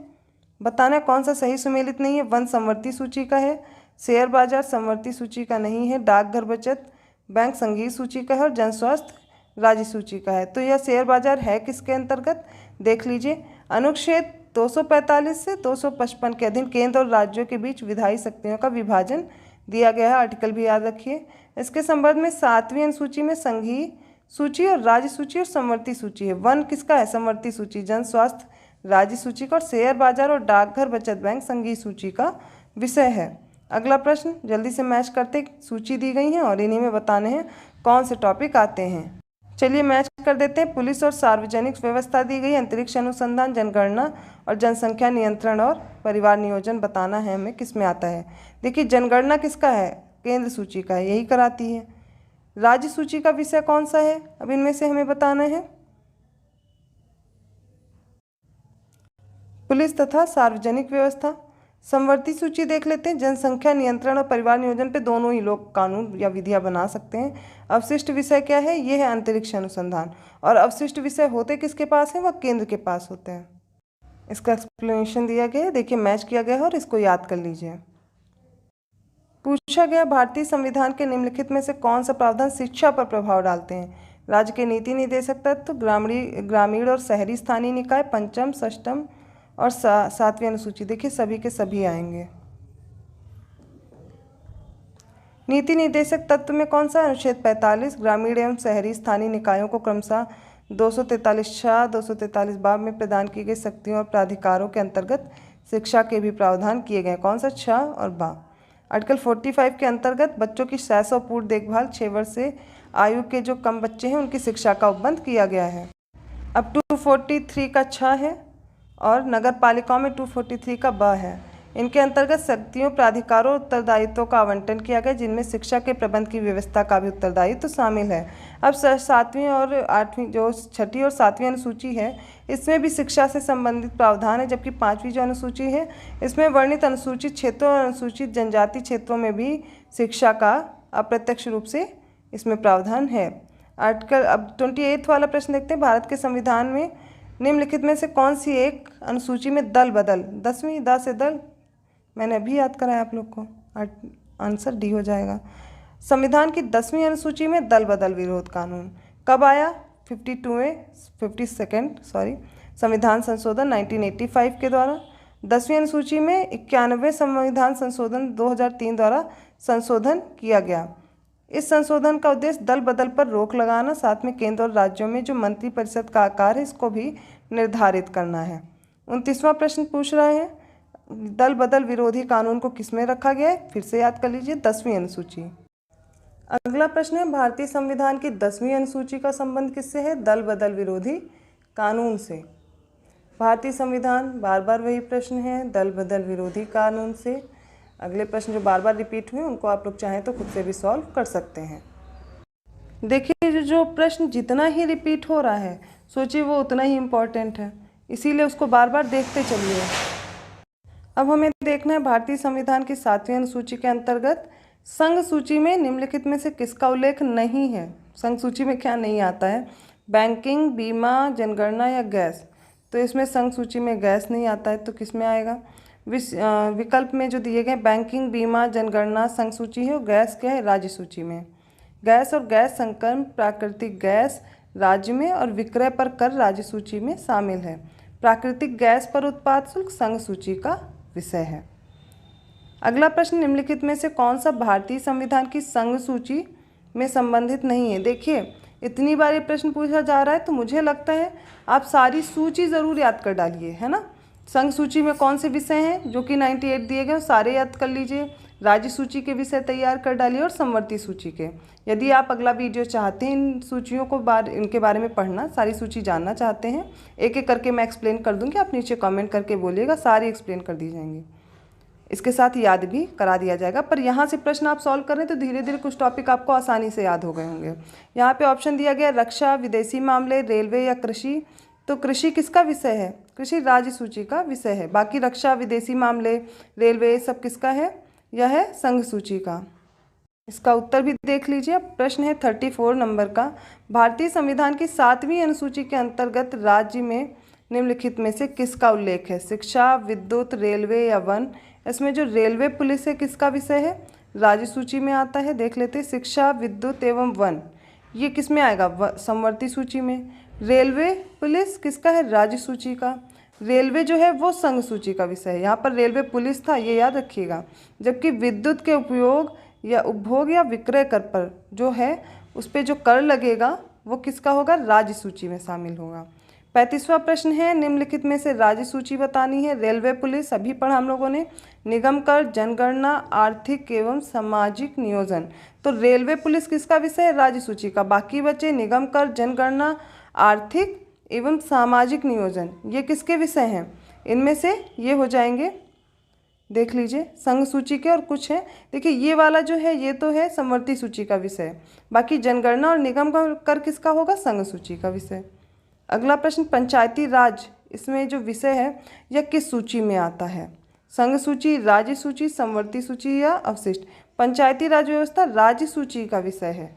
बताना कौन सा सही सुमेलित नहीं है। वन समवर्ती सूची का है, शेयर बाजार समवर्ती सूची का नहीं है, डाकघर बचत बैंक संघीय सूची का है और जन स्वास्थ्य राज्य सूची का है। तो यह शेयर बाजार है किसके अंतर्गत, देख लीजिए। अनुच्छेद 245 से 255 के अधीन केंद्र और राज्यों के बीच विधायी शक्तियों का विभाजन दिया गया है, आर्टिकल भी याद रखिए। इसके संबंध में 7वीं अनुसूची में संघीय सूची और राज्य सूची और समवर्ती सूची है। वन किसका है, समवर्ती सूची, जन स्वास्थ्य राज्य सूची का और शेयर बाजार और डाकघर बचत बैंक संघीय सूची का विषय है। अगला प्रश्न जल्दी से मैच करते, सूची दी गई है और इन्हीं में बताने हैं कौन से टॉपिक आते हैं। चलिए मैच कर देते हैं। पुलिस और सार्वजनिक व्यवस्था दी गई, अंतरिक्ष अनुसंधान, जनगणना और जनसंख्या नियंत्रण और परिवार नियोजन बताना है हमें किस में आता है। देखिए जनगणना किसका है, केंद्र सूची का है, यही कराती है। राज्य सूची का विषय कौन सा है, अब इनमें से हमें बताना है। पुलिस तथा सार्वजनिक व्यवस्था। समवर्ती सूची देख लेते हैं, जनसंख्या नियंत्रण और परिवार नियोजन पे दोनों ही लोग कानून या विधियां बना सकते हैं। अवशिष्ट विषय क्या है, ये है अंतरिक्ष अनुसंधान, और अवशिष्ट विषय होते किसके पास है, वह केंद्र के पास होते हैं। इसका एक्सप्लेनेशन दिया गया है, देखिए मैच किया गया है और इसको याद कर लीजिए। पूछा गया भारतीय संविधान के निम्नलिखित में से कौन सा प्रावधान शिक्षा पर प्रभाव डालते हैं। राज्य के नीति निर्देशक तत्व, ग्रामीण और शहरी स्थानीय निकाय, पंचम, षष्ठम और 7वीं अनुसूची। देखिए सभी के सभी आएंगे। नीति निर्देशक तत्व में कौन सा, अनुच्छेद 45 ग्रामीण एवं शहरी स्थानीय निकायों को क्रमशः 243 243 बाब में प्रदान की गई शक्तियों और प्राधिकारों के अंतर्गत शिक्षा के भी प्रावधान किए गए। कौन सा, 6 और बा। आर्टिकल 45 के अंतर्गत बच्चों की शैशव पूर्व देखभाल, 6 वर्ष से आयु के जो कम बच्चे हैं उनकी शिक्षा का उपबंध किया गया है। अब 243 का 6 है और नगर पालिकाओं में 243 का ब है। इनके अंतर्गत शक्तियों, प्राधिकारों और उत्तरदायित्वों का आवंटन किया गया, जिनमें शिक्षा के प्रबंध की व्यवस्था का भी उत्तरदायित्व शामिल है। अब 7वीं और 8वीं जो 6ठी और 7वीं अनुसूची है इसमें भी शिक्षा से संबंधित प्रावधान है, जबकि 5वीं जो अनुसूची है इसमें वर्णित अनुसूचित क्षेत्रों और अनुसूचित जनजाति क्षेत्रों में भी शिक्षा का अप्रत्यक्ष रूप से इसमें प्रावधान है। आर्टिकल अब 28 वाला प्रश्न देखते हैं। भारत के संविधान में निम्नलिखित में से कौन सी एक अनुसूची में दल बदल, 10वीं द से दल, मैंने अभी याद कराया आप लोग को, आंसर डी हो जाएगा। संविधान की 10वीं अनुसूची में दल बदल विरोध कानून कब आया, 52 संविधान संशोधन 1985 के द्वारा। 10वीं अनुसूची में 91वें संविधान संशोधन 2003 द्वारा संशोधन किया गया। इस संशोधन का उद्देश्य दल बदल पर रोक लगाना, साथ में केंद्र और राज्यों में जो मंत्रिपरिषद का आकार है इसको भी निर्धारित करना है। 29वां प्रश्न पूछ रहा है दल बदल विरोधी कानून को किसमें रखा गया है, फिर से याद कर लीजिए 10वीं अनुसूची। अगला प्रश्न है भारतीय संविधान की 10वीं अनुसूची का संबंध किससे है, दल बदल विरोधी कानून से। भारतीय संविधान बार बार वही प्रश्न है, दल बदल विरोधी कानून से। अगले प्रश्न जो बार बार रिपीट हुए उनको आप लोग चाहें तो खुद से भी सॉल्व कर सकते हैं। देखिए जो प्रश्न जितना ही रिपीट हो रहा है सोचिए वो उतना ही इम्पोर्टेंट है, इसीलिए उसको बार बार देखते चलिए। अब हमें देखना है भारतीय संविधान की 7वीं अनुसूची के अंतर्गत संघ सूची में निम्नलिखित में से किसका उल्लेख नहीं है। संघ सूची में क्या नहीं आता है, बैंकिंग, बीमा, जनगणना या गैस। तो इसमें संघ सूची में गैस नहीं आता है, तो किस में आएगा, विकल्प में जो दिए गए बैंकिंग, बीमा, जनगणना संघ सूची है और गैस क्या है, राज्य सूची में। गैस और गैस संकलन प्राकृतिक गैस राज्य में और विक्रय पर कर राज्य सूची में शामिल है। प्राकृतिक गैस पर उत्पाद शुल्क संघ सूची का विषय है। अगला प्रश्न निम्नलिखित में से कौन सा भारतीय संविधान की संघ सूची में संबंधित नहीं है। देखिए इतनी बार ये प्रश्न पूछा जा रहा है तो मुझे लगता है आप सारी सूची ज़रूर याद कर डालिए, है ना। संघ सूची में कौन से विषय हैं जो कि 98 दिए गए, सारे याद कर लीजिए। राज्य सूची के विषय तैयार कर डालिए और समवर्ती सूची के। यदि आप अगला वीडियो चाहते हैं इन सूचियों को इनके बारे में पढ़ना, सारी सूची जानना चाहते हैं, एक एक करके मैं एक्सप्लेन कर दूँगी, आप नीचे कमेंट करके बोलिएगा, सारी एक्सप्लेन कर दी जाएंगी। इसके साथ याद भी करा दिया जाएगा। पर यहाँ से प्रश्न आप सॉल्व करें तो धीरे धीरे कुछ टॉपिक आपको आसानी से याद हो गए होंगे। यहाँ पे ऑप्शन दिया गया रक्षा, विदेशी मामले, रेलवे या कृषि। तो कृषि किसका विषय है? कृषि राज्य सूची का विषय है। बाकी रक्षा, विदेशी मामले, रेलवे सब किसका है? यह है संघ सूची का। इसका उत्तर भी देख लीजिए। प्रश्न है 34 नंबर का, भारतीय संविधान की 7वीं अनुसूची के अंतर्गत राज्य में निम्नलिखित में से किसका उल्लेख है? शिक्षा, विद्युत, रेलवे या वन। इसमें जो रेलवे पुलिस है किसका विषय है? राज्य सूची में आता है। देख लेते हैं, शिक्षा, विद्युत एवं वन, ये किस में आएगा? समवर्ती सूची में। रेलवे पुलिस किसका है? राज्य सूची का। रेलवे जो है वो संघ सूची का विषय है। यहाँ पर रेलवे पुलिस था, ये याद रखिएगा। जबकि विद्युत के उपयोग या उपभोग या विक्रय कर पर जो है उस पर जो कर लगेगा वो किसका होगा? राज्य सूची में शामिल होगा। 35वां प्रश्न है, निम्नलिखित में से राज्य सूची बतानी है। रेलवे पुलिस अभी पढ़ा हम लोगों ने। निगम कर, जनगणना, आर्थिक एवं सामाजिक नियोजन। तो रेलवे पुलिस किसका विषय है? राज्य सूची का। बाकी बचे निगम कर, जनगणना, आर्थिक एवं सामाजिक नियोजन, ये किसके विषय हैं? इनमें से ये हो जाएंगे, देख लीजिए, संघ सूची के। और कुछ है, देखिए ये वाला जो है ये तो है समवर्ती सूची का विषय। बाकी जनगणना और निगम कर किसका होगा? संघ सूची का विषय। अगला प्रश्न, पंचायती राज, इसमें जो विषय है यह किस सूची में आता है? संघ सूची, राज्य सूची, समवर्ती सूची या अवशिष्ट? पंचायती राज व्यवस्था राज्य सूची का विषय है।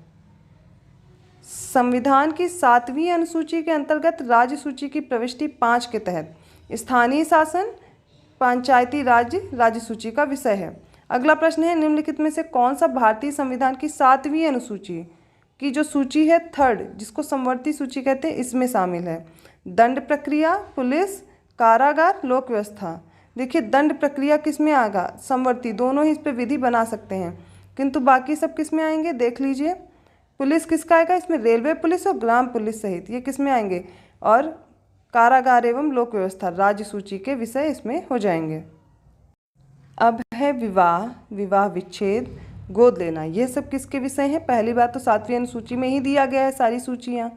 संविधान की 7वीं अनुसूची के अंतर्गत राज्य सूची की प्रविष्टि 5 के तहत स्थानीय शासन, पंचायती राज्य सूची का विषय है। अगला प्रश्न है, निम्नलिखित में से कौन सा भारतीय संविधान की 7वीं अनुसूची की जो सूची है 3rd, जिसको समवर्ती सूची कहते हैं, इसमें शामिल है? दंड प्रक्रिया, पुलिस, कारागार, लोक व्यवस्था। देखिए दंड प्रक्रिया किस में आएगा? समवर्ती, दोनों ही इस पर विधि बना सकते हैं, किंतु बाकी सब किस में आएंगे? देख लीजिए, पुलिस किसका आएगा? इसमें रेलवे पुलिस और ग्राम पुलिस सहित ये किस में आएंगे? और कारागार एवं लोक व्यवस्था राज्य सूची के विषय इसमें हो जाएंगे। अब है विवाह, विवाह विच्छेद, गोद लेना, ये सब किसके विषय हैं? पहली बात तो 7वीं अनुसूची में ही दिया गया है सारी सूचियाँ,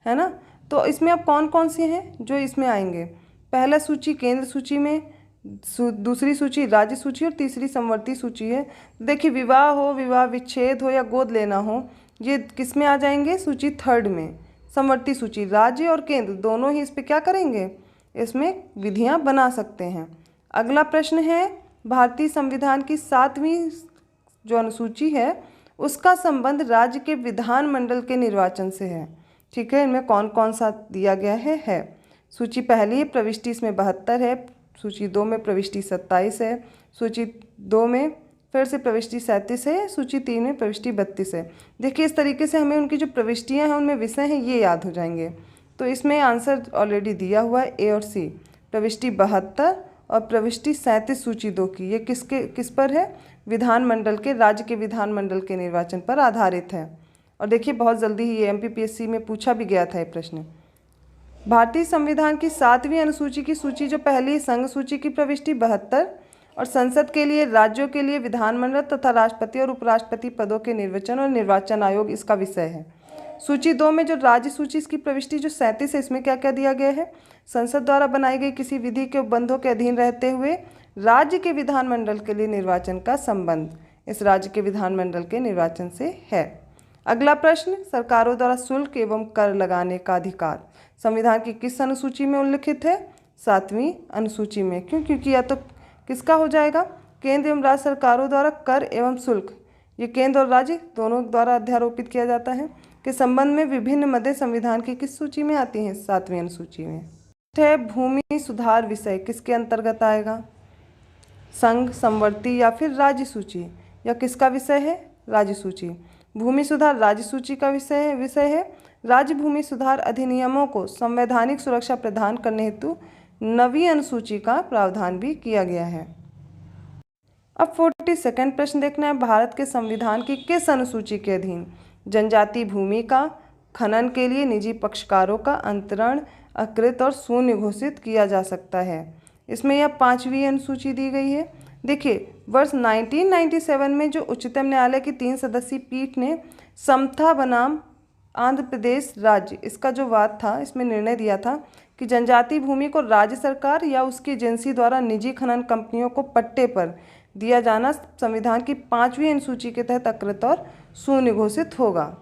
है ना। तो इसमें अब कौन कौन से हैं जो इसमें आएंगे? पहला सूची केंद्र सूची में, दूसरी सूची राज्य सूची और तीसरी समवर्ती सूची है। देखिए विवाह हो, विवाह विच्छेद हो या गोद लेना हो, ये किस में आ जाएंगे? सूची 3rd में, समवर्ती सूची। राज्य और केंद्र दोनों ही इस पर क्या करेंगे? इसमें विधियां बना सकते हैं। अगला प्रश्न है, भारतीय संविधान की 7वीं जो अनुसूची है उसका संबंध राज्य के विधानमंडल के निर्वाचन से है। ठीक है, इनमें कौन कौन सा दिया गया है? सूची पहली प्रविष्टि इसमें 72 है, सूची 2 में प्रविष्टि 27 है, सूची 2 में फिर से प्रविष्टि 37 है, सूची 3 में प्रविष्टि 32 है। देखिए इस तरीके से हमें उनकी जो प्रविष्टियाँ हैं उनमें विषय हैं ये याद हो जाएंगे। तो इसमें आंसर ऑलरेडी दिया हुआ है, ए और सी। प्रविष्टि 72 और प्रविष्टि 37 सूची 2 की, ये किस पर है? विधानमंडल के, राज्य के विधानमंडल के निर्वाचन पर आधारित है। और देखिए बहुत जल्दी ही ये MPPSC में पूछा भी गया था ये प्रश्न। भारतीय संविधान की 7वीं अनुसूची की सूची जो पहली संघ सूची की प्रविष्टि 72 और संसद के लिए, राज्यों के लिए विधानमंडल तथा राष्ट्रपति और उपराष्ट्रपति पदों के निर्वाचन और निर्वाचन आयोग इसका विषय है। सूची 2 में जो राज्य सूची इसकी प्रविष्टि जो 37 है, इसमें क्या क्या दिया गया है? संसद द्वारा बनाई गई किसी विधि के उपबंधों के अधीन रहते हुए राज्य के विधानमंडल के लिए निर्वाचन का संबंध इस राज्य के विधानमंडल के निर्वाचन से है। अगला प्रश्न, सरकारों द्वारा शुल्क एवं कर लगाने का अधिकार संविधान की किस अनुसूची में उल्लिखित है? 7वीं अनुसूची में। क्यों? क्योंकि या तो किसका हो जाएगा? केंद्र एवं राज्य सरकारों द्वारा कर एवं शुल्क, ये केंद्र और राज्य दोनों द्वारा अध्यारोपित किया जाता है, के संबंध में विभिन्न मदे संविधान की किस सूची में आती हैं? 7वीं अनुसूची में। है भूमि सुधार विषय किसके अंतर्गत आएगा? संघ, समवर्ती या फिर राज्य सूची, या किसका विषय है? राज्य सूची। भूमि सुधार राज्य सूची का विषय है। राज्य भूमि सुधार अधिनियमों को संवैधानिक सुरक्षा प्रदान करने हेतु 9वीं अनुसूची का प्रावधान भी किया गया है। अब 42वां प्रश्न देखना है, भारत के संविधान की किस अनुसूची के अधीन जनजाति भूमि का, खनन के लिए निजी पक्षकारों का अंतरण अकृत और शून्य घोषित किया जा सकता है। इसमें यह 5वीं अनुसूची दी गई है। देखिए, वर्ष 1997 में जो उच्चतम न्यायालय की 3 सदस्यीय पीठ ने समता बनाम आंध्र प्रदेश राज्य, इसका जो वाद था, इसमें निर्णय दिया था कि जनजातीय भूमि को राज्य सरकार या उसकी एजेंसी द्वारा निजी खनन कंपनियों को पट्टे पर दिया जाना संविधान की 5वीं अनुसूची के तहत अकृत और शून्य घोषित होगा।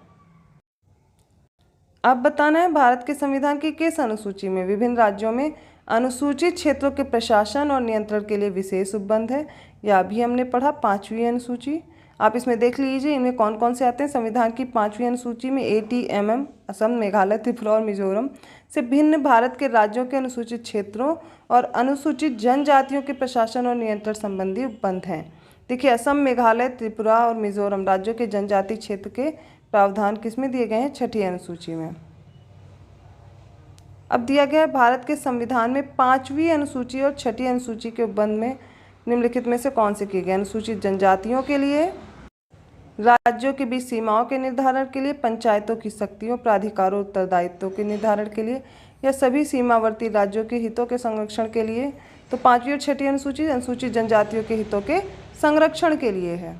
अब बताना है भारत के संविधान की किस अनुसूची में विभिन्न राज्यों में अनुसूचित क्षेत्रों के प्रशासन और नियंत्रण के लिए विशेष उपबंध है। यह अभी हमने पढ़ा 5वीं अनुसूची। आप इसमें देख लीजिए इनमें कौन कौन से आते हैं। संविधान की 5वीं अनुसूची में ATMM असम, मेघालय, त्रिपुरा और मिजोरम से भिन्न भारत के राज्यों के अनुसूचित क्षेत्रों और अनुसूचित जनजातियों के प्रशासन और नियंत्रण संबंधी उपबंध हैं। देखिए, असम, मेघालय, त्रिपुरा और मिजोरम राज्यों के जनजातीय क्षेत्र के प्रावधान किसमें दिए गए हैं? 6ठी अनुसूची में। अब दिया गया है भारत के संविधान में 5वीं अनुसूची और 6ठी अनुसूची के उपबंध में निम्नलिखित में से कौन से किए गए? अनुसूचित जनजातियों के लिए, राज्यों के बीच सीमाओं के निर्धारण के लिए, पंचायतों की शक्तियों, प्राधिकारों, उत्तरदायित्वों के निर्धारण के लिए, या सभी सीमावर्ती राज्यों के हितों के संरक्षण के लिए। तो 5वीं और 6ठी अनुसूची अनुसूचित जनजातियों के हितों के संरक्षण के लिए है।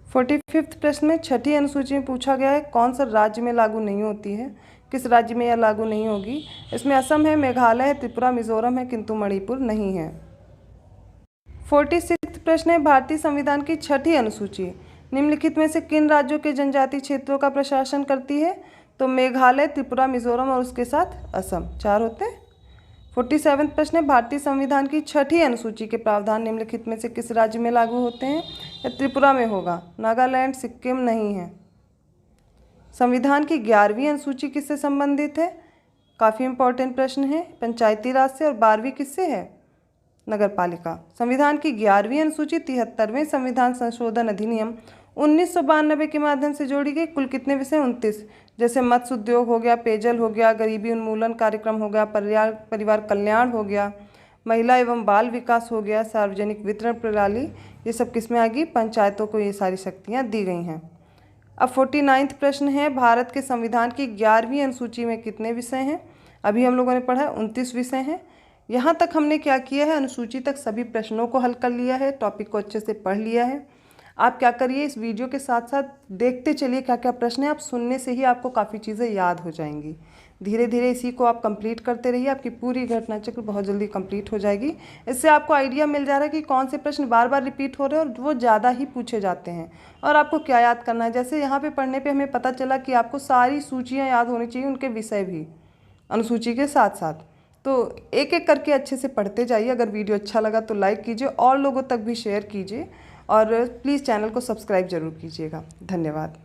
45वां प्रश्न में 6ठी अनुसूची में पूछा गया है कौन सा राज्य में लागू नहीं होती है, किस राज्य में यह लागू नहीं होगी। इसमें असम है, मेघालय है, त्रिपुरा, मिजोरम है, किंतु मणिपुर नहीं है। 46वां प्रश्न है भारतीय संविधान की 6ठी अनुसूची निम्नलिखित में से किन राज्यों के जनजातीय क्षेत्रों का प्रशासन करती है? तो मेघालय, त्रिपुरा, मिजोरम और उसके साथ असम, 4 होते हैं। 47वां प्रश्न है भारतीय संविधान की 6ठी अनुसूची के प्रावधान निम्नलिखित में से किस राज्य में लागू होते हैं? या त्रिपुरा में होगा, नागालैंड, सिक्किम नहीं है। संविधान की 11वीं अनुसूची किससे संबंधित है? काफ़ी इंपॉर्टेंट प्रश्न है। पंचायती राज से। और 12वीं किससे है? नगरपालिका। संविधान की 11वीं अनुसूची 73वें संविधान संशोधन अधिनियम 1992 के माध्यम से जोड़ी गई। कुल कितने विषय? 29। जैसे मत्स्य उद्योग हो गया, पेयजल हो गया, गरीबी उन्मूलन कार्यक्रम हो गया, परिवार कल्याण हो गया, महिला एवं बाल विकास हो गया, सार्वजनिक वितरण प्रणाली, ये सब किस में आ गई? पंचायतों को ये सारी शक्तियाँ दी गई हैं। अब 49वां प्रश्न है भारत के संविधान की 11वीं अनुसूची में कितने विषय हैं? अभी हम लोगों ने पढ़ा है 29 विषय हैं। यहाँ तक हमने क्या किया है? अनुसूची तक सभी प्रश्नों को हल कर लिया है, टॉपिक को अच्छे से पढ़ लिया है। आप क्या करिए, इस वीडियो के साथ साथ देखते चलिए क्या क्या प्रश्न है। आप सुनने से ही आपको काफ़ी चीज़ें याद हो जाएंगी। धीरे धीरे इसी को आप कंप्लीट करते रहिए, आपकी पूरी घटना चक्र बहुत जल्दी कंप्लीट हो जाएगी। इससे आपको आइडिया मिल जा रहा है कि कौन से प्रश्न बार बार रिपीट हो रहे हैं और वो ज़्यादा ही पूछे जाते हैं और आपको क्या याद करना है। जैसे यहाँ पे पढ़ने पे हमें पता चला कि आपको सारी सूचियाँ याद होनी चाहिए, उनके विषय भी अनुसूची के साथ साथ। तो एक एक करके अच्छे से पढ़ते जाइए। अगर वीडियो अच्छा लगा तो लाइक कीजिए और लोगों तक भी शेयर कीजिए और प्लीज़ चैनल को सब्सक्राइब जरूर कीजिएगा। धन्यवाद।